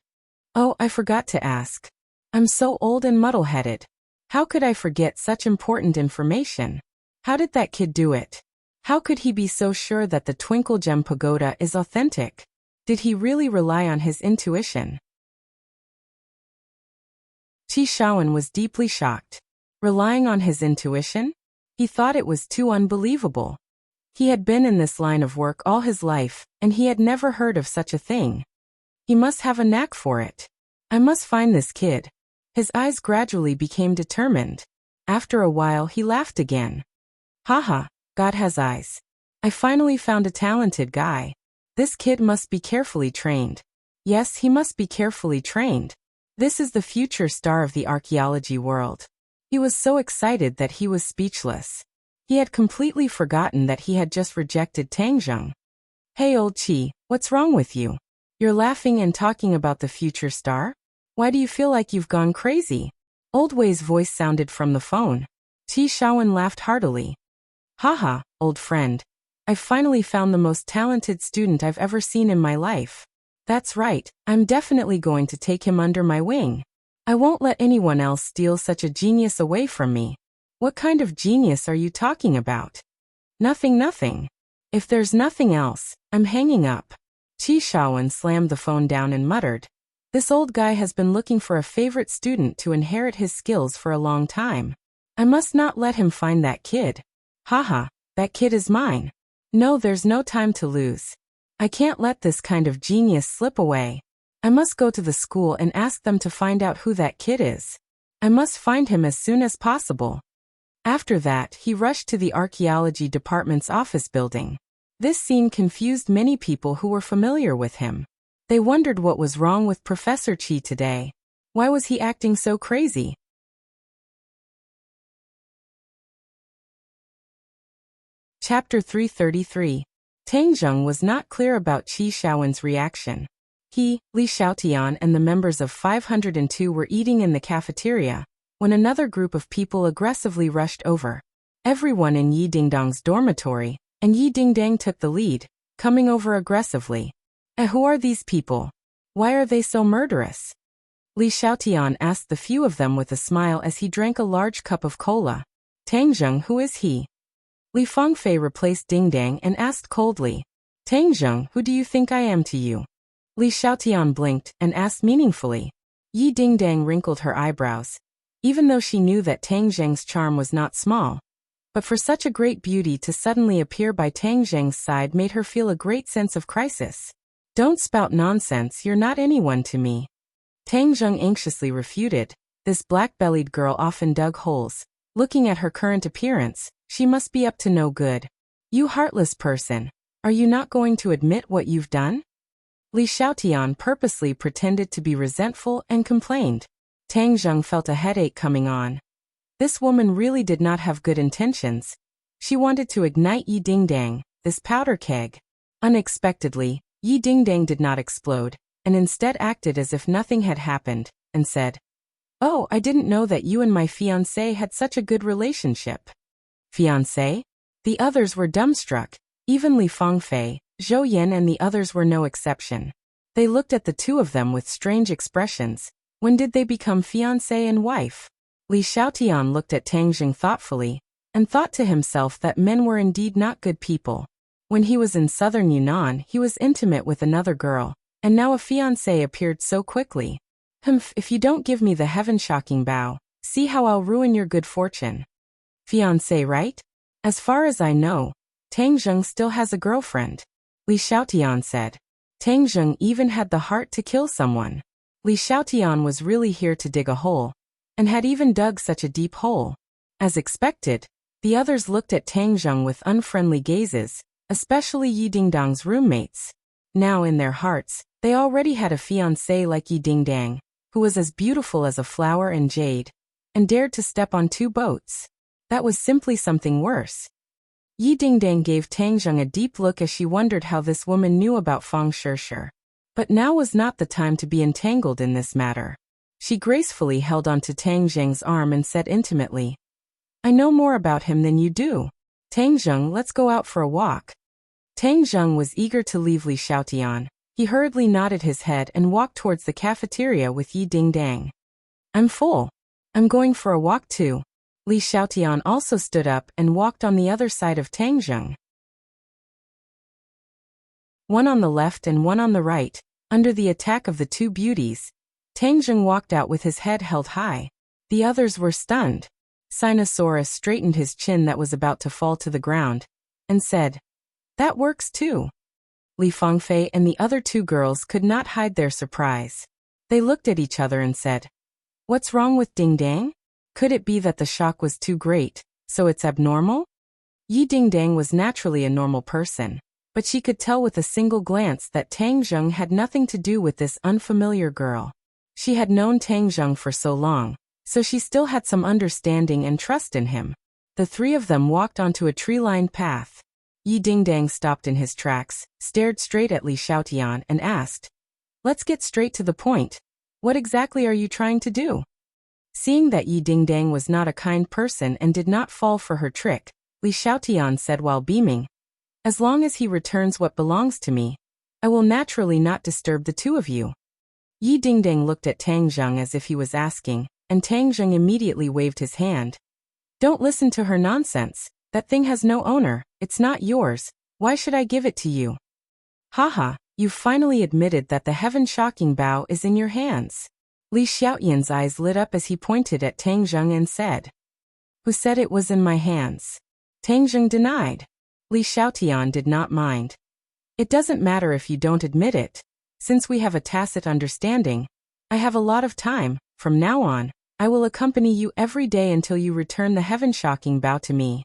Oh, I forgot to ask. I'm so old and muddle-headed. How could I forget such important information? How did that kid do it? How could he be so sure that the Twinkle Gem Pagoda is authentic? Did he really rely on his intuition? Qi Shaowen was deeply shocked. Relying on his intuition? He thought it was too unbelievable. He had been in this line of work all his life, and he had never heard of such a thing. He must have a knack for it. I must find this kid. His eyes gradually became determined. After a while he laughed again. Haha, God has eyes. I finally found a talented guy. This kid must be carefully trained. Yes, he must be carefully trained. This is the future star of the archaeology world. He was so excited that he was speechless. He had completely forgotten that he had just rejected Tang Zheng. Hey old Qi, what's wrong with you? You're laughing and talking about the future star? Why do you feel like you've gone crazy? Old Wei's voice sounded from the phone. Qi Shaowen laughed heartily. Haha, old friend. I've finally found the most talented student I've ever seen in my life. That's right, I'm definitely going to take him under my wing. I won't let anyone else steal such a genius away from me. What kind of genius are you talking about? Nothing. If there's nothing else, I'm hanging up. Qi Shaowen slammed the phone down and muttered. This old guy has been looking for a favorite student to inherit his skills for a long time. I must not let him find that kid. Haha, that kid is mine. No, there's no time to lose. I can't let this kind of genius slip away. I must go to the school and ask them to find out who that kid is. I must find him as soon as possible. After that, he rushed to the archaeology department's office building. This scene confused many people who were familiar with him. They wondered what was wrong with Professor Qi today. Why was he acting so crazy? Chapter 333. Tang Zheng was not clear about Qi Shaowen's reaction. He, Li Xiaotian and the members of 502 were eating in the cafeteria, when another group of people aggressively rushed over. Everyone in Yi Dingdang's dormitory, and Yi Dingdang took the lead, coming over aggressively. Who are these people? Why are they so murderous? Li Xiaotian asked the few of them with a smile as he drank a large cup of cola. Tang Zheng, who is he? Li Fangfei replaced Dingdang and asked coldly. Tang Zheng, who do you think I am to you? Li Xiaotian blinked and asked meaningfully. Yi Dingdang wrinkled her eyebrows. Even though she knew that Tang Zheng's charm was not small, but for such a great beauty to suddenly appear by Tang Zheng's side made her feel a great sense of crisis. Don't spout nonsense, you're not anyone to me. Tang Zheng anxiously refuted. This black-bellied girl often dug holes. Looking at her current appearance, she must be up to no good. You heartless person, are you not going to admit what you've done? Li Xiaotian purposely pretended to be resentful and complained. Tang Zheng felt a headache coming on. This woman really did not have good intentions. She wanted to ignite Yi Dingdang, this powder keg. Unexpectedly, Yi Dingdang did not explode, and instead acted as if nothing had happened, and said, Oh, I didn't know that you and my fiancé had such a good relationship. Fiancé? The others were dumbstruck. Even Li Fangfei, Zhou Yan and the others were no exception. They looked at the two of them with strange expressions. When did they become fiancé and wife? Li Xiaotian looked at Tang Zheng thoughtfully, and thought to himself that men were indeed not good people. When he was in southern Yunnan, he was intimate with another girl, and now a fiancé appeared so quickly. If you don't give me the heaven-shocking bow, see how I'll ruin your good fortune. Fiancé, right? As far as I know, Tang Zheng still has a girlfriend. Li Xiaotian said. Tang Zheng even had the heart to kill someone. Li Xiaotian was really here to dig a hole, and had even dug such a deep hole. As expected, the others looked at Tang Zheng with unfriendly gazes, especially Yi Dingdang's roommates. Now in their hearts, they already had a fiancé like Yi Dingdang, who was as beautiful as a flower and jade, and dared to step on two boats. That was simply something worse. Yi Dingdang gave Tang Zheng a deep look as she wondered how this woman knew about Feng Shirshir. But now was not the time to be entangled in this matter. She gracefully held onto Tang Zheng's arm and said intimately, I know more about him than you do. Tang Zheng, let's go out for a walk. Tang Zheng was eager to leave Li Xiaotian. He hurriedly nodded his head and walked towards the cafeteria with Yi Dingdang. I'm full. I'm going for a walk too. Li Xiaotian also stood up and walked on the other side of Tang Zheng. One on the left and one on the right, under the attack of the two beauties, Tang Zheng walked out with his head held high. The others were stunned. Sinosaurus straightened his chin that was about to fall to the ground, and said, That works too. Li Fengfei and the other two girls could not hide their surprise. They looked at each other and said, What's wrong with Dingdang? Could it be that the shock was too great, so it's abnormal? Yi Dingdang was naturally a normal person, but she could tell with a single glance that Tang Zheng had nothing to do with this unfamiliar girl. She had known Tang Zheng for so long, so she still had some understanding and trust in him. The three of them walked onto a tree-lined path. Yi Dingdang stopped in his tracks, stared straight at Li Xiaotian and asked, Let's get straight to the point. What exactly are you trying to do? Seeing that Yi Dingdang was not a kind person and did not fall for her trick, Li Xiaotian said while beaming, As long as he returns what belongs to me, I will naturally not disturb the two of you. Yi Dingdang looked at Tang Zheng as if he was asking, and Tang Zheng immediately waved his hand. Don't listen to her nonsense. That thing has no owner, it's not yours. Why should I give it to you? Haha, you've finally admitted that the heaven-shocking bow is in your hands. Li Xiaotian's eyes lit up as he pointed at Tang Zheng and said, Who said it was in my hands? Tang Zheng denied. Li Xiaotian did not mind. It doesn't matter if you don't admit it. Since we have a tacit understanding, I have a lot of time. From now on, I will accompany you every day until you return the heaven-shocking bow to me.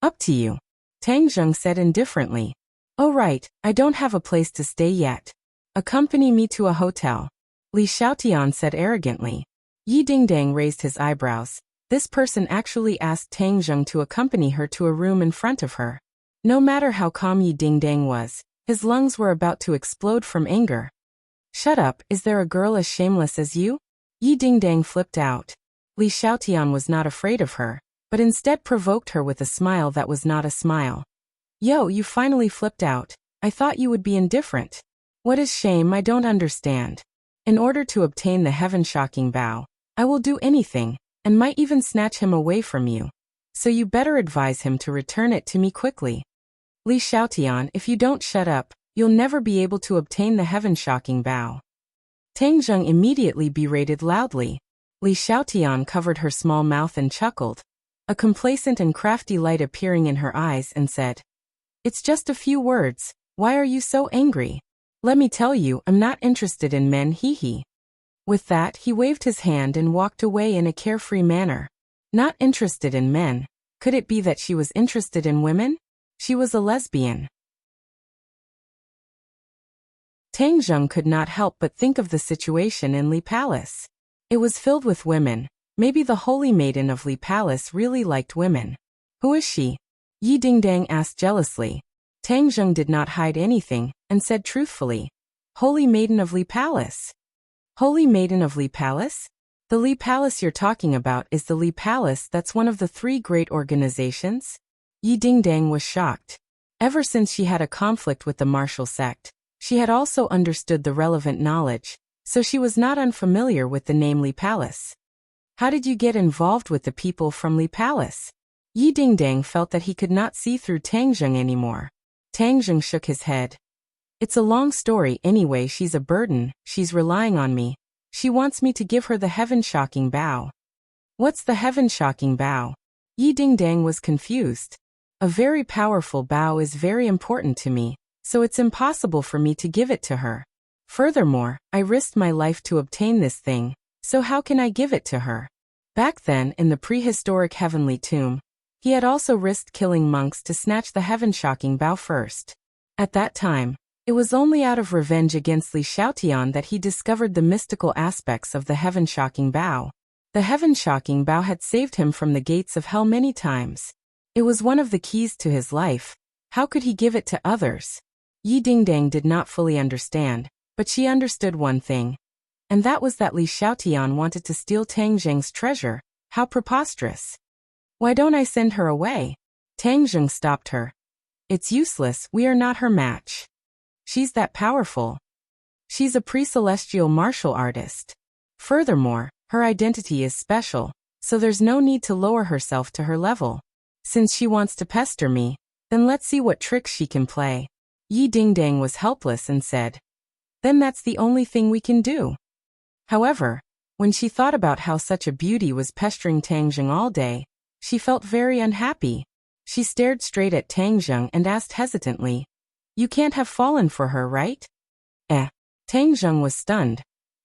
Up to you. Tang Zheng said indifferently. Oh right, I don't have a place to stay yet. Accompany me to a hotel. Li Xiaotian said arrogantly. Yi Dingdang raised his eyebrows. This person actually asked Tang Zheng to accompany her to a room in front of her. No matter how calm Yi Dingdang was, his lungs were about to explode from anger. Shut up, is there a girl as shameless as you? Yi Dingdang flipped out. Li Xiaotian was not afraid of her, but instead provoked her with a smile that was not a smile. Yo, you finally flipped out. I thought you would be indifferent. What is shame? I don't understand. In order to obtain the heaven-shocking bow, I will do anything, and might even snatch him away from you. So you better advise him to return it to me quickly. Li Xiaotian, if you don't shut up, you'll never be able to obtain the heaven-shocking bow. Tang Zheng immediately berated loudly. Li Xiaotian covered her small mouth and chuckled, a complacent and crafty light appearing in her eyes, and said, It's just a few words. Why are you so angry? Let me tell you, I'm not interested in men, hee. With that, he waved his hand and walked away in a carefree manner. Not interested in men. Could it be that she was interested in women? She was a lesbian. Tang Zheng could not help but think of the situation in Li Palace. It was filled with women. Maybe the holy maiden of Li Palace really liked women. Who is she? Yi Dingdang asked jealously. Tang Zheng did not hide anything, and said truthfully, Holy Maiden of Li Palace. Holy Maiden of Li Palace? The Li Palace you're talking about is the Li Palace that's one of the three great organizations? Yi Dingdang was shocked. Ever since she had a conflict with the martial sect, she had also understood the relevant knowledge, so she was not unfamiliar with the name Li Palace. How did you get involved with the people from Li Palace? Yi Dingdang felt that he could not see through Tang Zheng anymore. Tang Zheng shook his head. It's a long story anyway. She's a burden, she's relying on me. She wants me to give her the heaven-shocking bow. What's the heaven-shocking bow? Yi Dingdang was confused. A very powerful bow is very important to me, so it's impossible for me to give it to her. Furthermore, I risked my life to obtain this thing, so how can I give it to her? Back then, in the prehistoric heavenly tomb, he had also risked killing monks to snatch the heaven-shocking bow first. At that time, it was only out of revenge against Li Xiaotian that he discovered the mystical aspects of the heaven-shocking bow. The heaven-shocking bow had saved him from the gates of hell many times. It was one of the keys to his life. How could he give it to others? Yi Dingdang did not fully understand, but she understood one thing. And that was that Li Xiaotian wanted to steal Tang Zheng's treasure. How preposterous. Why don't I send her away? Tang Zheng stopped her. It's useless, we are not her match. She's that powerful. She's a pre-celestial martial artist. Furthermore, her identity is special, so there's no need to lower herself to her level. Since she wants to pester me, then let's see what tricks she can play. Yi Dingdang was helpless and said, then that's the only thing we can do. However, when she thought about how such a beauty was pestering Tang Zheng all day, she felt very unhappy. She stared straight at Tang Zheng and asked hesitantly, you can't have fallen for her, right? Tang Zheng was stunned.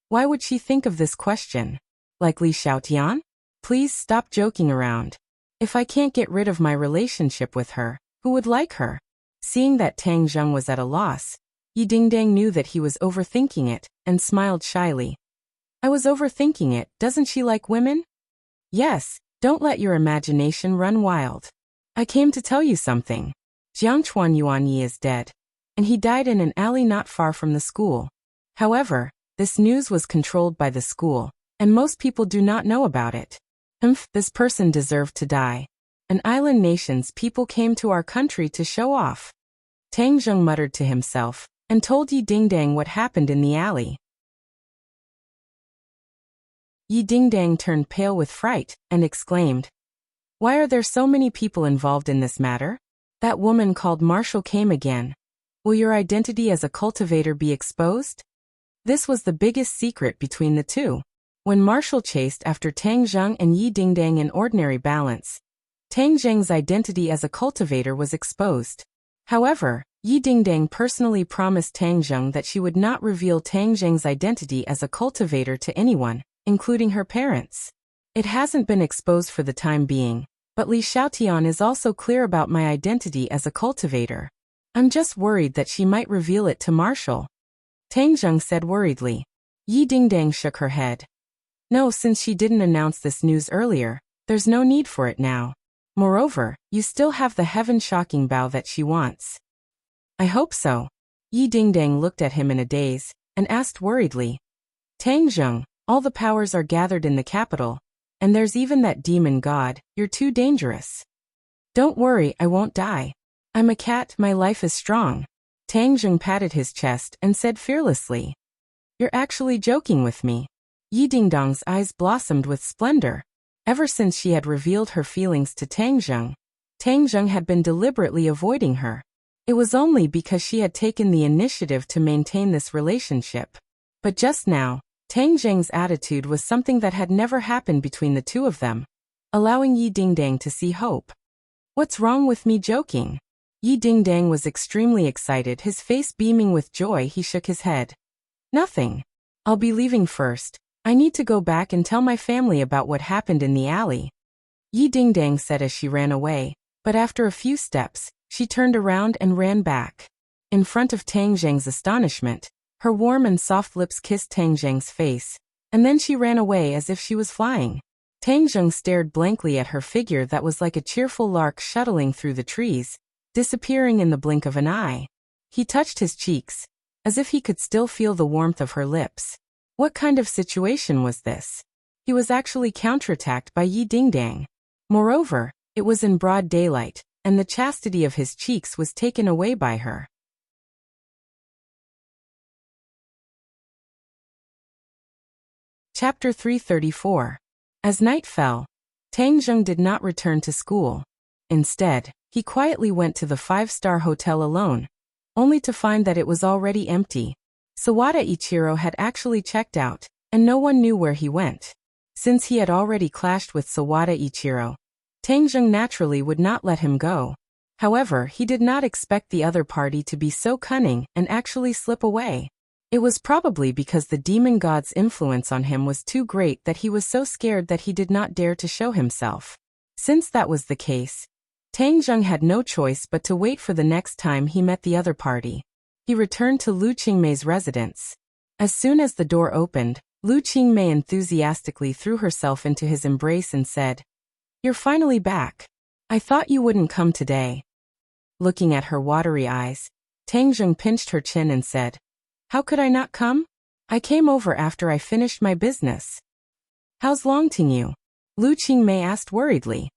Why would she think of this question? Like Li Xiaotian? Please stop joking around. If I can't get rid of my relationship with her, who would like her? Seeing that Tang Zheng was at a loss, Yi Dingdang knew that he was overthinking it, and smiled shyly. I was overthinking it, doesn't she like women? Yes, don't let your imagination run wild. I came to tell you something. Jiangchuan Yuanyi is dead, and he died in an alley not far from the school. However, this news was controlled by the school, and most people do not know about it. This person deserved to die. An island nation's people came to our country to show off. Tang Zheng muttered to himself, and told Yi Dingdang what happened in the alley. Yi Dingdang turned pale with fright, and exclaimed, why are there so many people involved in this matter? That woman called Marshall came again. Will your identity as a cultivator be exposed? This was the biggest secret between the two. When Marshall chased after Tang Zheng and Yi Dingdang in ordinary balance, Tang Zheng's identity as a cultivator was exposed. However, Yi Dingdang personally promised Tang Zheng that she would not reveal Tang Zheng's identity as a cultivator to anyone, including her parents. It hasn't been exposed for the time being, but Li Xiaotian is also clear about my identity as a cultivator. I'm just worried that she might reveal it to Marshall. Tang Zheng said worriedly. Yi Dingdang shook her head. No, since she didn't announce this news earlier, there's no need for it now. Moreover, you still have the heaven-shocking bow that she wants. I hope so. Yi Dingdang looked at him in a daze, and asked worriedly. Tang Zheng, all the powers are gathered in the capital, and there's even that demon god, you're too dangerous. Don't worry, I won't die. I'm a cat, my life is strong. Tang Zheng patted his chest and said fearlessly. You're actually joking with me. Yi Dingdang's eyes blossomed with splendor. Ever since she had revealed her feelings to Tang Zheng had been deliberately avoiding her. It was only because she had taken the initiative to maintain this relationship. But just now, Tang Zheng's attitude was something that had never happened between the two of them, allowing Yi Dingdang to see hope. What's wrong with me joking? Yi Dingdang was extremely excited, his face beaming with joy. He shook his head. Nothing. I'll be leaving first. I need to go back and tell my family about what happened in the alley. Yi Dingdang said as she ran away, but after a few steps, she turned around and ran back. In front of Tang Zheng's astonishment, her warm and soft lips kissed Tang Zheng's face, and then she ran away as if she was flying. Tang Zheng stared blankly at her figure that was like a cheerful lark shuttling through the trees, disappearing in the blink of an eye. He touched his cheeks, as if he could still feel the warmth of her lips. What kind of situation was this? He was actually counterattacked by Yi Dingdang. Moreover, it was in broad daylight, and the chastity of his cheeks was taken away by her. Chapter 334. As night fell, Tang Zheng did not return to school. Instead, he quietly went to the five-star hotel alone, only to find that it was already empty. Sawada Ichiro had actually checked out, and no one knew where he went. Since he had already clashed with Sawada Ichiro, Tang Zheng naturally would not let him go. However, he did not expect the other party to be so cunning and actually slip away. It was probably because the demon god's influence on him was too great that he was so scared that he did not dare to show himself. Since that was the case, Tang Zheng had no choice but to wait for the next time he met the other party. He returned to Lu Qingmei's residence. As soon as the door opened, Lu Qingmei enthusiastically threw herself into his embrace and said, "You're finally back. I thought you wouldn't come today. Looking at her watery eyes, Tang Zheng pinched her chin and said, How could I not come? I came over after I finished my business. How's Longting? Lu Qingmei asked worriedly.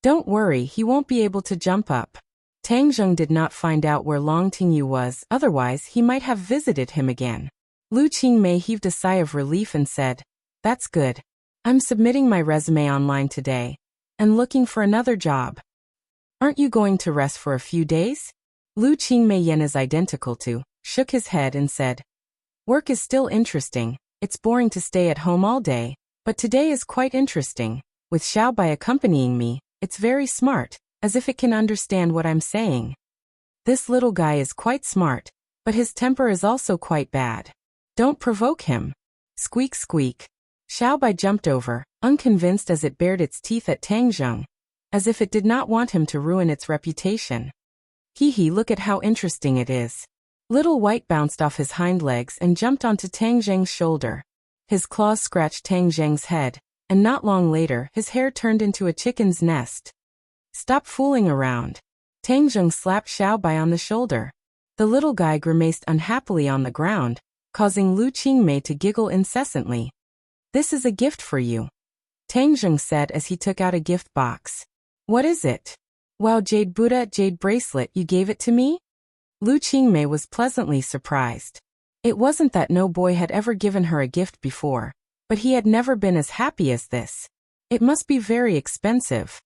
Don't worry, he won't be able to jump up. Tang Zheng did not find out where Longting was, otherwise he might have visited him again. Lu Qingmei heaved a sigh of relief and said, That's good. I'm submitting my resume online today and looking for another job. Aren't you going to rest for a few days? Lu Qingmei Yen is identical to, shook his head and said, Work is still interesting, it's boring to stay at home all day, but today is quite interesting. With Xiaobai accompanying me, it's very smart, as if it can understand what I'm saying. This little guy is quite smart, but his temper is also quite bad. Don't provoke him. Squeak squeak. Xiaobai jumped over, unconvinced as it bared its teeth at Tang Zheng, as if it did not want him to ruin its reputation. Hee hee, look at how interesting it is. Little White bounced off his hind legs and jumped onto Tang Zheng's shoulder. His claws scratched Tang Zheng's head, and not long later his hair turned into a chicken's nest. Stop fooling around. Tang Zheng slapped Xiaobai on the shoulder. The little guy grimaced unhappily on the ground, causing Lu Qingmei to giggle incessantly. This is a gift for you, Tang Zheng said as he took out a gift box. What is it? Wow, Jade Buddha, jade bracelet, you gave it to me? Lu Qingmei was pleasantly surprised. It wasn't that no boy had ever given her a gift before, but he had never been as happy as this. It must be very expensive.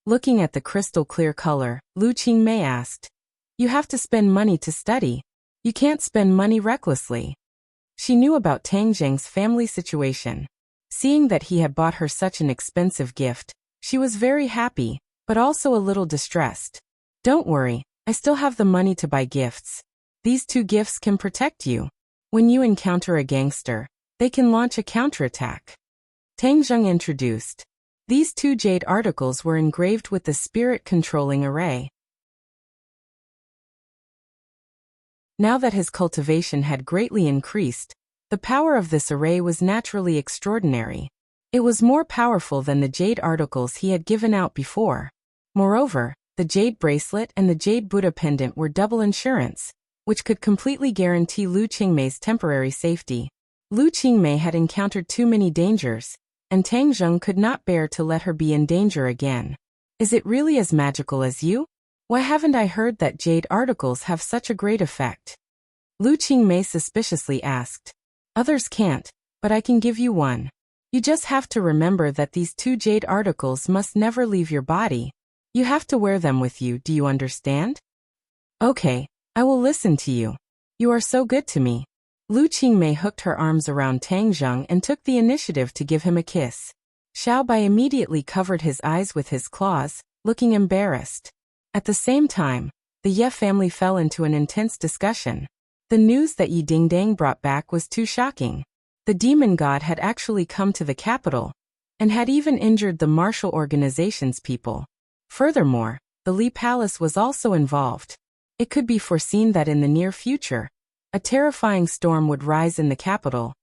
Looking at the crystal clear color, Lu Qingmei asked, You have to spend money to study. You can't spend money recklessly. She knew about Tang Zheng's family situation. Seeing that he had bought her such an expensive gift, she was very happy, but also a little distressed. Don't worry, I still have the money to buy gifts. These 2 gifts can protect you. When you encounter a gangster, they can launch a counterattack. Tang Zheng introduced. These 2 jade articles were engraved with the spirit-controlling array. Now that his cultivation had greatly increased, the power of this array was naturally extraordinary. It was more powerful than the jade articles he had given out before. Moreover, the jade bracelet and the jade Buddha pendant were double insurance, which could completely guarantee Lu Qingmei's temporary safety. Lu Qingmei had encountered too many dangers, and Tang Zheng could not bear to let her be in danger again. Is it really as magical as you? Why haven't I heard that jade articles have such a great effect? Lu Qingmei suspiciously asked. Others can't, but I can give you one. You just have to remember that these 2 jade articles must never leave your body. You have to wear them with you, do you understand? Okay, I will listen to you. You are so good to me. Lu Qingmei hooked her arms around Tang Zheng and took the initiative to give him a kiss. Xiaobai immediately covered his eyes with his claws, looking embarrassed. At the same time, the Ye family fell into an intense discussion. The news that Yi Dingdang brought back was too shocking. The demon god had actually come to the capital, and had even injured the martial organization's people. Furthermore, the Li Palace was also involved. It could be foreseen that in the near future, a terrifying storm would rise in the capital,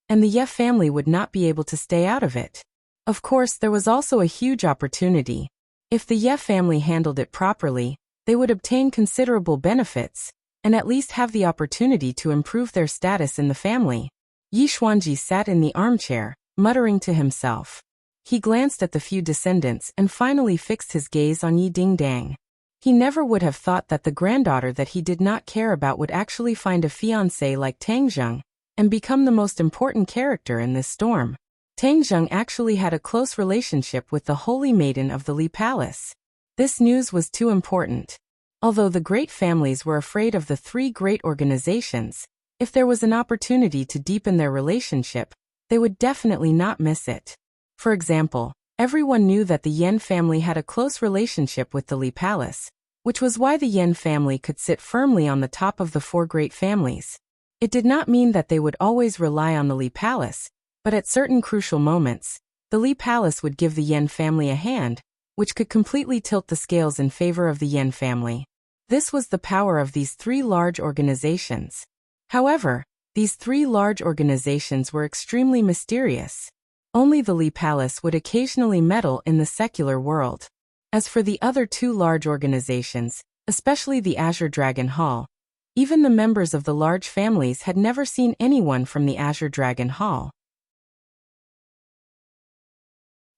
and the Ye family would not be able to stay out of it. Of course, there was also a huge opportunity. If the Ye family handled it properly, they would obtain considerable benefits, and at least have the opportunity to improve their status in the family. Yi Xuanji sat in the armchair, muttering to himself. He glanced at the few descendants and finally fixed his gaze on Yi Dingdang. He never would have thought that the granddaughter that he did not care about would actually find a fiancé like Tang Zheng, and become the most important character in this storm. Tang Zheng actually had a close relationship with the holy maiden of the Li Palace. This news was too important. Although the great families were afraid of the 3 great organizations, if there was an opportunity to deepen their relationship, they would definitely not miss it. For example, everyone knew that the Yen family had a close relationship with the Li Palace, which was why the Yen family could sit firmly on the top of the 4 great families. It did not mean that they would always rely on the Li Palace, but at certain crucial moments, the Li Palace would give the Yen family a hand, which could completely tilt the scales in favor of the Yen family. This was the power of these 3 large organizations. However, these 3 large organizations were extremely mysterious. Only the Li Palace would occasionally meddle in the secular world. As for the other two large organizations, especially the Azure Dragon Hall, even the members of the large families had never seen anyone from the Azure Dragon Hall.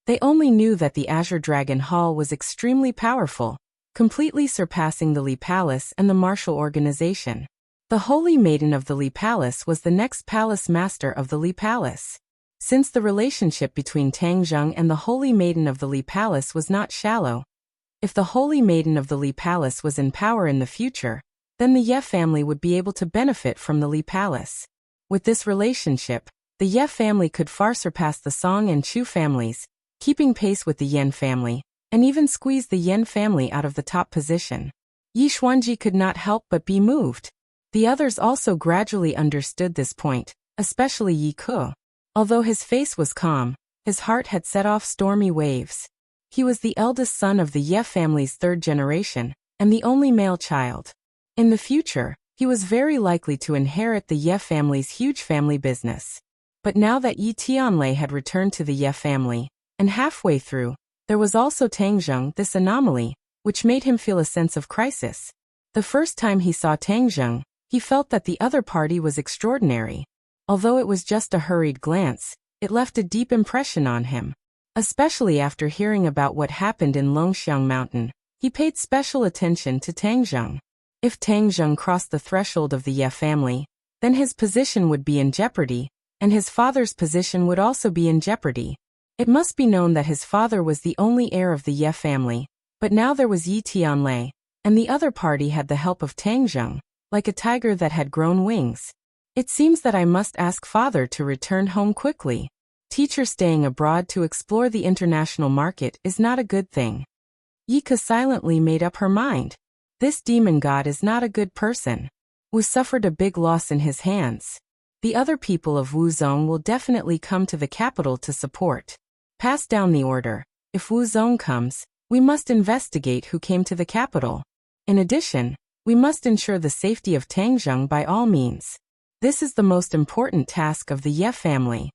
They only knew that the Azure Dragon Hall was extremely powerful, completely surpassing the Li Palace and the Martial Organization. The Holy Maiden of the Li Palace was the next Palace Master of the Li Palace. Since the relationship between Tang Zheng and the Holy Maiden of the Li Palace was not shallow, if the Holy Maiden of the Li Palace was in power in the future, then the Ye family would be able to benefit from the Li Palace. With this relationship, the Ye family could far surpass the Song and Chu families, keeping pace with the Yen family, and even squeeze the Yen family out of the top position. Yi Xuanji could not help but be moved. The others also gradually understood this point, especially Yi Ke. Although his face was calm, his heart had set off stormy waves. He was the eldest son of the Ye family's third generation, and the only male child. In the future, he was very likely to inherit the Ye family's huge family business. But now that Yi Tianlei had returned to the Ye family, and halfway through, there was also Tang Zheng, this anomaly, which made him feel a sense of crisis. The first time he saw Tang Zheng, he felt that the other party was extraordinary. Although it was just a hurried glance, it left a deep impression on him. Especially after hearing about what happened in Longxiang Mountain, he paid special attention to Tang Zheng. If Tang Zheng crossed the threshold of the Ye family, then his position would be in jeopardy, and his father's position would also be in jeopardy. It must be known that his father was the only heir of the Ye family, but now there was Yi Tianlei, and the other party had the help of Tang Zheng, like a tiger that had grown wings. It seems that I must ask father to return home quickly. Teacher staying abroad to explore the international market is not a good thing. Yi Ke silently made up her mind. This demon god is not a good person. Wu suffered a big loss in his hands. The other people of Wuzong will definitely come to the capital to support. Pass down the order. If Wuzong comes, we must investigate who came to the capital. In addition, we must ensure the safety of Tang Zheng by all means. This is the most important task of the Ye family.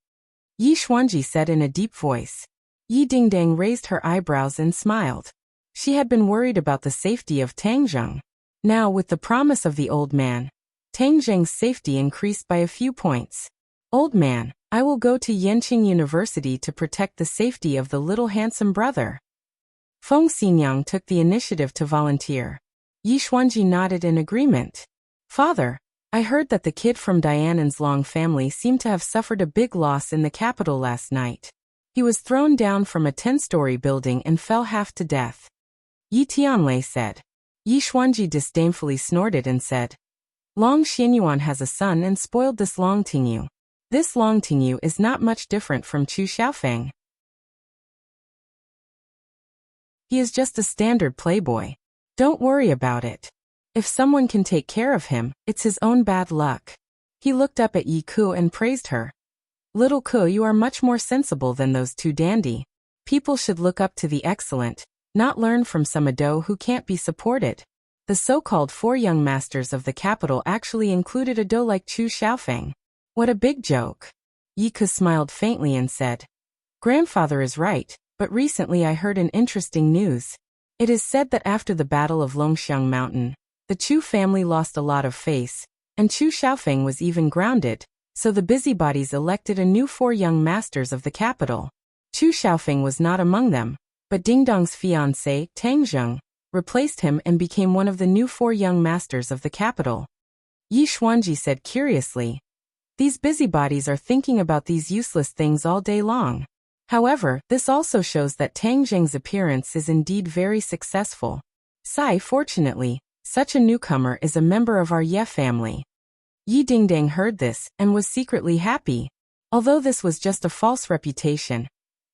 Yi Xuanji said in a deep voice. Yi Dingdang raised her eyebrows and smiled. She had been worried about the safety of Tang Zheng. Now, with the promise of the old man, Tang Zheng's safety increased by a few points. Old man, I will go to Yanqing University to protect the safety of the little handsome brother. Feng Xinyang took the initiative to volunteer. Yi Xuanji nodded in agreement. Father, I heard that the kid from Dianan's Long family seemed to have suffered a big loss in the capital last night. He was thrown down from a 10-story building and fell half to death. Yi Tianlei said. Yi Xuanji disdainfully snorted and said, Long Xianyuan has a son and spoiled this Long Tingyu. This Long Tingyu is not much different from Chu Xiaofeng. He is just a standard playboy. Don't worry about it. If someone can take care of him, it's his own bad luck. He looked up at Yi Ke and praised her. Little Ke, you are much more sensible than those two dandy. People should look up to the excellent, not learn from some ado who can't be supported. The so-called 4 young masters of the capital actually included ado like Chu Xiaofeng. What a big joke. Yi Ke smiled faintly and said, Grandfather is right, but recently I heard an interesting news. It is said that after the Battle of Longxiang Mountain, the Chu family lost a lot of face, and Chu Xiaofeng was even grounded, so the busybodies elected a new 4 young masters of the capital. Chu Xiaofeng was not among them, but Ding Dong's fiancé, Tang Zheng, replaced him and became one of the new 4 young masters of the capital. Yi Xuanji said curiously, These busybodies are thinking about these useless things all day long. However, this also shows that Tang Zheng's appearance is indeed very successful. Fortunately, such a newcomer is a member of our Ye family. Yi Dingdang heard this and was secretly happy. Although this was just a false reputation,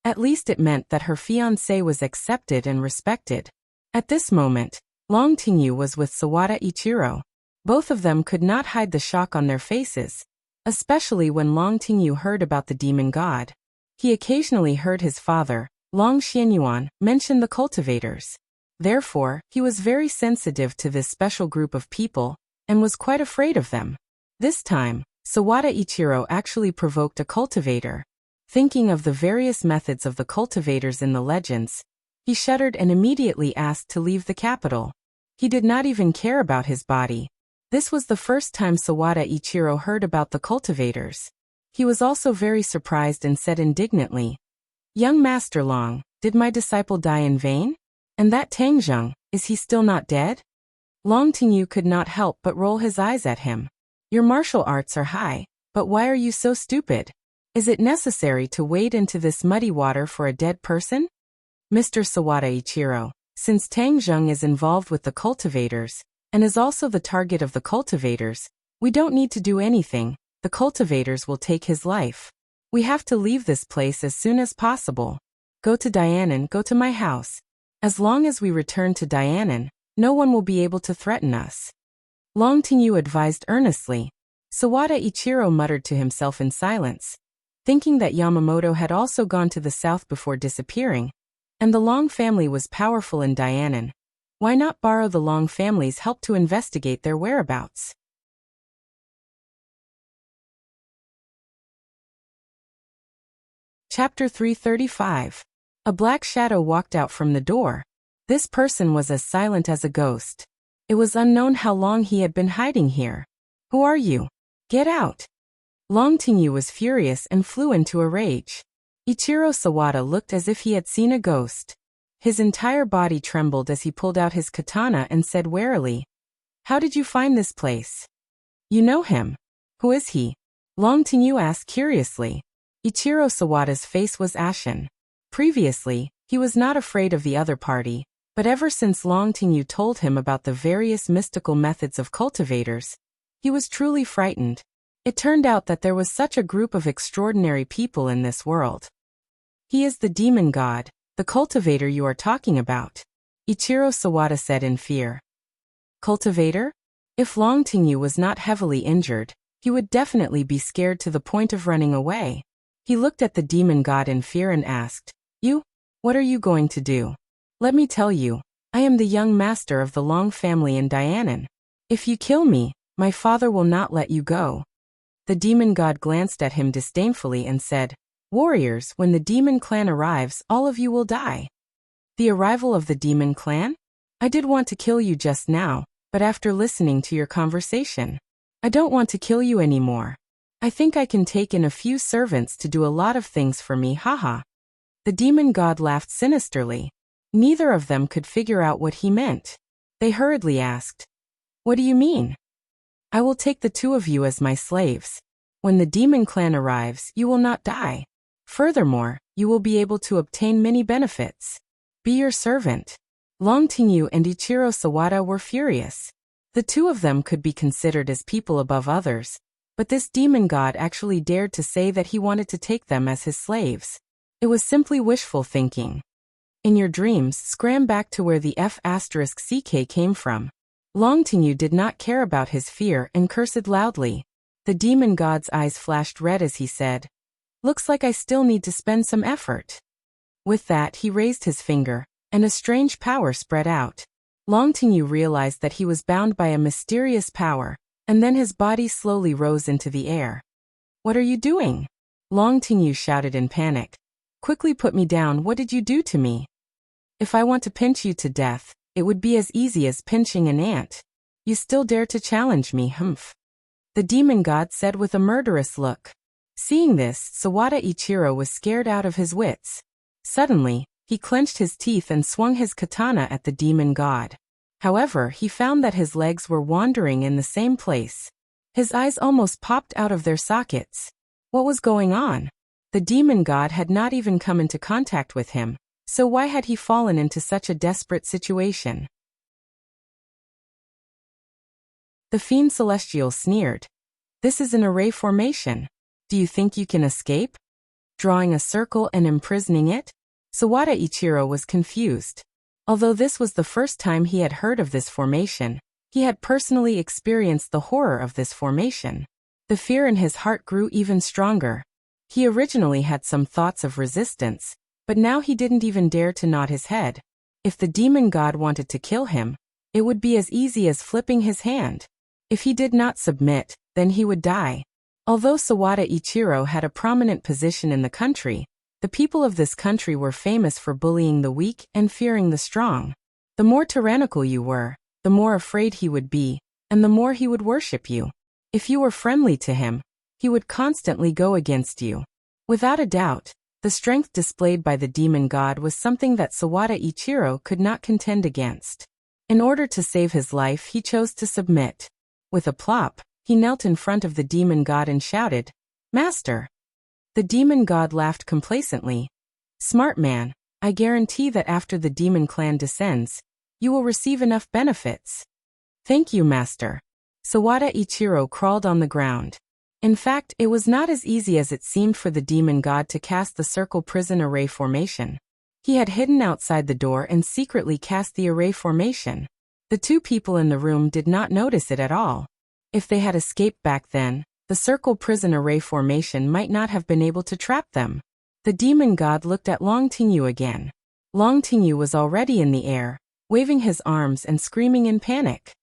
at least it meant that her fiancé was accepted and respected. At this moment, Long Tingyu was with Sawada Ichiro. Both of them could not hide the shock on their faces, especially when Long Tingyu heard about the demon god. He occasionally heard his father, Long Xianyuan, mention the cultivators. Therefore, he was very sensitive to this special group of people, and was quite afraid of them. This time, Sawada Ichiro actually provoked a cultivator. Thinking of the various methods of the cultivators in the legends, He shuddered and immediately asked to leave the capital. He did not even care about his body. This was the first time Sawada Ichiro heard about the cultivators. He was also very surprised and said indignantly, "Young Master Long, did my disciple die in vain? And that Tangzheng, is he still not dead?" Long Tingyu could not help but roll his eyes at him. "Your martial arts are high, but why are you so stupid? Is it necessary to wade into this muddy water for a dead person?" "Mr. Sawada Ichiro, since Tangzheng is involved with the cultivators, and is also the target of the cultivators, we don't need to do anything. The cultivators will take his life. We have to leave this place as soon as possible. Go to Dianan, go to my house. As long as we return to Dianan, no one will be able to threaten us." Long Tingyu advised earnestly. Sawada Ichiro muttered to himself in silence, thinking that Yamamoto had also gone to the south before disappearing, and the Long family was powerful in Dianan. Why not borrow the Long family's help to investigate their whereabouts? Chapter 335. A black shadow walked out from the door. This person was as silent as a ghost. It was unknown how long he had been hiding here. "Who are you? Get out!" Long Tingyu was furious and flew into a rage. Ichiro Sawada looked as if he had seen a ghost. His entire body trembled as he pulled out his katana and said warily, "How did you find this place?" "You know him. Who is he?" Long Tingyu asked curiously. Ichiro Sawada's face was ashen. Previously, he was not afraid of the other party, but ever since Long Tingyu told him about the various mystical methods of cultivators, he was truly frightened. It turned out that there was such a group of extraordinary people in this world. "He is the demon god, the cultivator you are talking about," Ichiro Sawada said in fear. "Cultivator?" If Long Tingyu was not heavily injured, he would definitely be scared to the point of running away. He looked at the demon god in fear and asked, "You? What are you going to do?" "Let me tell you, I am the young master of the Long family in Dianan. If you kill me, my father will not let you go." The demon god glanced at him disdainfully and said, "Warriors, when the demon clan arrives, all of you will die." "The arrival of the demon clan? I did want to kill you just now, but after listening to your conversation, I don't want to kill you anymore. I think I can take in a few servants to do a lot of things for me, haha." The demon god laughed sinisterly. Neither of them could figure out what he meant. They hurriedly asked, "What do you mean?" "I will take the two of you as my slaves. When the demon clan arrives, you will not die. Furthermore, you will be able to obtain many benefits. Be your servant." Long Tingyu and Ichiro Sawada were furious. The two of them could be considered as people above others, but this demon god actually dared to say that he wanted to take them as his slaves. It was simply wishful thinking. "In your dreams, scram back to where the F***CK came from." Long Tingyu did not care about his fear and cursed loudly. The demon god's eyes flashed red as he said, "Looks like I still need to spend some effort." With that, he raised his finger, and a strange power spread out. Long Tingyu realized that he was bound by a mysterious power, and then his body slowly rose into the air. "What are you doing?" Long Tingyu shouted in panic. "Quickly put me down, what did you do to me? If I want to pinch you to death, it would be as easy as pinching an ant. You still dare to challenge me, humph," the demon god said with a murderous look. Seeing this, Sawada Ichiro was scared out of his wits. Suddenly, he clenched his teeth and swung his katana at the demon god. However, he found that his legs were wandering in the same place. His eyes almost popped out of their sockets. What was going on? The demon god had not even come into contact with him, so why had he fallen into such a desperate situation? The fiend celestial sneered. "This is an array formation. Do you think you can escape? Drawing a circle and imprisoning it?" Sawada Ichiro was confused. Although this was the first time he had heard of this formation, he had personally experienced the horror of this formation. The fear in his heart grew even stronger. He originally had some thoughts of resistance, but now he didn't even dare to nod his head. If the demon god wanted to kill him, it would be as easy as flipping his hand. If he did not submit, then he would die. Although Sawada Ichiro had a prominent position in the country, The people of this country were famous for bullying the weak and fearing the strong. The more tyrannical you were, the more afraid he would be, and the more he would worship you. If you were friendly to him, he would constantly go against you. Without a doubt, the strength displayed by the demon god was something that Sawada Ichiro could not contend against. In order to save his life, he chose to submit. With a plop, he knelt in front of the demon god and shouted, "Master!" The demon god laughed complacently. "Smart man, I guarantee that after the demon clan descends, you will receive enough benefits." "Thank you, master." Sawada Ichiro crawled on the ground. In fact, it was not as easy as it seemed for the demon god to cast the circle prison array formation. He had hidden outside the door and secretly cast the array formation. The two people in the room did not notice it at all. If they had escaped back then, the circle prison array formation might not have been able to trap them. The demon god looked at Long Tingyu again. Long Tingyu was already in the air, waving his arms and screaming in panic.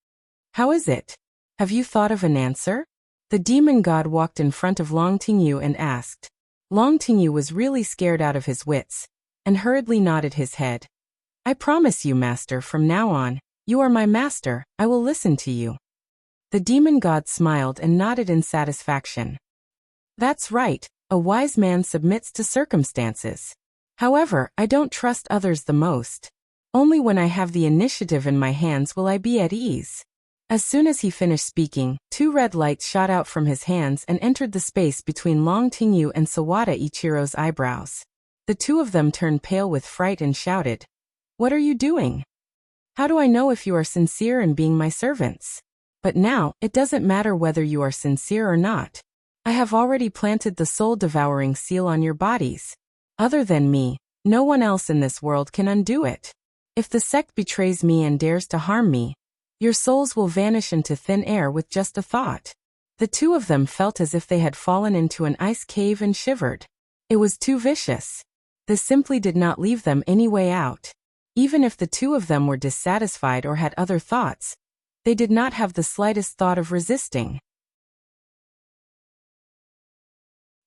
"How is it? Have you thought of an answer?" The demon god walked in front of Long Tingyu and asked. Long Tingyu was really scared out of his wits, and hurriedly nodded his head. "I promise you, master, from now on, you are my master, I will listen to you." The demon god smiled and nodded in satisfaction. "That's right, a wise man submits to circumstances. However, I don't trust others the most. Only when I have the initiative in my hands will I be at ease." As soon as he finished speaking, two red lights shot out from his hands and entered the space between Long Tingyu and Sawada Ichiro's eyebrows. The two of them turned pale with fright and shouted, "What are you doing? How do I know if you are sincere in being my servants? But now, it doesn't matter whether you are sincere or not. I have already planted the soul-devouring seal on your bodies. Other than me, no one else in this world can undo it. If the sect betrays me and dares to harm me, your souls will vanish into thin air with just a thought." The two of them felt as if they had fallen into an ice cave and shivered. It was too vicious. This simply did not leave them any way out. Even if the two of them were dissatisfied or had other thoughts, they did not have the slightest thought of resisting.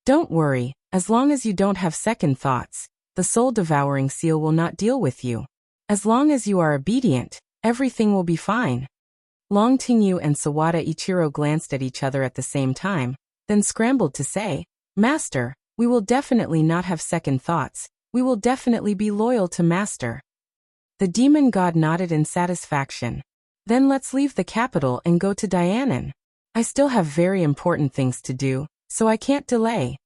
"Don't worry, as long as you don't have second thoughts, the soul-devouring seal will not deal with you. As long as you are obedient, everything will be fine." Long Tingyu and Sawada Ichiro glanced at each other at the same time, then scrambled to say, "Master, we will definitely not have second thoughts, we will definitely be loyal to master." The demon god nodded in satisfaction. "Then let's leave the capital and go to Dianan. I still have very important things to do, so I can't delay."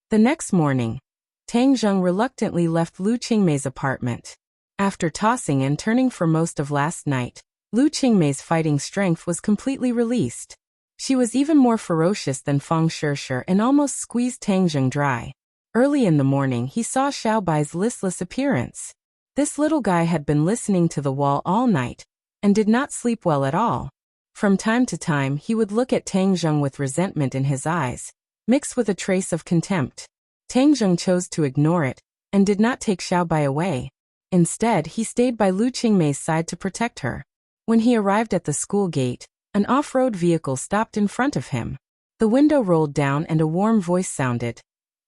The next morning, Tang Zheng reluctantly left Lu Qingmei's apartment. After tossing and turning for most of last night, Lu Qingmei's fighting strength was completely released. She was even more ferocious than Feng Shishir and almost squeezed Tang Zheng dry. Early in the morning he saw Xiao Bai's listless appearance. This little guy had been listening to the wall all night, and did not sleep well at all. From time to time he would look at Tang Zheng with resentment in his eyes, mixed with a trace of contempt. Tang Zheng chose to ignore it, and did not take Xiao Bai away. Instead, he stayed by Lu Qingmei's side to protect her. When he arrived at the school gate, an off-road vehicle stopped in front of him. The window rolled down and a warm voice sounded.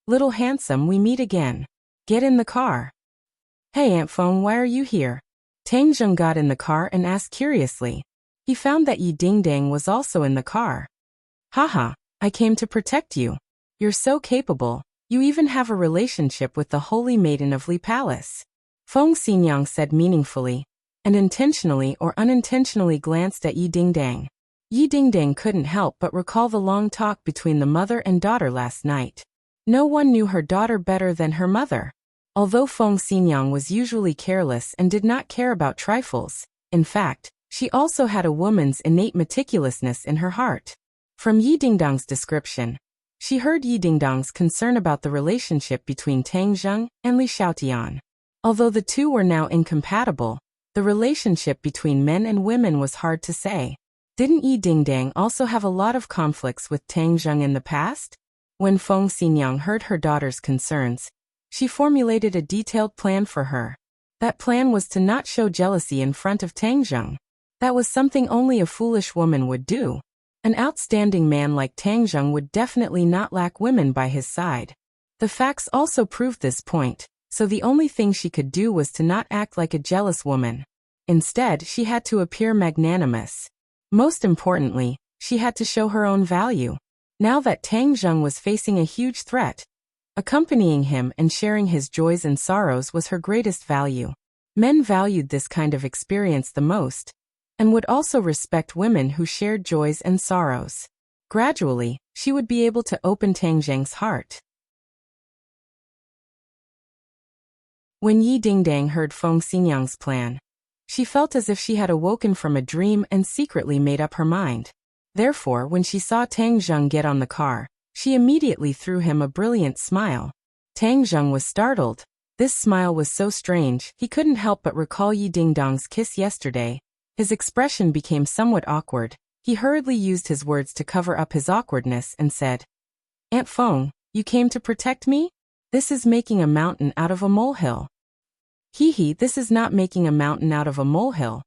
"Little handsome, we meet again. Get in the car." "Hey Aunt Feng, why are you here?" Tang Zheng got in the car and asked curiously. He found that Yi Dingdang was also in the car. "Haha, I came to protect you. You're so capable, you even have a relationship with the Holy Maiden of Li Palace." Feng Xinyang said meaningfully, and intentionally or unintentionally glanced at Yi Dingdang. Yi Dingdang couldn't help but recall the long talk between the mother and daughter last night. No one knew her daughter better than her mother. Although Feng Xinyang was usually careless and did not care about trifles, in fact, she also had a woman's innate meticulousness in her heart. From Yi Dingdang's description, she heard Yi Dingdang's concern about the relationship between Tang Zheng and Li Xiaotian. Although the two were now incompatible, the relationship between men and women was hard to say. Didn't Yi Dingdang also have a lot of conflicts with Tang Zheng in the past? When Feng Xinyang heard her daughter's concerns, she formulated a detailed plan for her. That plan was to not show jealousy in front of Tang Zheng. That was something only a foolish woman would do. An outstanding man like Tang Zheng would definitely not lack women by his side. The facts also proved this point, so the only thing she could do was to not act like a jealous woman. Instead, she had to appear magnanimous. Most importantly, she had to show her own value. Now that Tang Zheng was facing a huge threat, accompanying him and sharing his joys and sorrows was her greatest value. Men valued this kind of experience the most, and would also respect women who shared joys and sorrows. Gradually, she would be able to open Tang Zheng's heart. When Yi Dingdang heard Feng Xinyang's plan, she felt as if she had awoken from a dream and secretly made up her mind. Therefore, when she saw Tang Zheng get on the car, she immediately threw him a brilliant smile. Tang Zheng was startled. This smile was so strange, he couldn't help but recall Yi Dingdang's kiss yesterday. His expression became somewhat awkward. He hurriedly used his words to cover up his awkwardness and said, "Aunt Feng, you came to protect me? This is making a mountain out of a molehill." "Hee, this is not making a mountain out of a molehill.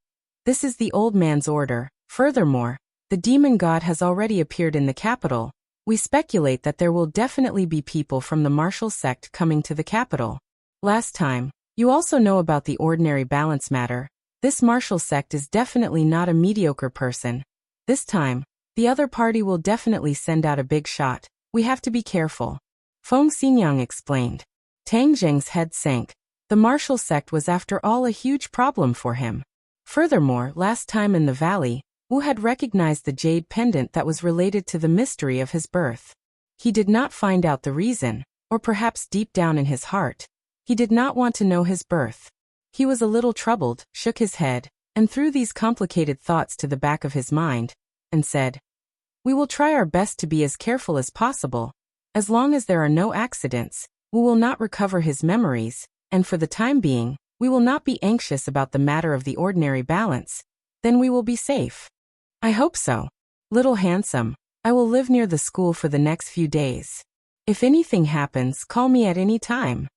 This is the old man's order. Furthermore, the demon god has already appeared in the capital. We speculate that there will definitely be people from the martial sect coming to the capital. Last time, you also know about the ordinary balance matter. This martial sect is definitely not a mediocre person. This time, the other party will definitely send out a big shot. We have to be careful." Feng Xinyang explained. Tang Zheng's head sank. The martial sect was after all a huge problem for him. Furthermore, last time in the valley, Wu had recognized the jade pendant that was related to the mystery of his birth. He did not find out the reason, or perhaps deep down in his heart, he did not want to know his birth. He was a little troubled, shook his head, and threw these complicated thoughts to the back of his mind, and said, "We will try our best to be as careful as possible. As long as there are no accidents, Wu will not recover his memories, and for the time being, we will not be anxious about the matter of the ordinary balance. Then we will be safe." "I hope so. Little handsome, I will live near the school for the next few days. If anything happens, call me at any time."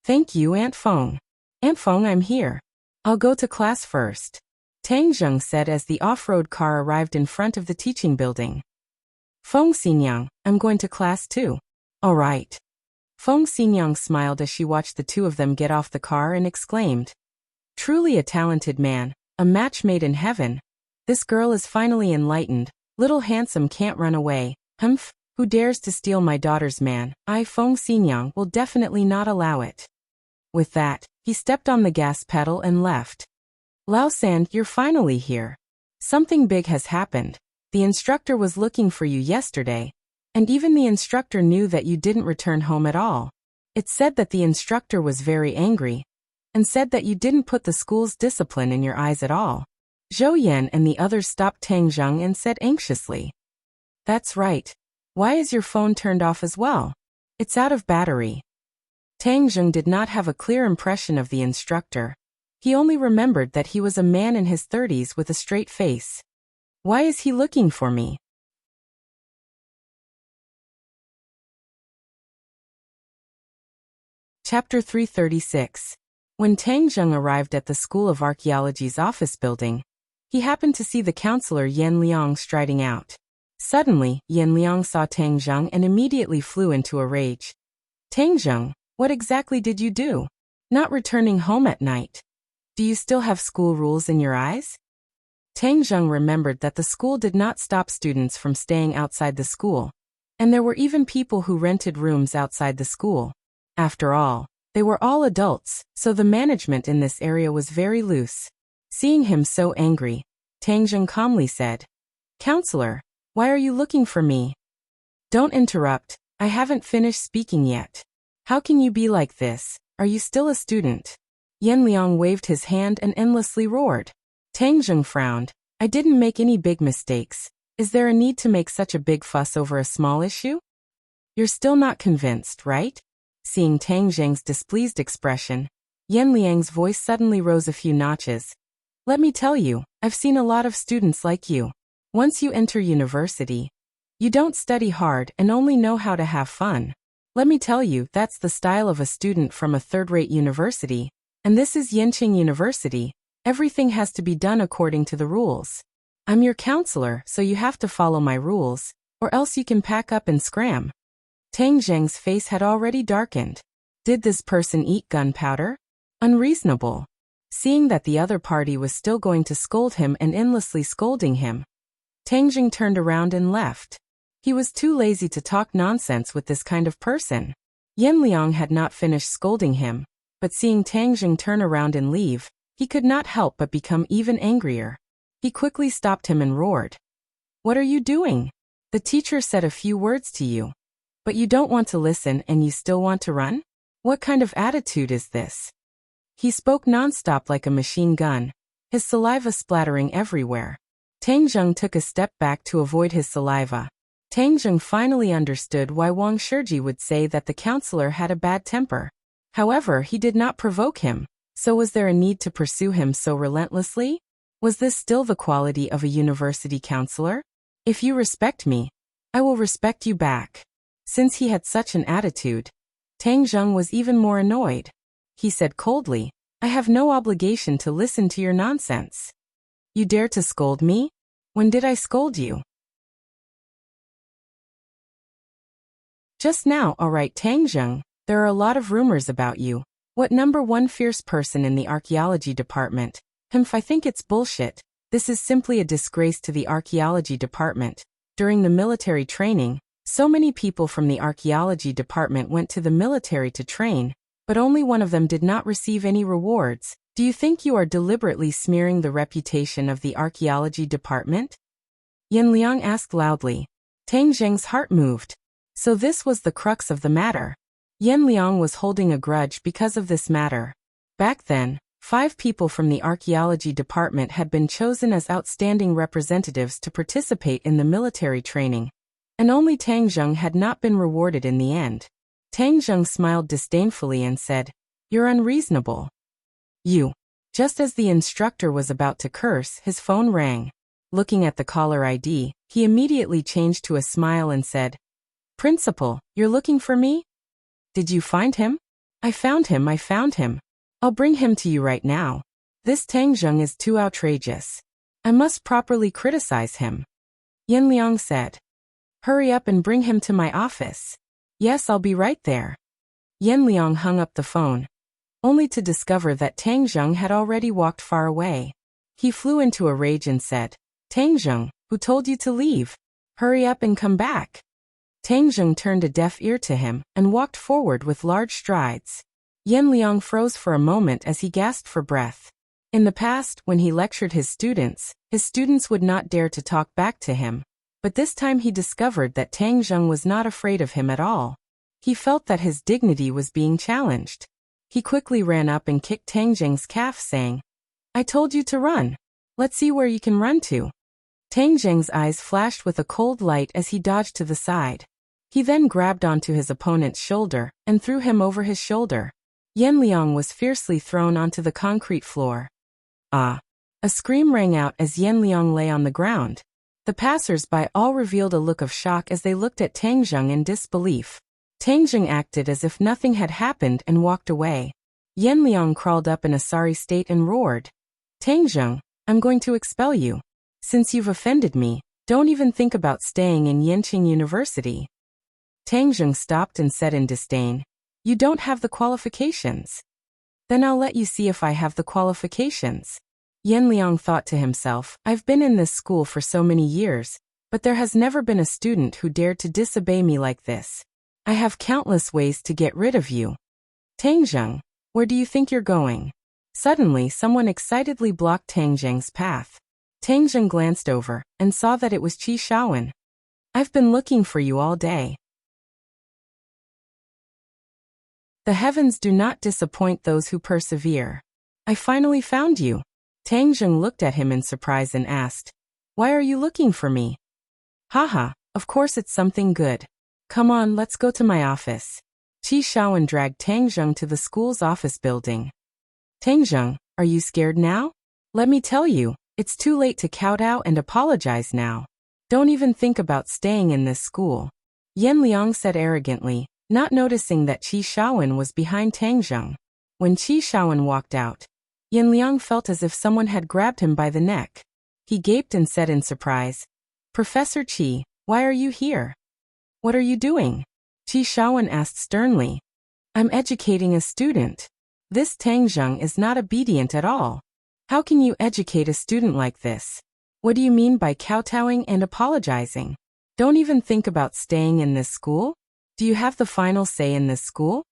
"Thank you, Aunt Feng. Aunt Feng, I'm here. I'll go to class first," Tang Zheng said as the off-road car arrived in front of the teaching building. "Feng Xinyang, I'm going to class too." "All right." Feng Xinyang smiled as she watched the two of them get off the car and exclaimed, "Truly a talented man, a match made in heaven. This girl is finally enlightened. Little handsome can't run away. Humph, who dares to steal my daughter's man? I, Feng Xinyang, will definitely not allow it." With that, he stepped on the gas pedal and left. "Lao San, you're finally here. Something big has happened. The instructor was looking for you yesterday, and even the instructor knew that you didn't return home at all. It said that the instructor was very angry, and said that you didn't put the school's discipline in your eyes at all." Zhou Yan and the others stopped Tang Zheng and said anxiously, "That's right. Why is your phone turned off as well? It's out of battery." Tang Zheng did not have a clear impression of the instructor. He only remembered that he was a man in his 30s with a straight face. "Why is he looking for me?" Chapter 336. When Tang Zheng arrived at the School of Archaeology's office building, he happened to see the counselor Yan Liang striding out. Suddenly, Yan Liang saw Tang Zheng and immediately flew into a rage. "Tang Zheng, what exactly did you do? Not returning home at night. Do you still have school rules in your eyes?" Tang Zheng remembered that the school did not stop students from staying outside the school, and there were even people who rented rooms outside the school. After all, they were all adults, so the management in this area was very loose. Seeing him so angry, Tang Zheng calmly said, "Counselor, why are you looking for me?" "Don't interrupt, I haven't finished speaking yet. How can you be like this? Are you still a student?" Yan Liang waved his hand and endlessly roared. Tang Zheng frowned. "I didn't make any big mistakes. Is there a need to make such a big fuss over a small issue?" "You're still not convinced, right?" Seeing Tang Zheng's displeased expression, Yan Liang's voice suddenly rose a few notches. "Let me tell you, I've seen a lot of students like you. Once you enter university, you don't study hard and only know how to have fun. Let me tell you, that's the style of a student from a third-rate university, and this is Yenqing University. Everything has to be done according to the rules. I'm your counselor, so you have to follow my rules, or else you can pack up and scram." Tang Zheng's face had already darkened. Did this person eat gunpowder? Unreasonable. Seeing that the other party was still going to scold him and endlessly scolding him, Tang Zheng turned around and left. He was too lazy to talk nonsense with this kind of person. Yan Liang had not finished scolding him, but seeing Tang Zheng turn around and leave, he could not help but become even angrier. He quickly stopped him and roared. What are you doing? The teacher said a few words to you, but you don't want to listen and you still want to run? What kind of attitude is this? He spoke non-stop like a machine gun, his saliva splattering everywhere. Tang Zheng took a step back to avoid his saliva. Tang Zheng finally understood why Wang Shiji would say that the counselor had a bad temper. However, he did not provoke him, so was there a need to pursue him so relentlessly? Was this still the quality of a university counselor? If you respect me, I will respect you back. Since he had such an attitude, Tang Zheng was even more annoyed. He said coldly, I have no obligation to listen to your nonsense. You dare to scold me? When did I scold you? Just now, alright Tang Zheng, there are a lot of rumors about you. What #1 fierce person in the archaeology department? I think it's bullshit. This is simply a disgrace to the archaeology department. During the military training, so many people from the archaeology department went to the military to train, but only one of them did not receive any rewards. Do you think you are deliberately smearing the reputation of the archaeology department? Yan Liang asked loudly. Tang Zheng's heart moved. So this was the crux of the matter. Yan Liang was holding a grudge because of this matter. Back then, 5 people from the archaeology department had been chosen as outstanding representatives to participate in the military training, and only Tang Zheng had not been rewarded in the end. Tang Zheng smiled disdainfully and said, You're unreasonable. You. Just as the instructor was about to curse, his phone rang. Looking at the caller ID, he immediately changed to a smile and said, Principal, you're looking for me? Did you find him? I found him. I'll bring him to you right now. This Tang Zheng is too outrageous. I must properly criticize him. Yan Liang said. Hurry up and bring him to my office. Yes, I'll be right there. Yan Liang hung up the phone, only to discover that Tang Zheng had already walked far away. He flew into a rage and said, Tang Zheng, who told you to leave? Hurry up and come back. Tang Zheng turned a deaf ear to him and walked forward with large strides. Yan Liang froze for a moment as he gasped for breath. In the past, when he lectured his students would not dare to talk back to him. But this time he discovered that Tang Zheng was not afraid of him at all. He felt that his dignity was being challenged. He quickly ran up and kicked Tang Zheng's calf, saying, I told you to run. Let's see where you can run to. Tang Zheng's eyes flashed with a cold light as he dodged to the side. He then grabbed onto his opponent's shoulder and threw him over his shoulder. Yan Liang was fiercely thrown onto the concrete floor. Ah! A scream rang out as Yan Liang lay on the ground. The passers-by all revealed a look of shock as they looked at Tang Zheng in disbelief. Tang Zheng acted as if nothing had happened and walked away. Yan Liang crawled up in a sorry state and roared. Tang Zheng, I'm going to expel you. Since you've offended me, don't even think about staying in Yanqing University. Tang Zheng stopped and said in disdain, You don't have the qualifications. Then I'll let you see if I have the qualifications. Yan Liang thought to himself, I've been in this school for so many years, but there has never been a student who dared to disobey me like this. I have countless ways to get rid of you. Tang Zheng, where do you think you're going? Suddenly, someone excitedly blocked Tang Zheng's path. Tang Zheng glanced over and saw that it was Qi Shaowen. I've been looking for you all day. The heavens do not disappoint those who persevere. I finally found you. Tang Zheng looked at him in surprise and asked, Why are you looking for me? Haha, of course it's something good. Come on, let's go to my office. Qi Shaowen dragged Tang Zheng to the school's office building. Tang Zheng, are you scared now? Let me tell you, it's too late to kowtow and apologize now. Don't even think about staying in this school. Yan Liang said arrogantly, not noticing that Qi Shaowen was behind Tang Zheng. When Qi Shaowen walked out, Yan Liang felt as if someone had grabbed him by the neck. He gaped and said in surprise, Professor Qi, why are you here? What are you doing? Qi Shaowen asked sternly. I'm educating a student. This Tang Zheng is not obedient at all. How can you educate a student like this? What do you mean by kowtowing and apologizing? Don't even think about staying in this school? Do you have the final say in this school?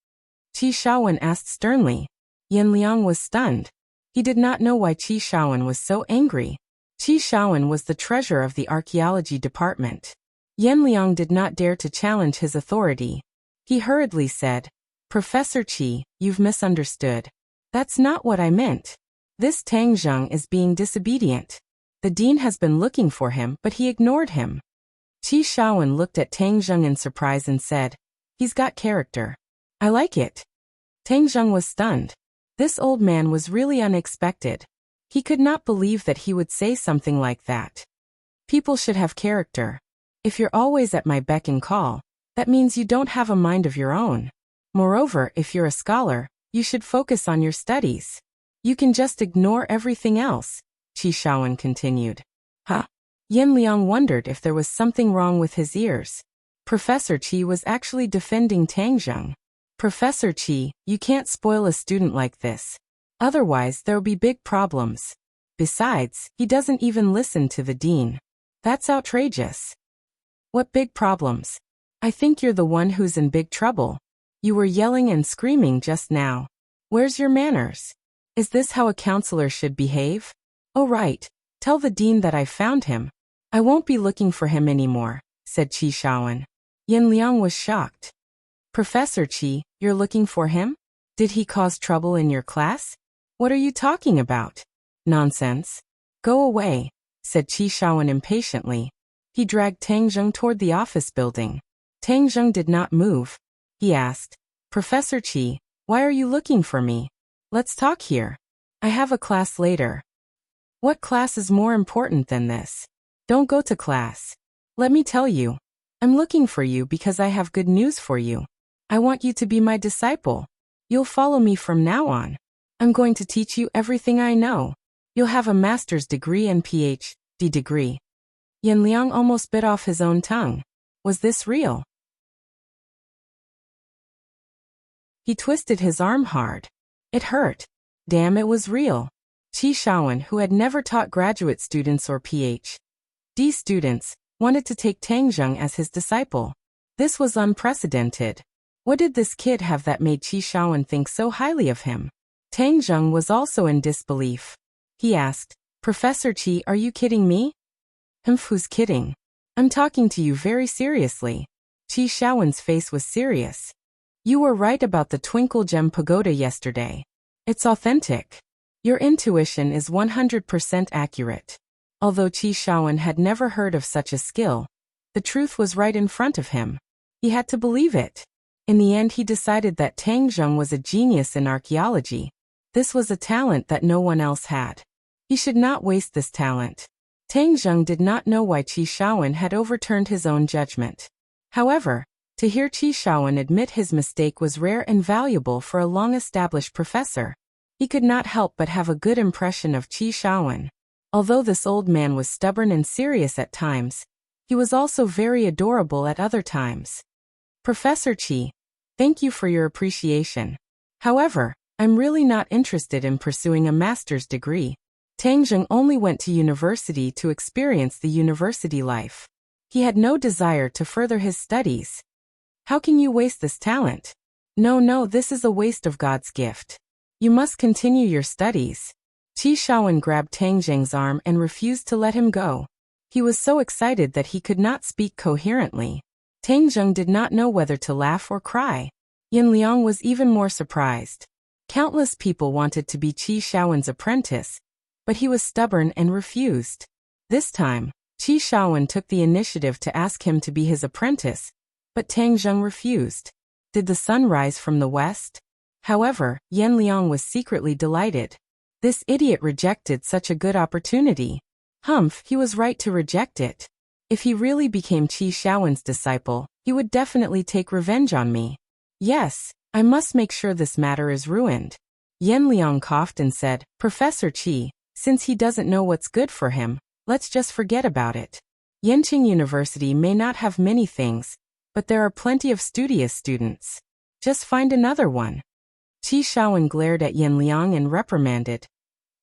Qi Shaowen asked sternly. Yan Liang was stunned. He did not know why Qi Shaowen was so angry. Qi Shaowen was the treasurer of the archaeology department. Yan Liang did not dare to challenge his authority. He hurriedly said, Professor Qi, you've misunderstood. That's not what I meant. This Tang Zheng is being disobedient. The dean has been looking for him, but he ignored him. Qi Shaowen looked at Tang Zheng in surprise and said, He's got character. I like it. Tang Zheng was stunned. This old man was really unexpected. He could not believe that he would say something like that. People should have character. If you're always at my beck and call, that means you don't have a mind of your own. Moreover, if you're a scholar, you should focus on your studies. You can just ignore everything else, Qi Shaowen continued. Huh? Yan Liang wondered if there was something wrong with his ears. Professor Qi was actually defending Tang Zheng. Professor Qi, you can't spoil a student like this. Otherwise, there'll be big problems. Besides, he doesn't even listen to the dean. That's outrageous. What big problems? I think you're the one who's in big trouble. You were yelling and screaming just now. Where's your manners? Is this how a counselor should behave? Oh right, tell the dean that I found him. I won't be looking for him anymore, said Qi Shaowen. Yan Liang was shocked. Professor Qi, you're looking for him? Did he cause trouble in your class? What are you talking about? Nonsense. Go away, said Qi Shaowen impatiently. He dragged Tang Zheng toward the office building. Tang Zheng did not move. He asked, Professor Qi, why are you looking for me? Let's talk here. I have a class later. What class is more important than this? Don't go to class. Let me tell you. I'm looking for you because I have good news for you. I want you to be my disciple. You'll follow me from now on. I'm going to teach you everything I know. You'll have a master's degree and PhD degree. Yan Liang almost bit off his own tongue. Was this real? He twisted his arm hard. It hurt. Damn, it was real. Qi Shaowen, who had never taught graduate students or PhD students, wanted to take Tang Zheng as his disciple. This was unprecedented. What did this kid have that made Qi Shaowen think so highly of him? Tang Zheng was also in disbelief. He asked, Professor Qi, are you kidding me? Who's kidding? I'm talking to you very seriously. Qi Shaowen's face was serious. You were right about the Twinkle Gem Pagoda yesterday. It's authentic. Your intuition is 100% accurate. Although Qi Shaowen had never heard of such a skill, the truth was right in front of him. He had to believe it. In the end, he decided that Tang Zheng was a genius in archaeology. This was a talent that no one else had. He should not waste this talent. Tang Zheng did not know why Qi Shaowen had overturned his own judgment. However, to hear Qi Shaowen admit his mistake was rare and valuable for a long-established professor. He could not help but have a good impression of Qi Shaowen. Although this old man was stubborn and serious at times, he was also very adorable at other times. Professor Qi, thank you for your appreciation. However, I'm really not interested in pursuing a master's degree. Tang Zheng only went to university to experience the university life. He had no desire to further his studies. How can you waste this talent? No, this is a waste of God's gift. You must continue your studies. Qi Shaowen grabbed Tang Zheng's arm and refused to let him go. He was so excited that he could not speak coherently. Tang Zheng did not know whether to laugh or cry. Yan Liang was even more surprised. Countless people wanted to be Qi Shaowen's apprentice, but he was stubborn and refused. This time, Qi Shaowen took the initiative to ask him to be his apprentice, but Tang Zheng refused. Did the sun rise from the west? However, Yan Liang was secretly delighted. This idiot rejected such a good opportunity. He was right to reject it. If he really became Qi Shaowen's disciple, he would definitely take revenge on me. Yes, I must make sure this matter is ruined. Yan Liang coughed and said, Professor Qi, since he doesn't know what's good for him, let's just forget about it. Yanqing University may not have many things, But there are plenty of studious students. Just find another one. Qi Shaowen glared at Yan Liang and reprimanded.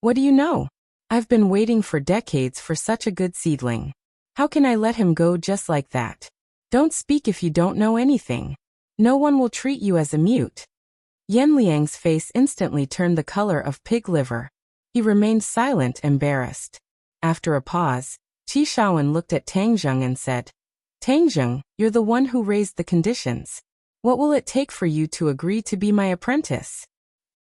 What do you know? I've been waiting for decades for such a good seedling. How can I let him go just like that? Don't speak if you don't know anything. No one will treat you as a mute. Yan Liang's face instantly turned the color of pig liver. He remained silent, embarrassed. After a pause, Qi Shaowen looked at Tang Zheng and said, Tang Zheng, you're the one who raised the conditions. What will it take for you to agree to be my apprentice?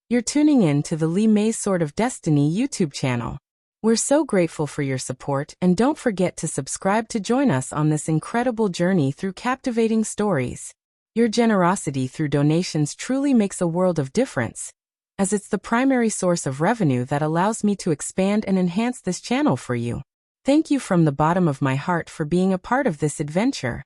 You're tuning in to the Li Mei Sword of Destiny YouTube channel. We're so grateful for your support, and don't forget to subscribe to join us on this incredible journey through captivating stories. Your generosity through donations truly makes a world of difference, as it's the primary source of revenue that allows me to expand and enhance this channel for you. Thank you from the bottom of my heart for being a part of this adventure.